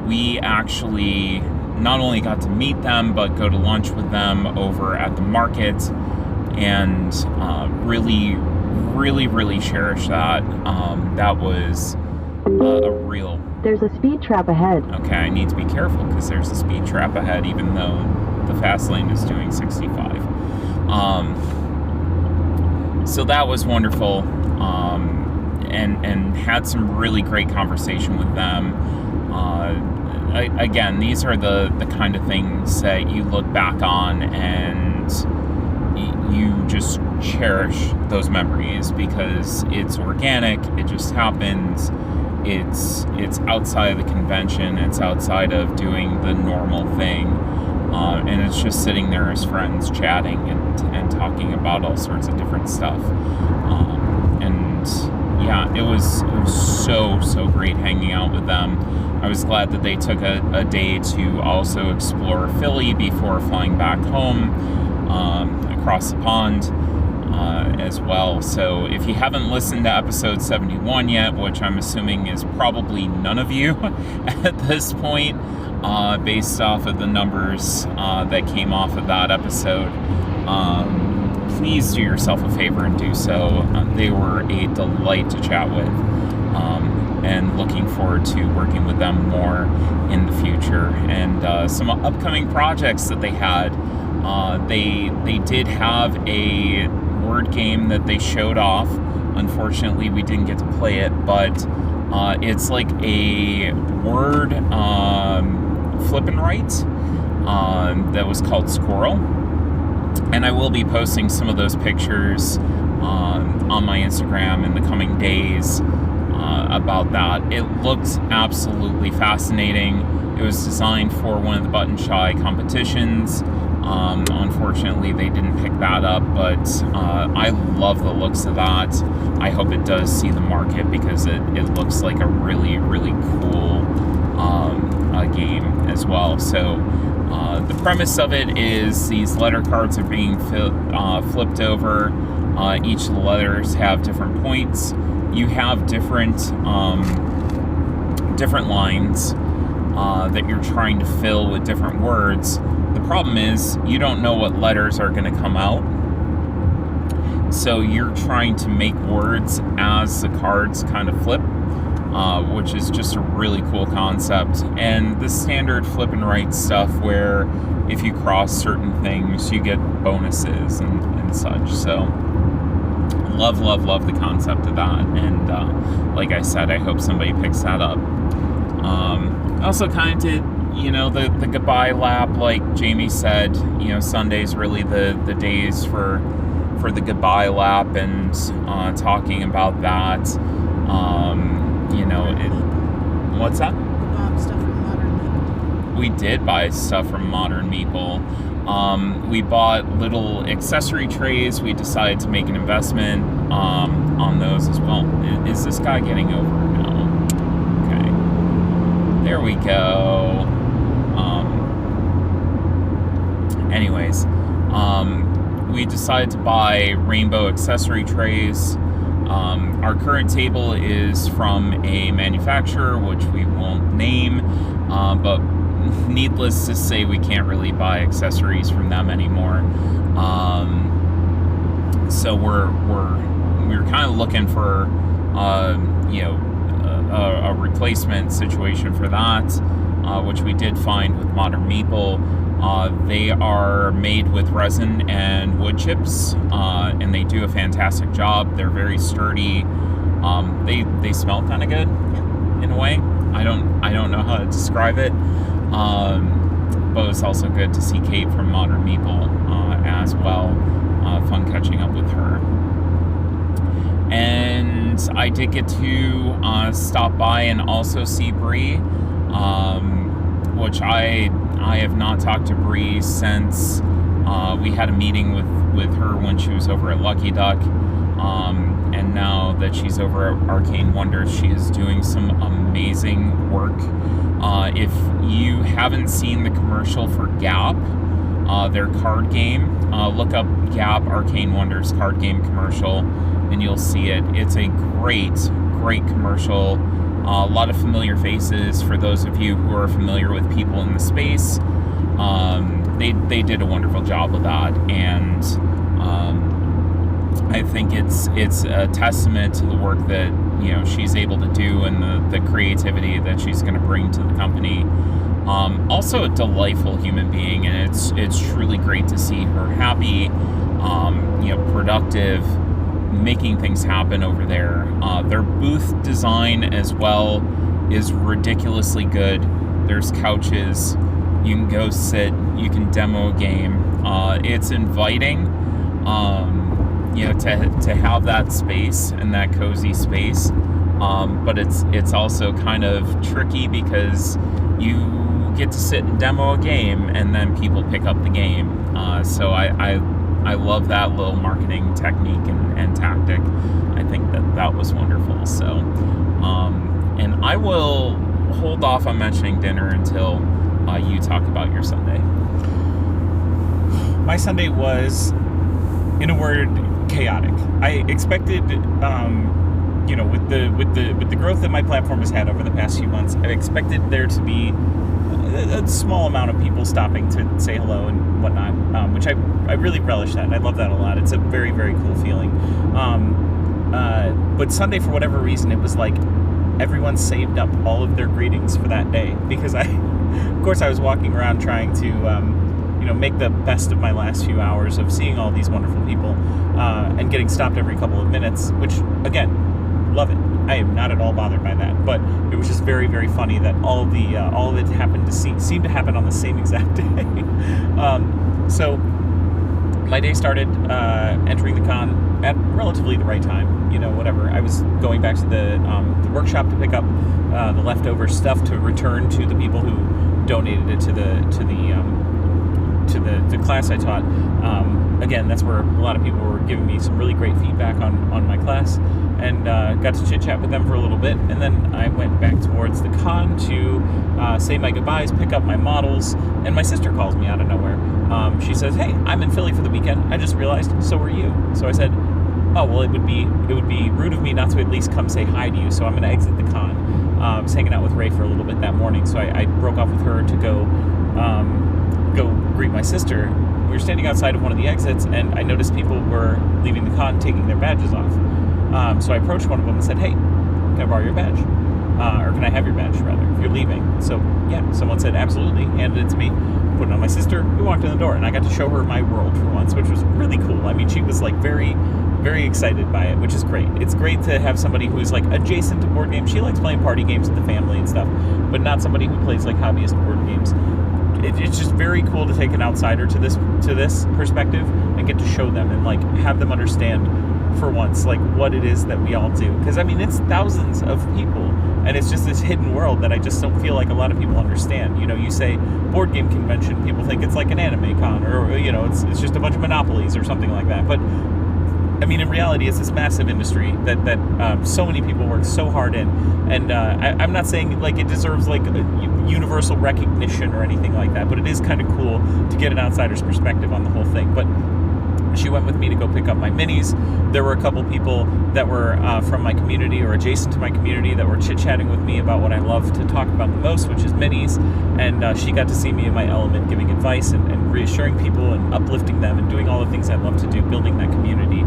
Speaker 1: We actually not only got to meet them, but go to lunch with them over at the market, and really, really, really cherish that. That was a real...
Speaker 4: There's a speed trap ahead.
Speaker 1: Okay, I need to be careful because there's a speed trap ahead, even though the fast lane is doing 65. So that was wonderful, and had some really great conversation with them. Again, these are the kind of things that you look back on and you just cherish those memories, because it's organic, it just happens, it's outside of the convention, it's outside of doing the normal thing, and it's just sitting there as friends chatting and talking about all sorts of different stuff. And yeah, it was so great hanging out with them. I was glad that they took a day to also explore Philly before flying back home across the pond. as well. So if you haven't listened to episode 71 yet, which I'm assuming is probably none of you at this point, based off of the numbers that came off of that episode, please do yourself a favor and do so. They were a delight to chat with, and looking forward to working with them more in the future. And some upcoming projects that they had. They did have a word game that they showed off. Unfortunately, we didn't get to play it, but it's like a word flip and write that was called Squirrel. And I will be posting some of those pictures on my Instagram in the coming days about that. It looked absolutely fascinating. It was designed for one of the Button Shy competitions. Unfortunately, they didn't pick that up, but I love the looks of that. I hope it does see the market because it looks like a really, really cool game as well. So the premise of it is these letter cards are being flipped over. Each of the letters have different points. You have different lines that you're trying to fill with different words. The problem is you don't know what letters are going to come out. So you're trying to make words as the cards kind of flip, which is just a really cool concept. And the standard flip and write stuff where if you cross certain things, you get bonuses and such. So love the concept of that. And like I said, I hope somebody picks that up. Also kind of did, the goodbye lap, like Jamie said, Sunday's really the days for the goodbye lap and talking about that. What's that?
Speaker 3: We bought stuff from Modern Meeple.
Speaker 1: We did buy stuff from Modern Meeple. We bought little accessory trays. We decided to make an investment on those as well. Is this guy getting over? No. Okay. There we go. Anyways, we decided to buy rainbow accessory trays. Our current table is from a manufacturer, which we won't name, but needless to say, we can't really buy accessories from them anymore. So we're kind of looking for a replacement situation for that, which we did find with Modern Meeple. They are made with resin and wood chips, and they do a fantastic job. They're very sturdy. They smell kind of good in a way. I don't know how to describe it. But it's also good to see Kate from Modern Meeple as well. Fun catching up with her. And I did get to stop by and also see Bree, which I have not talked to Bree since we had a meeting with her when she was over at Lucky Duck. And now that she's over at Arcane Wonders, she is doing some amazing work. If you haven't seen the commercial for Gap, their card game, look up Gap Arcane Wonders card game commercial and you'll see it. It's a great commercial. A lot of familiar faces for those of you who are familiar with people in the space. They did a wonderful job of that, and I think it's a testament to the work that she's able to do and the creativity that she's going to bring to the company. Also a delightful human being, and it's truly great to see her happy, productive, making things happen over there. Their booth design as well is ridiculously good. There's couches, you can go sit, you can demo a game. It's inviting, to have that space and that cozy space. But it's also kind of tricky because you get to sit and demo a game and then people pick up the game. So I love that little marketing technique and tactic. I think that was wonderful. So, and I will hold off on mentioning dinner until you talk about your Sunday.
Speaker 2: My Sunday was, in a word, chaotic. I expected, with the growth that my platform has had over the past few months, I expected there to be a small amount of people stopping to say hello and whatnot, which I really relish that. I love that a lot. It's a very, very cool feeling. But Sunday, for whatever reason, it was like everyone saved up all of their greetings for that day, because of course, I was walking around trying to, make the best of my last few hours of seeing all these wonderful people, and getting stopped every couple of minutes, which, again, love it. I am not at all bothered by that, but it was just very, very funny that all of it seemed to happen on the same exact day. So my day started entering the con at relatively the right time. Whatever. I was going back to the workshop to pick up the leftover stuff to return to the people who donated it to the class I taught. Again, that's where a lot of people were giving me some really great feedback on my class, and got to chit chat with them for a little bit, and then I went back towards the con to say my goodbyes, pick up my models, and my sister calls me out of nowhere. She says, "Hey, I'm in Philly for the weekend. I just realized, so are you." So I said, "Oh, well, it would be rude of me not to at least come say hi to you, so I'm going to exit the con." I was hanging out with Ray for a little bit that morning, so I broke off with her to go greet my sister. We were standing outside of one of the exits, and I noticed people were leaving the con, taking their badges off. So I approached one of them and said, "Hey, can I borrow your badge? Or can I have your badge, rather, if you're leaving?" So, yeah, someone said, "Absolutely," handed it to me, put it on my sister, who walked in the door, and I got to show her my world for once, which was really cool. I mean, she was, very, very excited by it, which is great. It's great to have somebody who's, adjacent to board games. She likes playing party games with the family and stuff, but not somebody who plays, hobbyist board games. It's just very cool to take an outsider to this perspective and get to show them and, have them understand for once, what it is that we all do. Because, I mean, it's thousands of people, and it's just this hidden world that I just don't feel like a lot of people understand. You say board game convention, people think it's like an anime con, or, it's just a bunch of monopolies or something like that. But, I mean, in reality, it's this massive industry that so many people work so hard in. And I'm not saying, it deserves, universal recognition or anything like that, but it is kind of cool to get an outsider's perspective on the whole thing. But she went with me to go pick up my minis. There were a couple people that were from my community or adjacent to my community that were chit-chatting with me about what I love to talk about the most, which is minis. And she got to see me in my element, giving advice and reassuring people and uplifting them and doing all the things I love to do, building that community.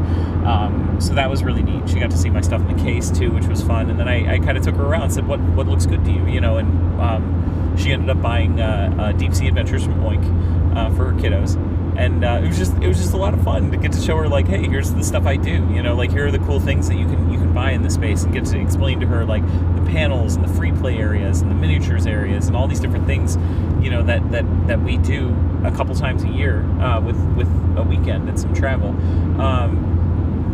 Speaker 2: So that was really neat. She got to see my stuff in the case too, which was fun. And then I kind of took her around and said, what looks good to you? And she ended up buying Deep Sea Adventures from Oink for her kiddos. And it was just a lot of fun to get to show her, hey, here's the stuff I do. Here are the cool things that you can buy in this space, and get to explain to her the panels and the free play areas and the miniatures areas and all these different things, that we do a couple times a year with a weekend and some travel.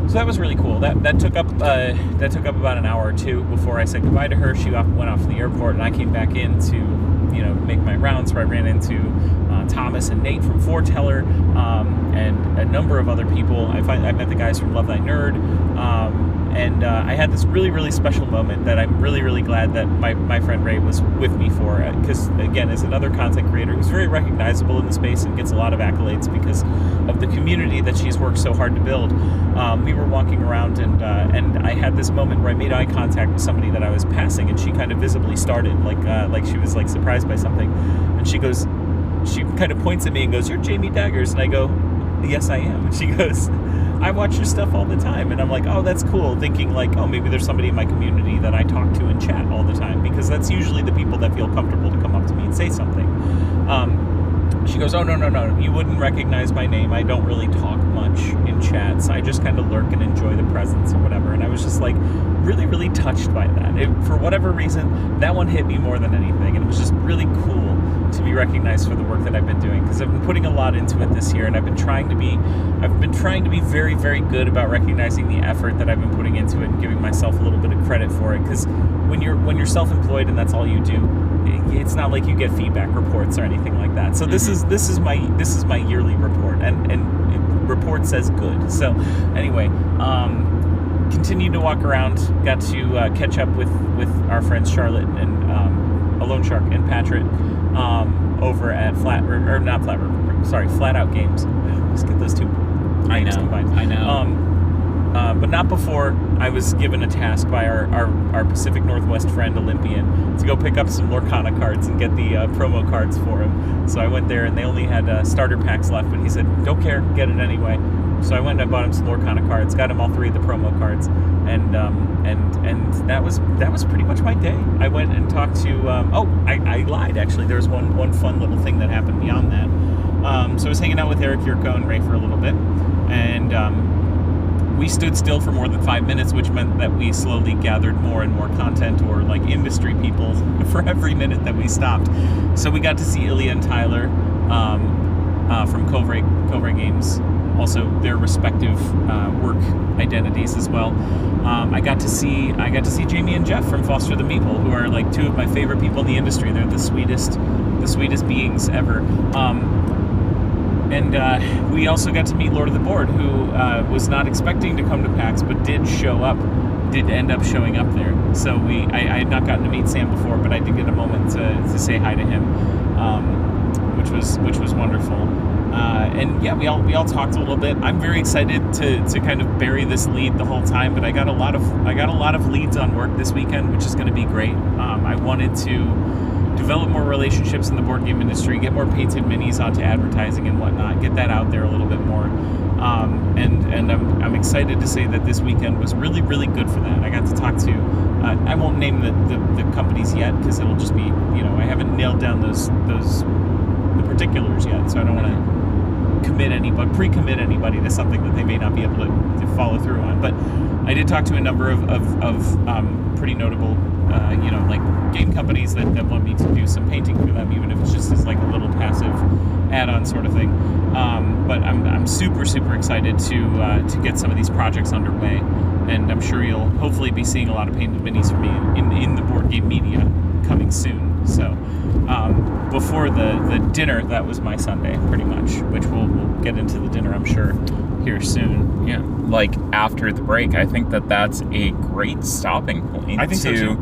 Speaker 2: So that was really cool. That took up about an hour or two before I said goodbye to her. She went off to the airport, and I came back in to make my rounds, where I ran into Thomas and Nate from Foreteller, and a number of other people. I met the guys from Love Thy Nerd, and I had this really, really special moment that I'm really, really glad that my friend Ray was with me for, because, again, as another content creator who's very recognizable in the space and gets a lot of accolades because of the community that she's worked so hard to build. We were walking around, and I had this moment where I made eye contact with somebody that I was passing, and she kind of visibly started, like she was surprised by something, and she kind of points at me and goes, "You're Jamie Daggers," and I go, "Yes, I am." And she goes, "I watch your stuff all the time." And I'm like, "Oh, that's cool," thinking oh, maybe there's somebody in my community that I talk to and chat all the time, because that's usually the people that feel comfortable to come up to me and say something. She goes, "Oh, no, you wouldn't recognize my name. I don't really talk much in chats. I just kind of lurk and enjoy the presence or whatever." And I was just really, really touched by that. For whatever reason, that one hit me more than anything, and it was just really cool to be recognized for the work that I've been doing, because I've been putting a lot into it this year, and I've been trying to be very, very good about recognizing the effort that I've been putting into it and giving myself a little bit of credit for it. Because when you're self-employed and that's all you do, it's not like you get feedback reports or anything like that. So this is my yearly report, and report says good. So anyway, continued to walk around, got to catch up with our friends Charlotte and Alone Shark and Patrick over at Flat Out Games. Let's get those two names combined.
Speaker 1: I know.
Speaker 2: but not before I was given a task by our Pacific Northwest friend Olympian to go pick up some Lorcana cards and get the promo cards for him. So I went there, and they only had starter packs left, but he said, "Don't care, get it anyway." So I went and I bought him some Lorcana cards, got him all 3 of the promo cards, and that was pretty much my day. I went and talked to. I lied actually. There was one fun little thing that happened beyond that. So I was hanging out with Eric Yurko and Ray for a little bit, and we stood still for more than 5 minutes, which meant that we slowly gathered more and more content, or like industry people, for every minute that we stopped. So we got to see Ilya and Tyler from Covray Games. Also their respective work identities as well. I got to see Jamie and Jeff from Foster the Meeple, who are like 2 of my favorite people in the industry. They're the sweetest beings ever. And we also got to meet Lord of the Board, who was not expecting to come to PAX, but did end up showing up there. So I had not gotten to meet Sam before, but I did get a moment to say hi to him, which was wonderful. And yeah, we all talked a little bit. I'm very excited to kind of bury this lead the whole time, but I got a lot of leads on work this weekend, which is going to be great. I wanted to develop more relationships in the board game industry, get more painted minis onto advertising and whatnot, get that out there a little bit more. And I'm excited to say that this weekend was really, really good for that. I got to talk to, I won't name the companies yet, because it'll just be, I haven't nailed down the particulars yet, so I don't want to pre-commit anybody to something that they may not be able to follow through on. But I did talk to a number of pretty notable, like game companies that want me to do some painting for them, even if it's just as like a little passive add-on sort of thing. But I'm super, super excited to get some of these projects underway, and I'm sure you'll hopefully be seeing a lot of painted minis from me in the board game media coming soon. So before the dinner, that was my Sunday pretty much, which we'll get into the dinner, I'm sure, here soon.
Speaker 1: Yeah, like after the break, I think that's a great stopping point.
Speaker 2: I think so too.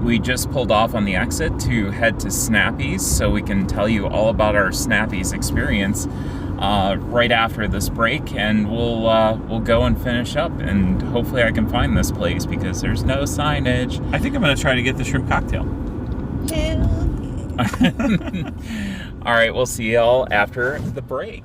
Speaker 1: We just pulled off on the exit to head to Snappy's, so we can tell you all about our Snappy's experience right after this break, and we'll go and finish up, and hopefully I can find this place because there's no signage.
Speaker 2: I think I'm going to try to get the shrimp cocktail.
Speaker 1: All right, we'll see y'all after the break.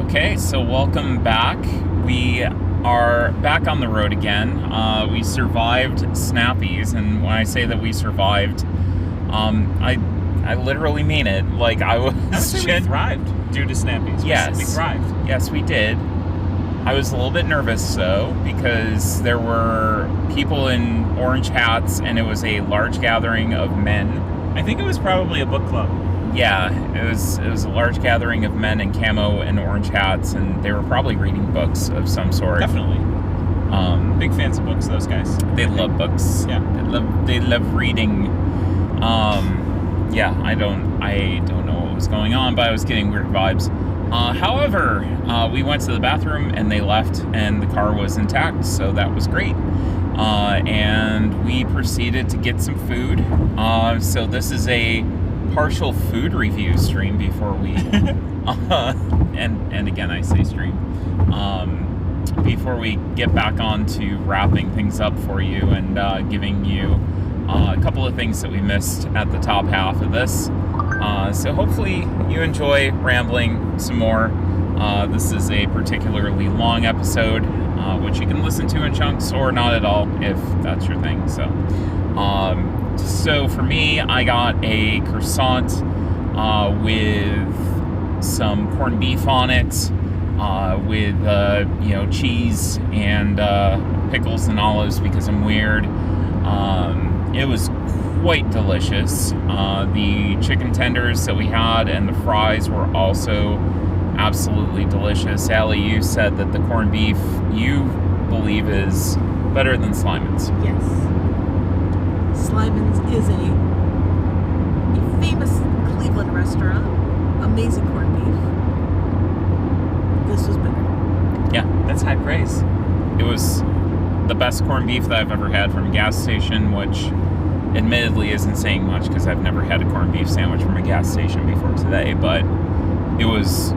Speaker 1: Okay, so welcome back. We are back on the road again. We survived Snappy's, and when I say that we survived, I literally mean it. Like, I was...
Speaker 2: we thrived due to Snappy's.
Speaker 1: Yes.
Speaker 2: We thrived.
Speaker 1: Yes, we did. I was a little bit nervous, though, because there were people in orange hats, and it was a large gathering of men.
Speaker 2: I think it was probably a book club.
Speaker 1: Yeah, it was a large gathering of men in camo and orange hats, and they were probably reading books of some sort.
Speaker 2: Definitely. Big fans of books, those guys.
Speaker 1: They love books.
Speaker 2: Yeah.
Speaker 1: They love reading. Yeah, I don't know what was going on, but I was getting weird vibes. However, we went to the bathroom and they left, and the car was intact, so that was great. And we proceeded to get some food. So this is a partial food review stream before we and again I say stream before we get back on to wrapping things up for you and giving you a couple of things that we missed at the top half of this. So hopefully you enjoy rambling some more. This is a particularly long episode, which you can listen to in chunks or not at all if that's your thing. So for me, I got a croissant with some corned beef on it, with cheese and pickles and olives because I'm weird. It was quite delicious. The chicken tenders that we had and the fries were also absolutely delicious. Allie, you said that the corned beef you believe is better than Slyman's.
Speaker 3: Yes. Slyman's is a famous Cleveland restaurant. Amazing corned beef. This was better.
Speaker 1: Yeah,
Speaker 2: That's high praise.
Speaker 1: it was the best corned beef that I've ever had from a gas station, which admittedly isn't saying much because I've never had a corned beef sandwich from a gas station before today, but it was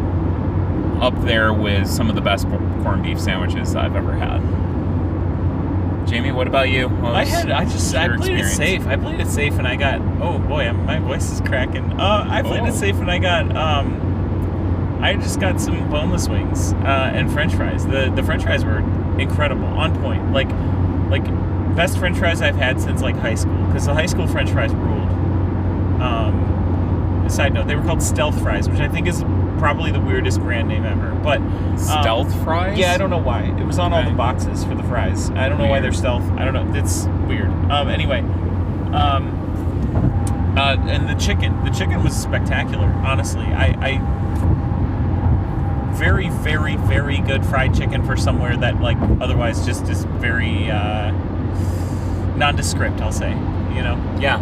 Speaker 1: up there with some of the best corned beef sandwiches I've ever had. Jamie, what about you?
Speaker 2: I played it safe. I played it safe, and I got. Oh boy, my voice is cracking. I played it safe, and I got. I just got some boneless wings and French fries. The French fries were incredible, on point. Like best French fries I've had since like high school, because the high school French fries ruled. Side note, they were called stealth fries, which I think is probably the weirdest brand name ever. But
Speaker 1: stealth fries?
Speaker 2: Yeah, I don't know why. It was on all the boxes for the fries. I don't know why they're stealth. I don't know. It's weird. Anyway, and the chicken was spectacular. Honestly, I very, very, very good fried chicken for somewhere that like otherwise just is very nondescript. I'll say, you know.
Speaker 1: Yeah.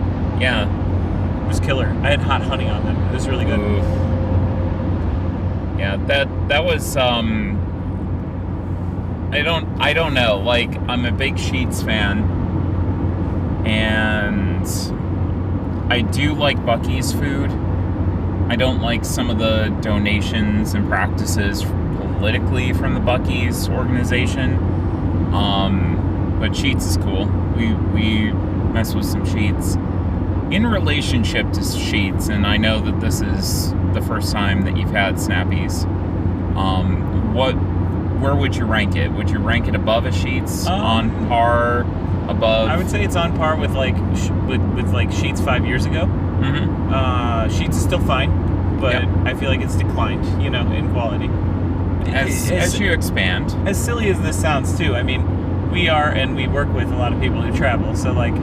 Speaker 2: It was killer. I had hot honey on them. It was really good.
Speaker 1: Ooh. Yeah, that was I don't know. Like, I'm a big Sheetz fan, and I do like Buc-ee's food. I don't like some of the donations and practices politically from the Buc-ee's organization. But Sheetz is cool. We mess with some Sheetz. In relationship to Sheetz, and I know that this is the first time that you've had Snappies, where would you rank it? Would you rank it above a Sheetz? On par? Above?
Speaker 2: I would say it's on par with like with like Sheetz 5 years ago.
Speaker 1: Mm-hmm.
Speaker 2: Sheetz is still fine, but I feel like it's declined, you know, in quality.
Speaker 1: As you expand.
Speaker 2: As silly as this sounds too, I mean, we work with a lot of people who travel, so like,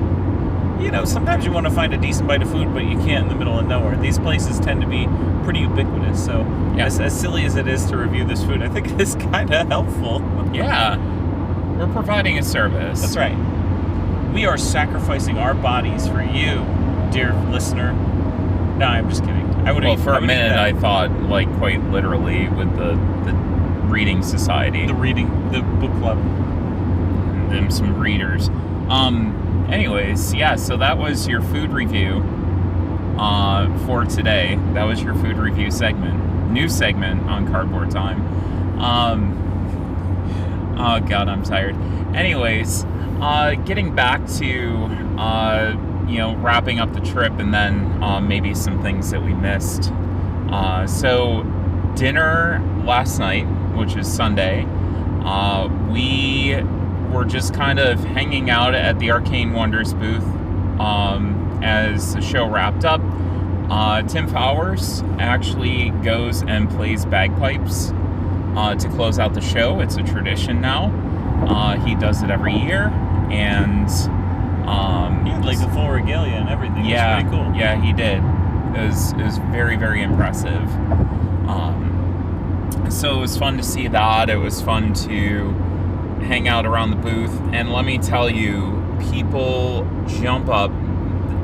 Speaker 2: you know, sometimes you want to find a decent bite of food, but you can't in the middle of nowhere. These places tend to be pretty ubiquitous, so as silly as it is to review this food, I think it is kind of helpful.
Speaker 1: Yeah, we're providing a service.
Speaker 2: That's right. We are sacrificing our bodies for you, dear listener. No, I'm just kidding.
Speaker 1: For a minute, I thought, like, quite literally with the reading society.
Speaker 2: The book club.
Speaker 1: And them some readers. Anyways, yeah, so that was your food review for today. That was your food review segment. New segment on Cardboard Time. Oh, God, I'm tired. Anyways, getting back to, wrapping up the trip and then maybe some things that we missed. So, dinner last night, which is Sunday, we were just kind of hanging out at the Arcane Wonders booth as the show wrapped up. Tim Fowers actually goes and plays bagpipes to close out the show. It's a tradition now. He does it every year, and
Speaker 2: he had like the full regalia and everything.
Speaker 1: Yeah,
Speaker 2: it was pretty cool.
Speaker 1: Yeah, he did. It was very, very impressive. So it was fun to see that. It was fun to hang out around the booth, and let me tell you, people jump up.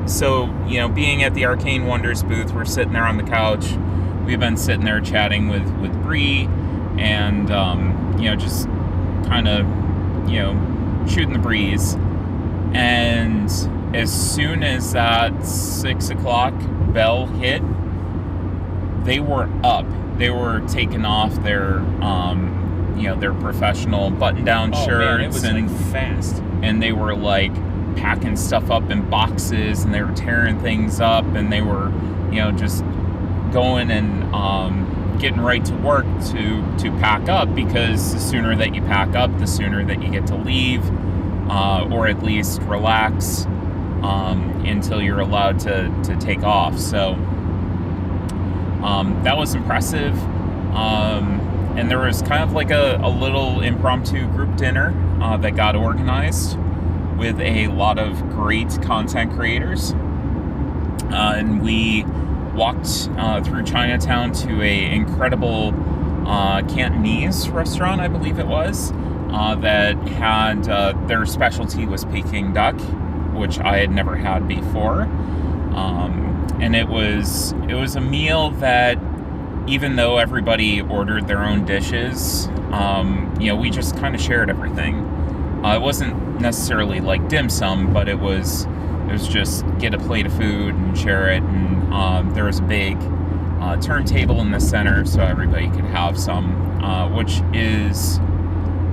Speaker 1: So, you know, being at the Arcane Wonders booth, we're sitting there on the couch. We've been sitting there chatting with Bree, and just kind of, shooting the breeze. And as soon as that 6 o'clock bell hit, they were up. They were taking off their their professional button-down shirts.
Speaker 2: Man, it was like fast.
Speaker 1: And they were like packing stuff up in boxes, and they were tearing things up, and they were, just going and getting right to work to pack up, because the sooner that you pack up, the sooner that you get to leave, or at least relax until you're allowed to take off. So that was impressive. And there was kind of like a little impromptu group dinner that got organized with a lot of great content creators. And we walked through Chinatown to a incredible Cantonese restaurant, I believe it was, that had their specialty was Peking duck, which I had never had before. And it was a meal that, even though everybody ordered their own dishes, we just kind of shared everything. It wasn't necessarily like dim sum, but it was, It was just get a plate of food and share it, and there was a big turntable in the center so everybody could have some, which is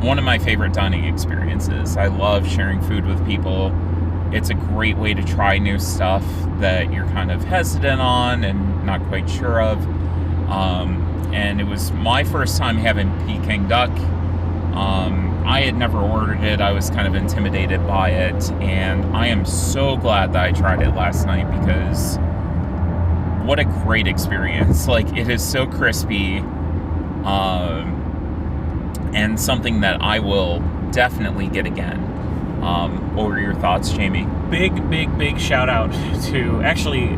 Speaker 1: one of my favorite dining experiences. I love sharing food with people. It's a great way to try new stuff that you're kind of hesitant on and not quite sure of. And it was my first time having Peking duck. I had never ordered it. I was kind of intimidated by it, and I am so glad that I tried it last night because what a great experience. Like, it is so crispy, and something that I will definitely get again. What were your thoughts, Jamie?
Speaker 2: Big shout out to actually.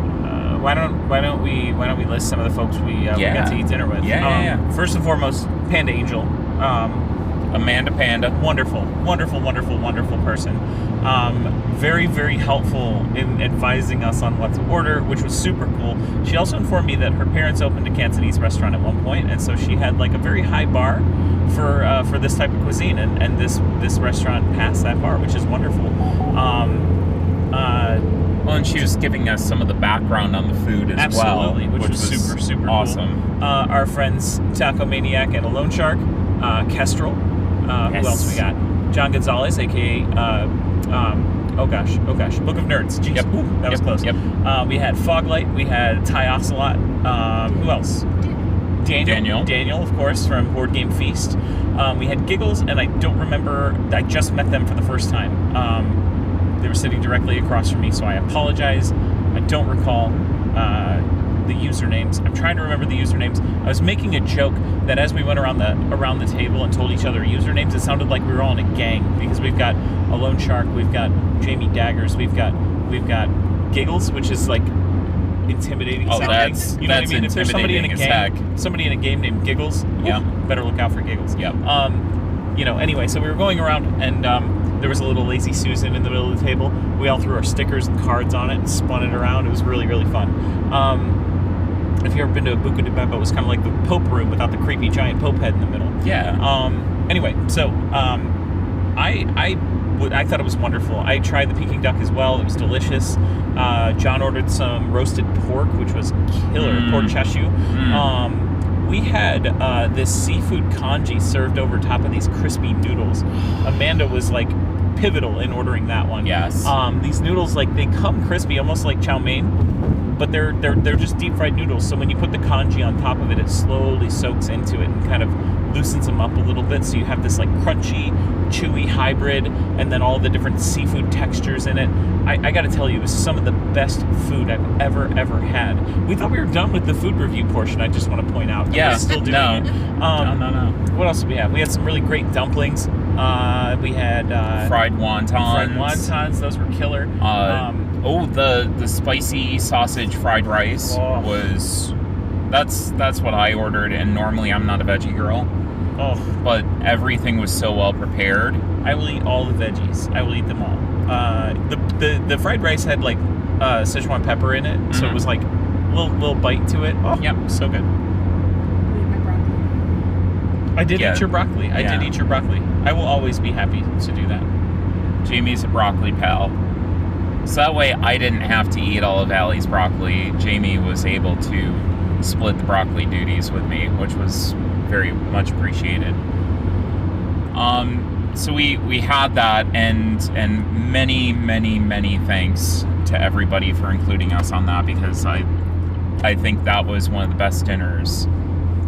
Speaker 2: Why don't we list some of the folks we got to eat dinner with?
Speaker 1: Yeah.
Speaker 2: First and foremost, Panda Angel.
Speaker 1: Amanda Panda.
Speaker 2: Wonderful person. Very, very helpful in advising us on what to order, which was super cool. She also informed me that her parents opened a Cantonese restaurant at one point, and so she had like a very high bar for this type of cuisine, and this restaurant passed that bar, which is wonderful.
Speaker 1: Well, and she was giving us some of the background on the food as well,
Speaker 2: which was super
Speaker 1: awesome.
Speaker 2: Cool. Our friends Taco Maniac and Alone Shark, Kestrel.
Speaker 1: Yes.
Speaker 2: Who else we got? John Gonzalez, aka Book of Nerds. Jeez,
Speaker 1: yep.
Speaker 2: That was close.
Speaker 1: Yep.
Speaker 2: We had Foglight. We had Ty Ocelot. Who else? Daniel, of course, from Board Game Feast. We had Giggles, and I don't remember. I just met them for the first time. They were sitting directly across from me, so I apologize. I don't recall the usernames. I'm trying to remember the usernames. I was making a joke that as we went around the table and told each other usernames, it sounded like we were all in a gang, because we've got Alone Shark, we've got Jamie Daggers, we've got Giggles, which is like intimidating sounding.
Speaker 1: That's
Speaker 2: you know what I mean? If there's somebody in a game named Giggles, better look out for Giggles.
Speaker 1: Yep.
Speaker 2: Anyway, so we were going around, and there was a little Lazy Susan in the middle of the table. We all threw our stickers and cards on it and spun it around. It was really, really fun. If you've ever been to a Buca di Beppo, it was kind of like the Pope room without the creepy giant Pope head in the middle.
Speaker 1: Yeah.
Speaker 2: Anyway, so I thought it was wonderful. I tried the Peking duck as well. It was delicious. John ordered some roasted pork, which was killer, pork chashu. We had this seafood congee served over top of these crispy noodles. Amanda was like pivotal in ordering that one.
Speaker 1: Yes.
Speaker 2: These noodles, like, they come crispy, almost like chow mein, but they're just deep fried noodles. So when you put the congee on top of it, it slowly soaks into it and kind of loosens them up a little bit. So you have this like crunchy, chewy hybrid, and then all the different seafood textures in it. I got to tell you, it was some of the best food I've ever had. We thought we were done with the food review portion. I just want to point out.
Speaker 1: Yeah.
Speaker 2: We're still doing it.
Speaker 1: No.
Speaker 2: What else did we have? We had some really great dumplings. We had
Speaker 1: fried wontons.
Speaker 2: Those were killer.
Speaker 1: The spicy sausage fried rice was. That's what I ordered, and normally I'm not a veggie girl. But everything was so well prepared.
Speaker 2: I will eat all the veggies. I will eat them all. The fried rice had like Sichuan pepper in it, so it was like a little bite to it.
Speaker 1: Yep,
Speaker 2: so good. I did eat your broccoli. I did eat your broccoli. I will always be happy to do that.
Speaker 1: Jamie's a broccoli pal. So that way I didn't have to eat all of Allie's broccoli. Jamie was able to split the broccoli duties with me, which was very much appreciated. So we had that, and many thanks to everybody for including us on that, because I think that was one of the best dinners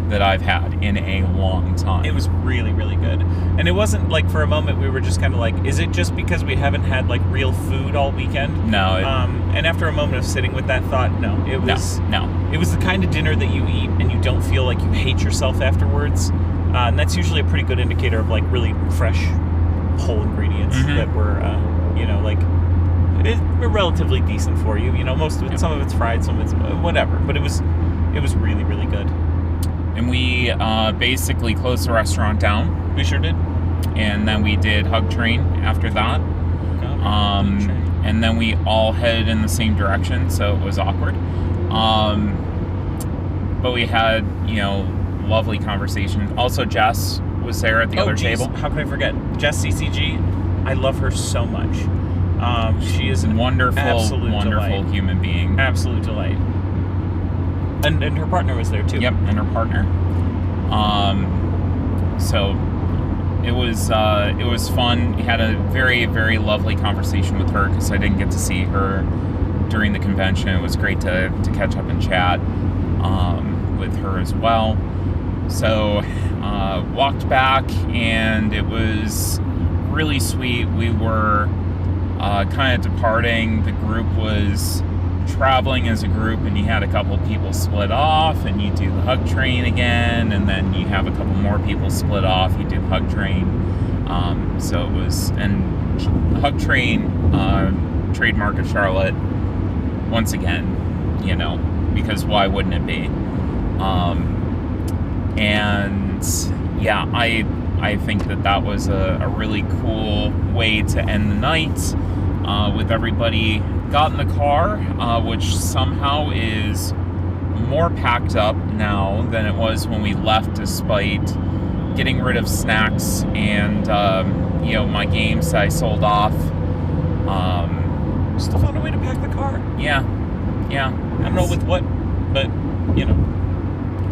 Speaker 1: that I've had in a long time.
Speaker 2: It was really, really good. And it wasn't like for a moment we were just kind of like, is it just because we haven't had like real food all weekend?
Speaker 1: No.
Speaker 2: And after a moment of sitting with that thought, no. It was
Speaker 1: no.
Speaker 2: It was the kind of dinner that you eat and you don't feel like you hate yourself afterwards. And that's usually a pretty good indicator of like really fresh, whole ingredients that were, were relatively decent for you. Most of it, some of it's fried, some of it's whatever. But it was really, really good.
Speaker 1: And we basically closed the restaurant down.
Speaker 2: We sure did.
Speaker 1: And then we did Hug Train after that. And then we all headed in the same direction, so it was awkward. But we had, lovely conversation. Also, Jess was there at the other table.
Speaker 2: How could I forget? Jess CCG, I love her so much. She is an
Speaker 1: wonderful,
Speaker 2: absolute
Speaker 1: wonderful
Speaker 2: delight.
Speaker 1: human being.
Speaker 2: Absolute delight. And her partner was there too.
Speaker 1: Yep, and her partner. So it was fun. Had a very, very lovely conversation with her because I didn't get to see her during the convention. It was great to catch up and chat with her as well. So walked back, and it was really sweet. We were kind of departing. The group was traveling as a group, and you had a couple people split off, and you do the hug train again, and then you have a couple more people split off, you do the hug train. So it was, and hug train, trademark of Charlotte, once again, because why wouldn't it be? And yeah, I think that was a really cool way to end the night, with everybody got in the car, which somehow is more packed up now than it was when we left, despite getting rid of snacks and my games that I sold off.
Speaker 2: Still found a way to pack the car.
Speaker 1: Yeah.
Speaker 2: I don't know with what, but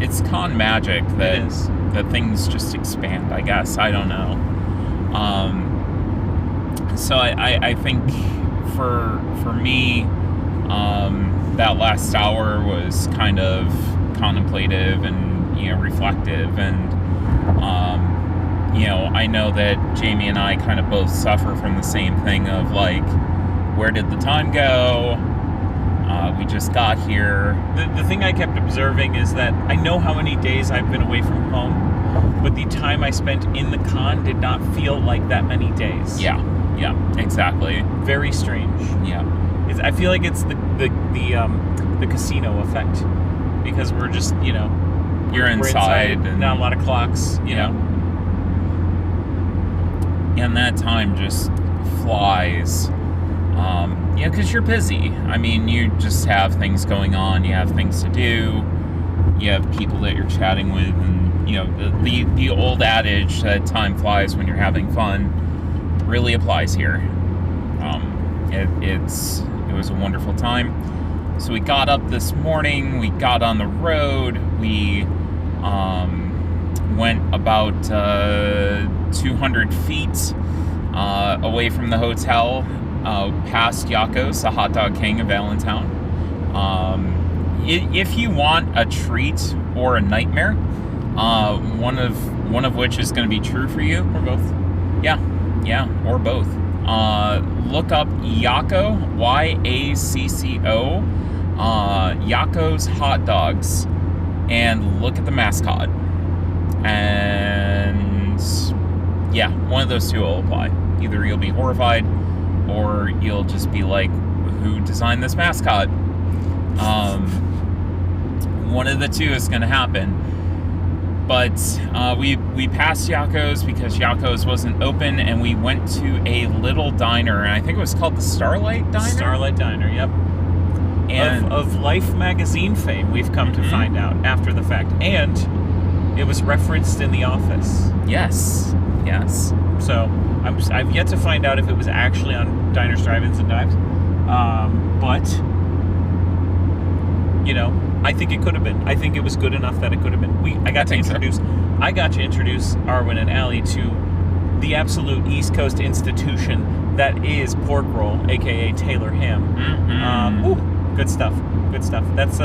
Speaker 1: it's con magic that
Speaker 2: it is.
Speaker 1: That things just expand, I guess. I don't know. So I think for me, that last hour was kind of contemplative and reflective, and I know that Jamie and I kind of both suffer from the same thing of like, where did the time go? We just got here.
Speaker 2: The thing I kept observing is that I know how many days I've been away from home, but the time I spent in the con did not feel like that many days.
Speaker 1: Yeah, exactly.
Speaker 2: Very strange.
Speaker 1: Yeah.
Speaker 2: I feel like it's the casino effect, because we're just
Speaker 1: you're
Speaker 2: we're
Speaker 1: inside and
Speaker 2: not a lot of clocks.
Speaker 1: And that time just flies. Because you're busy. I mean, you just have things going on. You have things to do. You have people that you're chatting with, and the old adage that time flies when you're having fun really applies here. It was a wonderful time. So we got up this morning. We got on the road. We went about 200 feet away from the hotel. Past Yakos, the hot dog king of Allentown. If you want a treat or a nightmare, one of which is going to be true for you,
Speaker 2: Or both.
Speaker 1: Yeah, or both. Look up Yacco, YACCO, Yakos Hot Dogs, and look at the mascot. And yeah, one of those two will apply. Either you'll be horrified, or you'll just be like, who designed this mascot? One of the two is going to happen. But we passed Yakos because Yakos wasn't open, and we went to a little diner, and I think it was called the Starlight Diner?
Speaker 2: Starlight Diner, yep.
Speaker 1: And
Speaker 2: of Life magazine fame, we've come to find out after the fact. And it was referenced in The Office.
Speaker 1: Yes.
Speaker 2: So I've yet to find out if it was actually on Diners, Drive-Ins, and Dives. But, I think it could have been. I think it was good enough that it could have been. I got to introduce Arwen and Allie to the absolute East Coast institution that is pork roll, aka Taylor ham. Good stuff. That's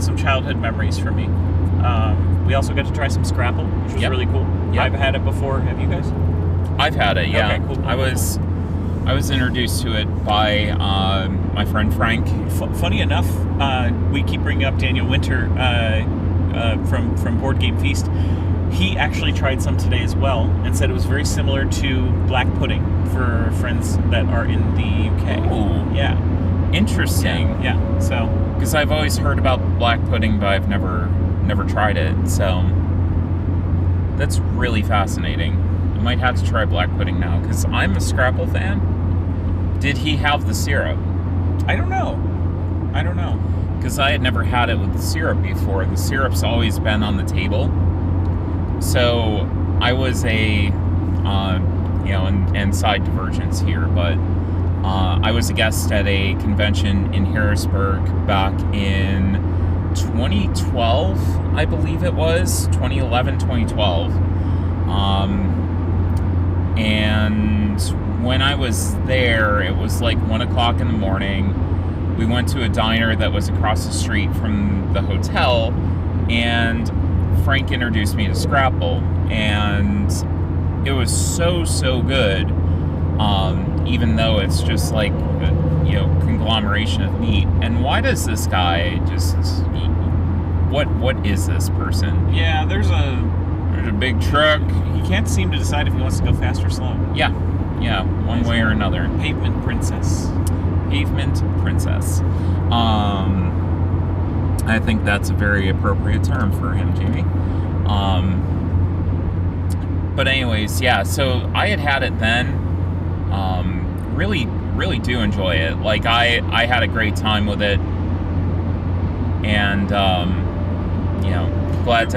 Speaker 2: some childhood memories for me. We also got to try some Scrapple, which was really cool.
Speaker 1: Yep.
Speaker 2: I've had it before. Have you guys?
Speaker 1: I've had it, yeah.
Speaker 2: Okay, cool.
Speaker 1: I was introduced to it by my friend Frank.
Speaker 2: Funny enough, we keep bringing up Daniel Winter from Board Game Feast. He actually tried some today as well and said it was very similar to black pudding for friends that are in the UK.
Speaker 1: Ooh.
Speaker 2: Yeah.
Speaker 1: Interesting.
Speaker 2: Yeah. So.
Speaker 1: Because I've always heard about black pudding, but I've never tried it. So that's really fascinating. I might have to try black pudding now, because I'm a Scrapple fan. Did he have the syrup?
Speaker 2: I don't know.
Speaker 1: Because I had never had it with the syrup before. The syrup's always been on the table. So I was and side divergence here, but I was a guest at a convention in Harrisburg back in 2012, I believe it was. 2011, 2012. And when I was there, it was like 1 o'clock in the morning. We went to a diner that was across the street from the hotel, and Frank introduced me to Scrapple, and it was so good, even though it's just like a, conglomeration of meat. And why does this guy just, what is this person?
Speaker 2: Yeah, there's a
Speaker 1: big truck.
Speaker 2: He can't seem to decide if he wants to go fast or slow.
Speaker 1: Yeah, one way or another.
Speaker 2: Pavement princess.
Speaker 1: I think that's a very appropriate term for him, Jamie. But anyways, yeah, so I had it then. Really do enjoy it. Like, I had a great time with it. And, glad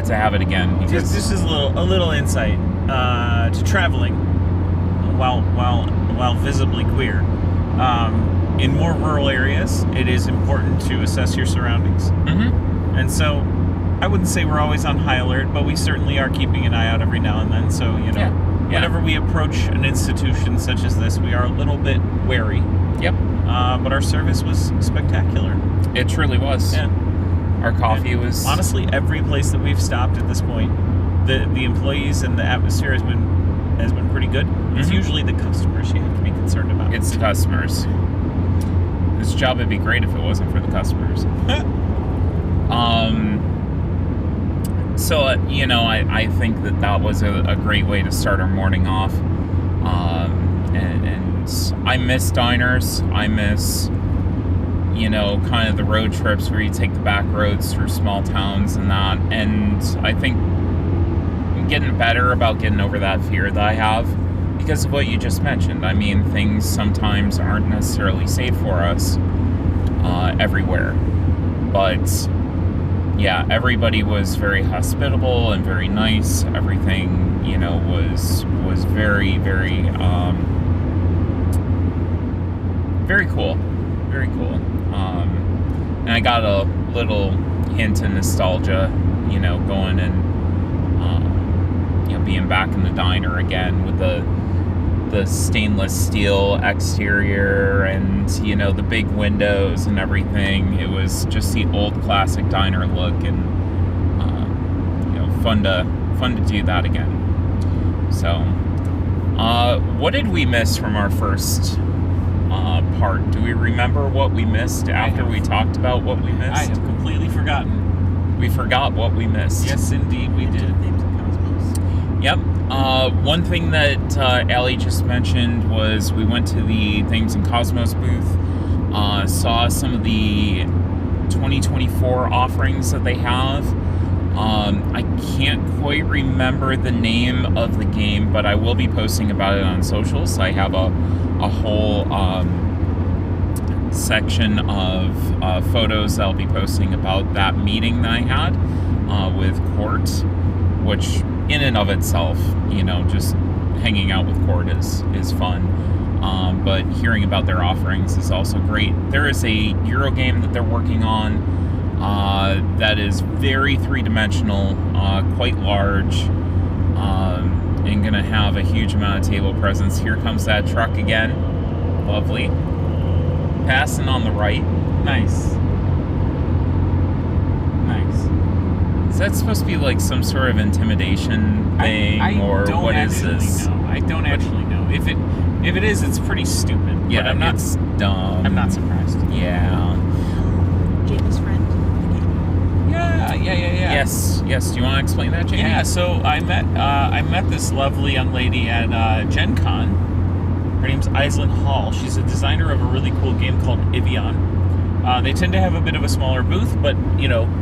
Speaker 1: to have it again. Because
Speaker 2: this is a little insight to traveling while visibly queer. In more rural areas, it is important to assess your surroundings.
Speaker 1: Mm-hmm.
Speaker 2: And so, I wouldn't say we're always on high alert, but we certainly are keeping an eye out every now and then. So, whenever we approach an institution such as this, we are a little bit wary.
Speaker 1: Yep.
Speaker 2: But our service was spectacular.
Speaker 1: It truly was.
Speaker 2: Yeah.
Speaker 1: Our coffee was...
Speaker 2: Honestly, every place that we've stopped at this point, the employees and the atmosphere has been pretty good. Mm-hmm. It's usually the customers you have to be concerned about.
Speaker 1: It's the customers. This job would be great if it wasn't for the customers. So, I think that was a great way to start our morning off. And I miss diners. I miss, kind of the road trips where you take the back roads through small towns and that. And I think I'm getting better about getting over that fear that I have because of what you just mentioned. I mean, things sometimes aren't necessarily safe for us everywhere. But, yeah, everybody was very hospitable and very nice. Everything, was very, very, very cool. Very cool. And I got a little hint of nostalgia, going and, being back in the diner again with the stainless steel exterior and, the big windows and everything. It was just the old classic diner look and, fun to do that again. So, what did we miss from our first part? Do we remember what we missed after we talked about what we missed?
Speaker 2: I have completely forgotten.
Speaker 1: We forgot what we missed.
Speaker 2: Yes, indeed, we did.
Speaker 1: Yep. One thing that Allie just mentioned was we went to the Things in Cosmos booth, saw some of the 2024 offerings that they have. I can't quite remember the name of the game, but I will be posting about it on socials. I have a whole section of photos that I'll be posting about that meeting that I had with Court, which in and of itself, just hanging out with Court is fun. But hearing about their offerings is also great. There is a Euro game that they're working on that is very three-dimensional, quite large, and going to have a huge amount of table presence. Here comes that truck again. Lovely. Passing on the right.
Speaker 2: Nice.
Speaker 1: Is that supposed to be like some sort of intimidation thing, or what is this?
Speaker 2: I don't actually know. If it is, it's pretty stupid.
Speaker 1: Yeah,
Speaker 2: but
Speaker 1: it's dumb.
Speaker 2: I'm not surprised.
Speaker 1: Yeah.
Speaker 3: Jamie's friend.
Speaker 2: Yeah.
Speaker 1: Yes. Do you want to explain that, Jamie?
Speaker 2: Yeah. So I met this lovely young lady at Gen Con. Her name's Aislinn Hall. She's a designer of a really cool game called Evian. They tend to have a bit of a smaller booth, but,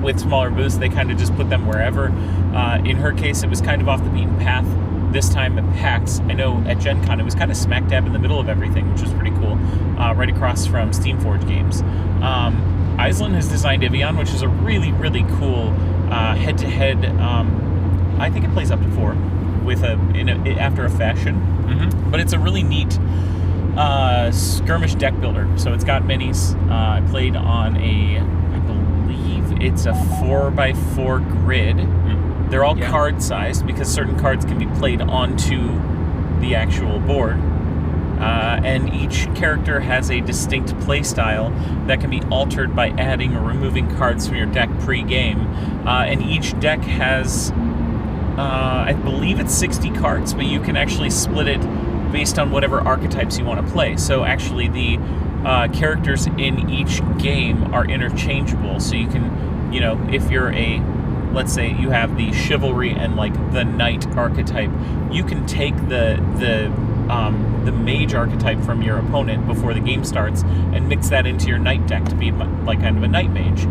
Speaker 2: with smaller booths, they kind of just put them wherever. In her case, it was kind of off the beaten path. This time at PAX, I know at Gen Con, it was kind of smack dab in the middle of everything, which was pretty cool, right across from Steamforge Games. Aislinn has designed Evian, which is a really, really cool head-to-head, I think it plays up to 4, with after a fashion.
Speaker 1: Mm-hmm.
Speaker 2: But it's a really neat skirmish deck builder. So it's got minis. I played on I believe it's a 4x4 grid. They're all card sized because certain cards can be played onto the actual board. And each character has a distinct play style that can be altered by adding or removing cards from your deck pre-game. And each deck has, I believe it's 60 cards, but you can actually split it based on whatever archetypes you want to play. So actually the characters in each game are interchangeable. So you can, if you're let's say you have the chivalry and like the knight archetype, you can take the mage archetype from your opponent before the game starts and mix that into your knight deck to be like kind of a knight mage.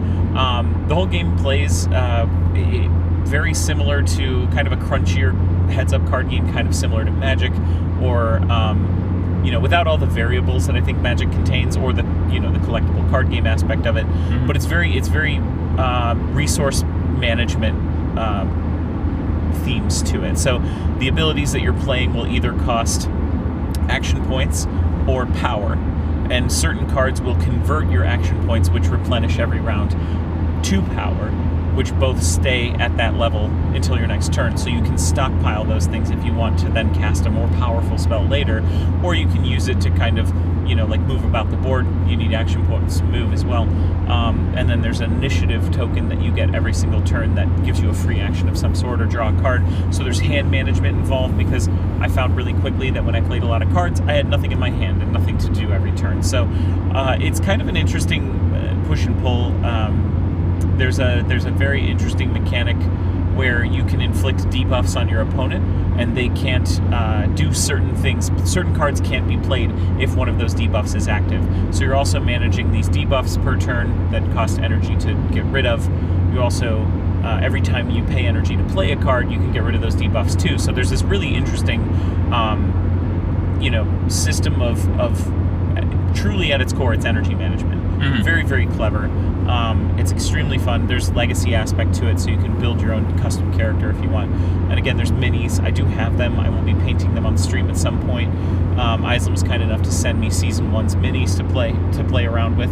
Speaker 2: The whole game plays very similar to kind of a crunchier heads-up card game, kind of similar to Magic, or without all the variables that I think Magic contains, or the the collectible card game aspect of it.
Speaker 1: Mm-hmm.
Speaker 2: But it's very resource management themes to it. So the abilities that you're playing will either cost action points or power, and certain cards will convert your action points, which replenish every round, to power, which both stay at that level until your next turn. So you can stockpile those things if you want to then cast a more powerful spell later, or you can use it to kind of move about the board. You need action points to move as well. And then there's an initiative token that you get every single turn that gives you a free action of some sort or draw a card. So there's hand management involved, because I found really quickly that when I played a lot of cards, I had nothing in my hand and nothing to do every turn. So it's kind of an interesting push and pull. There's a very interesting mechanic where you can inflict debuffs on your opponent, and they can't do certain things. Certain cards can't be played if one of those debuffs is active. So you're also managing these debuffs per turn that cost energy to get rid of. You also, every time you pay energy to play a card, you can get rid of those debuffs too. So there's this really interesting, system of truly at its core, it's energy management. Mm-hmm. Very, very clever. It's extremely fun. There's legacy aspect to it, so you can build your own custom character if you want. And again, there's minis. I do have them. I will be painting them on stream at some point. Islam was kind enough to send me Season 1's minis to play around with.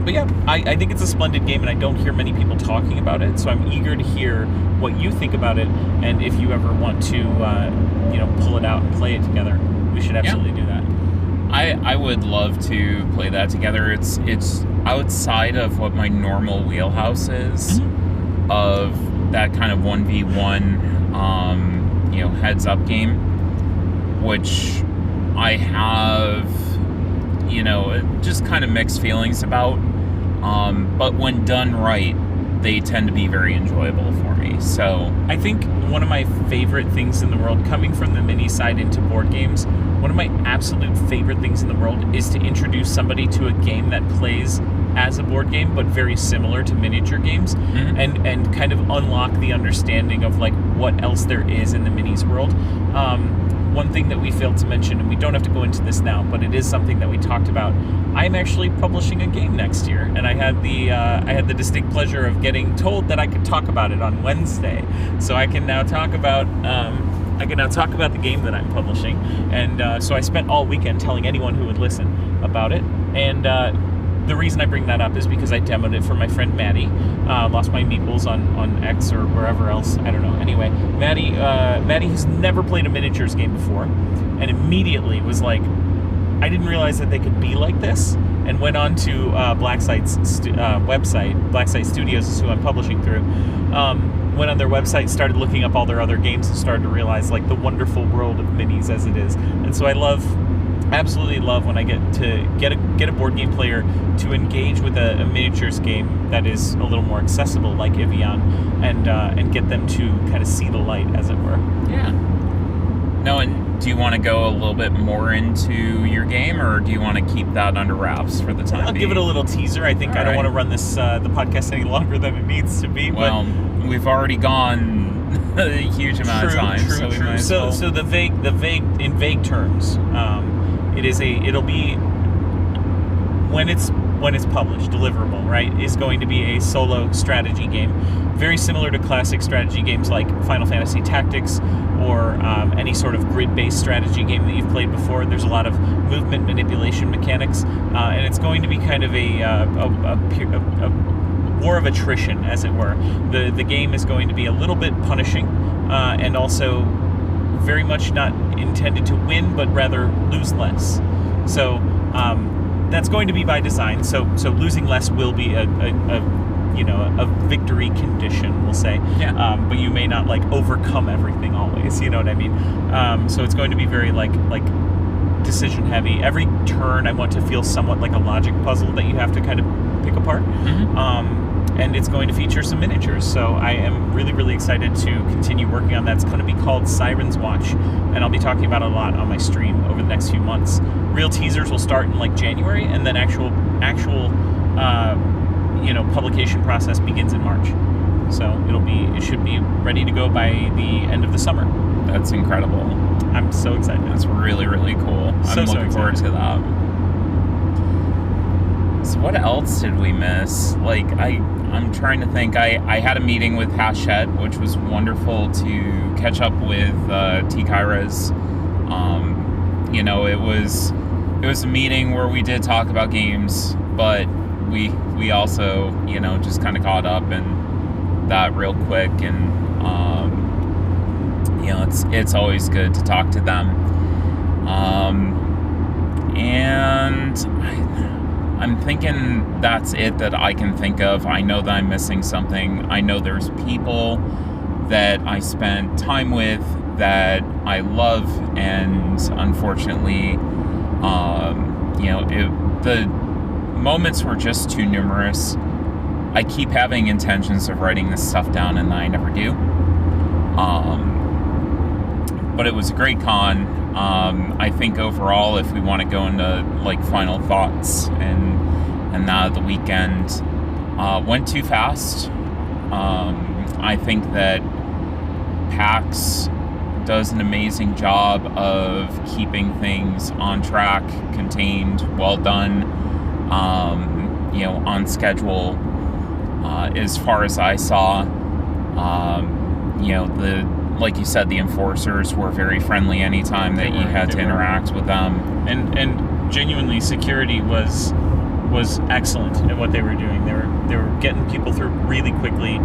Speaker 2: But yeah, I think it's a splendid game, and I don't hear many people talking about it, so I'm eager to hear what you think about it, and if you ever want to pull it out and play it together, we should absolutely do that.
Speaker 1: I would love to play that together. It's outside of what my normal wheelhouse is, mm-hmm. of that kind of 1v1 heads up game, which I have just kind of mixed feelings about, but when done right, they tend to be very enjoyable for me. So
Speaker 2: I think one of my favorite things in the world, coming from the mini side into board games, one of my absolute favorite things in the world is to introduce somebody to a game that plays as a board game, but very similar to miniature games, mm-hmm. and kind of unlock the understanding of like what else there is in the minis world. One thing that we failed to mention, and we don't have to go into this now, but it is something that we talked about. I'm actually publishing a game next year, and I had the distinct pleasure of getting told that I could talk about it on Wednesday. So I can now talk about the game that I'm publishing, and so I spent all weekend telling anyone who would listen about it. And the reason I bring that up is because I demoed it for my friend Maddie. Lost My Meeples on X or wherever else, I don't know. Anyway, Maddie has never played a miniatures game before, and immediately was like, I didn't realize that they could be like this, and went on to Blacksight's website. Blacksight Studios is who I'm publishing through. Went on their website, started looking up all their other games, and started to realize like the wonderful world of minis as it is. And so I absolutely love when I get to get a board game player to engage with a miniatures game that is a little more accessible, like Evian, and get them to kind of see the light, as it were.
Speaker 1: Yeah. No, and do you want to go a little bit more into your game, or do you want to keep that under wraps for the time being?
Speaker 2: I'll give it a little teaser. I think I don't want to run this the podcast any longer than it needs to be.
Speaker 1: Well, we've already gone a huge amount of time, so we might as well.
Speaker 2: So in vague terms, it'll be when it's when it's published, deliverable, right, is going to be a solo strategy game. Very similar to classic strategy games like Final Fantasy Tactics or any sort of grid-based strategy game that you've played before. There's a lot of movement manipulation mechanics, and it's going to be kind of a war of attrition, as it were. The game is going to be a little bit punishing, and also very much not intended to win, but rather lose less. So that's going to be by design. So losing less will be a victory condition, we'll say.
Speaker 1: Yeah.
Speaker 2: But you may not like overcome everything always. You know what I mean? So it's going to be very like decision heavy. Every turn I want to feel somewhat like a logic puzzle that you have to kind of pick apart. And it's going to feature some miniatures, so I am really, really excited to continue working on that. It's going to be called Siren's Watch, and I'll be talking about it a lot on my stream over the next few months. Real teasers will start in like January, and then actual publication process begins in March. So it should be ready to go by the end of the summer.
Speaker 1: That's incredible.
Speaker 2: I'm so excited.
Speaker 1: That's really, really cool. I'm looking forward to that. So what else did we miss? Like, I'm trying to think. I had a meeting with Hachette, which was wonderful to catch up with T. Kyra's. It was a meeting where we did talk about games, but we also, just kind of caught up and that real quick, and it's always good to talk to them. And I'm thinking that's it that I can think of. I know that I'm missing something. I know there's people that I spent time with that I love, and unfortunately, the moments were just too numerous. I keep having intentions of writing this stuff down, and I never do. But it was a great con. I think overall, if we want to go into like final thoughts and that of the weekend, went too fast. I think that PAX does an amazing job of keeping things on track, contained, well done, on schedule. As far as I saw, like you said, the enforcers were very friendly anytime that you had to interact with them.
Speaker 2: And genuinely, security was excellent at what they were doing. They were getting people through really quickly,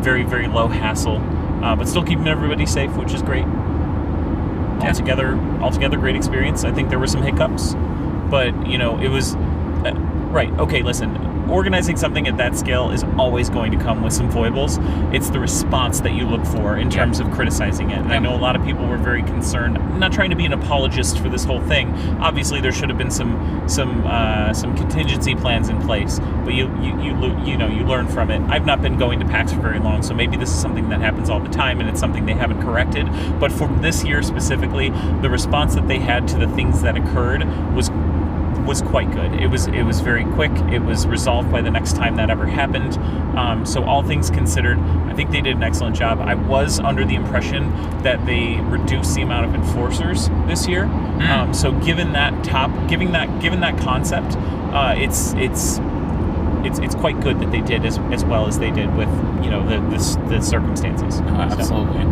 Speaker 2: very, very low hassle, but still keeping everybody safe, which is great. Altogether great experience. I think there were some hiccups, but it was right. Okay, listen. Organizing something at that scale is always going to come with some foibles. It's the response that you look for in terms of criticizing it. And I know a lot of people were very concerned. I'm not trying to be an apologist for this whole thing. Obviously, there should have been some contingency plans in place, but you learn from it. I've not been going to PAX for very long, so maybe this is something that happens all the time, and it's something they haven't corrected. But for this year specifically, the response that they had to the things that occurred was quite good. It was very quick. It was resolved by the next time that ever happened. So all things considered, I think they did an excellent job. I was under the impression that they reduced the amount of enforcers this year. So given that concept, it's quite good that they did as well as they did with the circumstances.
Speaker 1: Absolutely.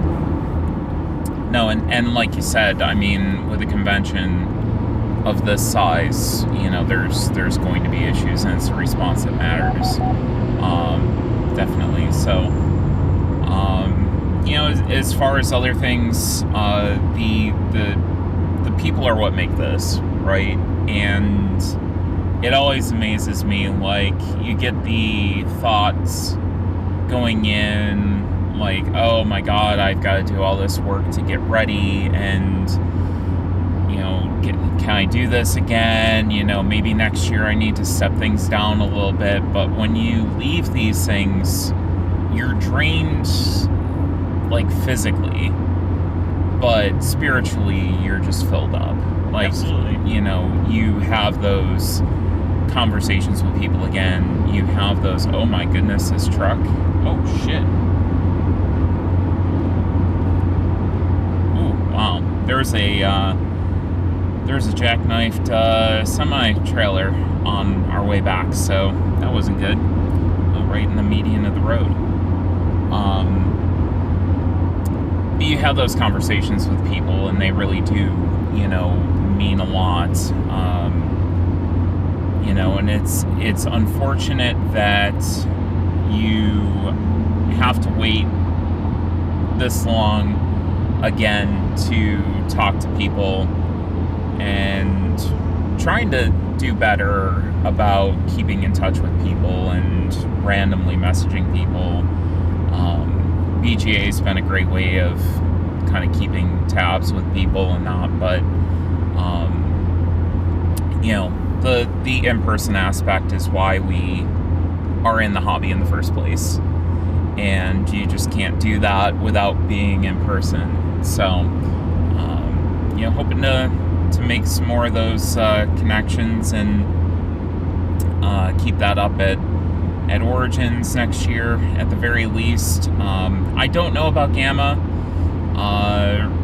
Speaker 1: No, and like you said, I mean, with a convention of this size, there's going to be issues, and it's the response that matters. Definitely. So, as far as other things, the people are what make this, right? And it always amazes me, like, you get the thoughts going in, like, oh my god, I've got to do all this work to get ready, and can I do this again? Maybe next year I need to step things down a little bit. But when you leave these things, you're drained, like, physically, but spiritually you're just filled up. Like,
Speaker 2: absolutely.
Speaker 1: You have those conversations with people again. You have those, oh my goodness, this truck. Oh shit. Ooh, wow. There's there's a jackknifed semi-trailer on our way back, so that wasn't good. Right in the median of the road. But you have those conversations with people, and they really do, mean a lot. And it's unfortunate that you have to wait this long again to talk to people, and trying to do better about keeping in touch with people and randomly messaging people. BGA's been a great way of kind of keeping tabs with people and not, but the in-person aspect is why we are in the hobby in the first place, and you just can't do that without being in person. So hoping to make some more of those connections and keep that up at Origins next year at the very least. I don't know about Gamma.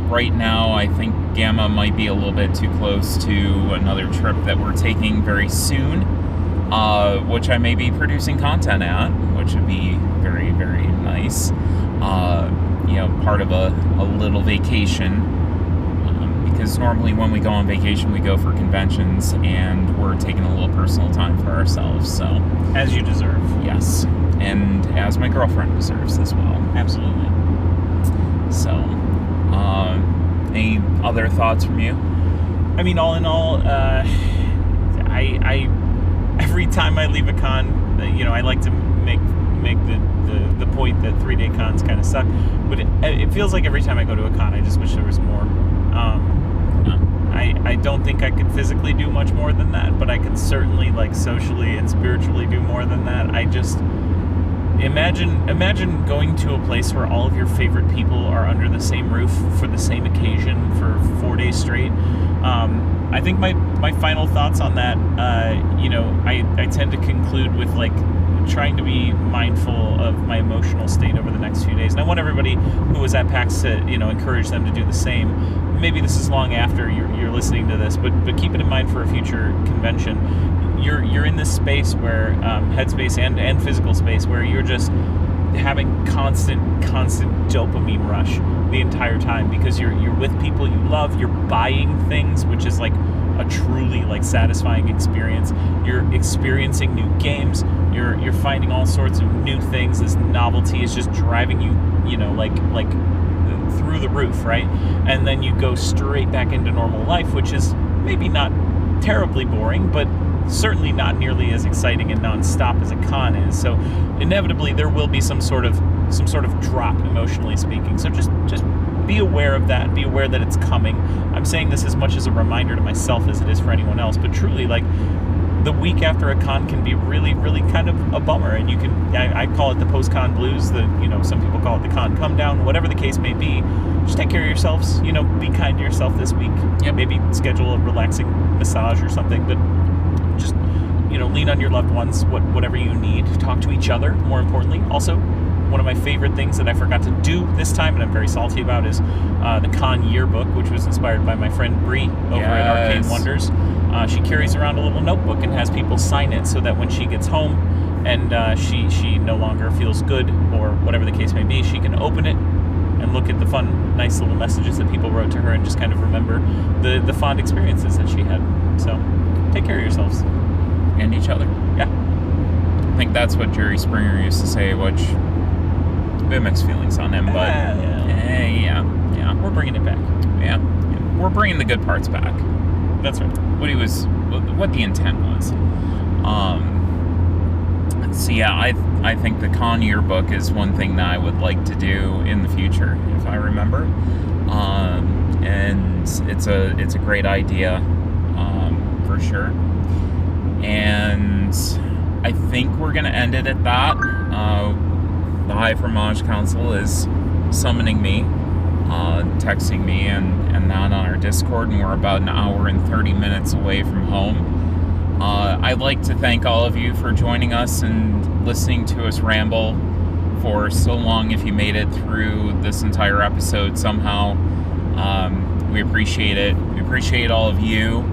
Speaker 1: Right now, I think Gamma might be a little bit too close to another trip that we're taking very soon, which I may be producing content at, which would be very, very nice. Part of a little vacation. Because normally when we go on vacation, we go for conventions, and we're taking a little personal time for ourselves. So,
Speaker 2: As you deserve.
Speaker 1: yes, and as my girlfriend deserves as well.
Speaker 2: Absolutely.
Speaker 1: So, any other thoughts from you?
Speaker 2: I mean, all in all, I every time I leave a con, I like to make the point that 3-day cons kind of suck. But it feels like every time I go to a con, I just wish there was more. I don't think I could physically do much more than that, but I can certainly, socially and spiritually do more than that. I just imagine going to a place where all of your favorite people are under the same roof for the same occasion for 4 days straight. I think my final thoughts on that, I tend to conclude with trying to be mindful of my emotional state over the next few days. And I want everybody who was at PAX to, encourage them to do the same. Maybe this is long after you're listening to this, but keep it in mind for a future convention. You're in this space where headspace and physical space where you're just having constant dopamine rush the entire time, because you're with people you love, you're buying things, which is a truly satisfying experience. You're experiencing new games, you're finding all sorts of new things. This novelty is just driving you, through the roof, right? And then you go straight back into normal life, which is maybe not terribly boring, but certainly not nearly as exciting and nonstop as a con is. So inevitably there will be some sort of drop, emotionally speaking. So just be aware of that. Be aware that it's coming. I'm saying this as much as a reminder to myself as it is for anyone else, but truly, the week after a con can be really, really kind of a bummer, and you can, I call it the post-con blues, some people call it the con come down, whatever the case may be. Just take care of yourselves, be kind to yourself this week.
Speaker 1: Yep.
Speaker 2: Maybe schedule a relaxing massage or something, but just, lean on your loved ones, whatever you need. Talk to each other, more importantly. Also, one of my favorite things that I forgot to do this time, and I'm very salty about, is the con yearbook, which was inspired by my friend Bree over at Arcane Wonders. She carries around a little notebook and has people sign it so that when she gets home and she no longer feels good, or whatever the case may be, she can open it and look at the fun, nice little messages that people wrote to her and just kind of remember the fond experiences that she had. So, take care of yourselves.
Speaker 1: And each other.
Speaker 2: Yeah.
Speaker 1: I think that's what Jerry Springer used to say, which a bit mixed feelings on him, but yeah.
Speaker 2: We're bringing it back.
Speaker 1: Yeah. We're bringing the good parts back.
Speaker 2: That's right.
Speaker 1: What the intent was. So yeah, I think the con yearbook is one thing that I would like to do in the future, if I remember. And it's a great idea, for sure. And I think we're gonna end it at that. The High Fromage Council is summoning me, texting me, and that on our Discord, and we're about an hour and 30 minutes away from home. I'd like to thank all of you for joining us and listening to us ramble for so long. If you made it through this entire episode somehow, We appreciate it. We appreciate all of you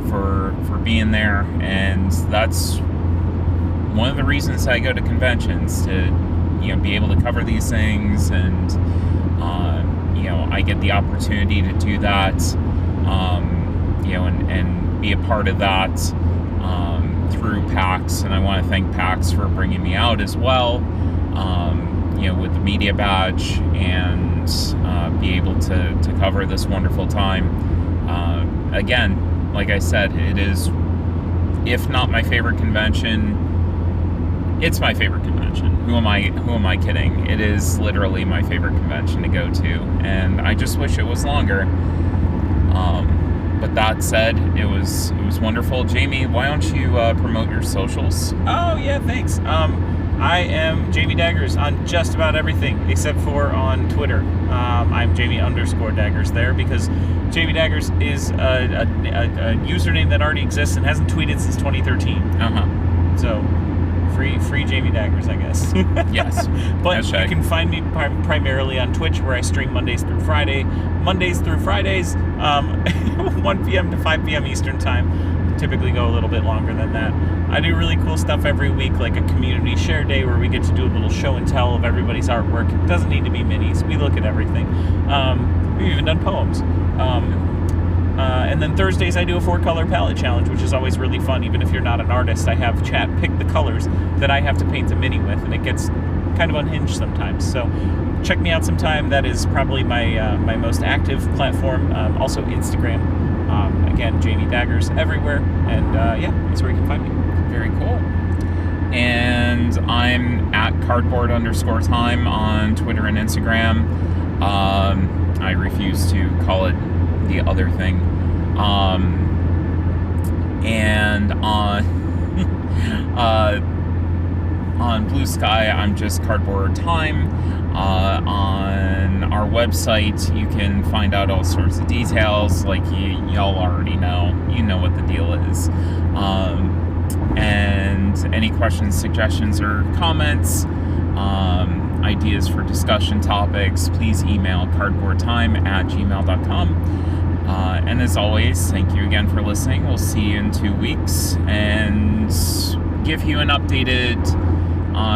Speaker 1: for being there, and that's one of the reasons I go to conventions, to be able to cover these things, and I get the opportunity to do that, and be a part of that through PAX, and I want to thank PAX for bringing me out as well, with the media badge, and be able to cover this wonderful time. Again, like I said, it is, if not my favorite convention, it's my favorite convention. Who am I kidding? It is literally my favorite convention to go to, and I just wish it was longer. But that said, it was wonderful. Jamie, why don't you promote your socials?
Speaker 2: Oh yeah, thanks. I am Jamie Daggers on just about everything except for on Twitter. I'm Jamie_Daggers there, because Jamie Daggers is a username that already exists and hasn't tweeted since 2013. So free Jamie Daggers, I guess.
Speaker 1: Yes.
Speaker 2: But you can find me primarily on Twitch, where I stream Mondays through Fridays, 1 p.m. to 5 p.m. Eastern Time. Typically go a little bit longer than that. I do really cool stuff every week, like a community share day where we get to do a little show and tell of everybody's artwork. It doesn't need to be minis. We look at everything. We've even done poems. And then Thursdays I do a 4-color palette challenge, which is always really fun. Even if you're not an artist, I have chat pick the colors that I have to paint a mini with, and it gets kind of unhinged sometimes. So check me out sometime. That is probably my most active platform. Also Instagram. Again, Jamie Daggers everywhere, and that's where you can find me.
Speaker 1: Very cool. And I'm at cardboard_time on Twitter and Instagram. I refuse to call it the other thing. And on Blue Sky, I'm just Cardboard Time. On our website, you can find out all sorts of details, like y'all already know. You know what the deal is. And any questions, suggestions, or comments, ideas for discussion topics, please email cardboardtime@gmail.com. And as always, thank you again for listening. We'll see you in 2 weeks, and give you an updated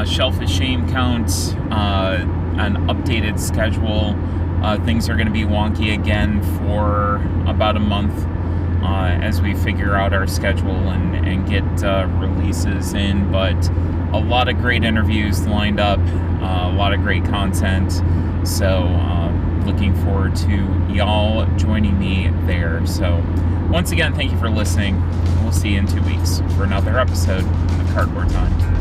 Speaker 1: Shelf of Shame count, an updated schedule. Things are going to be wonky again for about a month as we figure out our schedule and get releases in, but a lot of great interviews lined up, a lot of great content, so looking forward to y'all joining me there. So once again, thank you for listening. We'll see you in 2 weeks for another episode of Cardboard Time.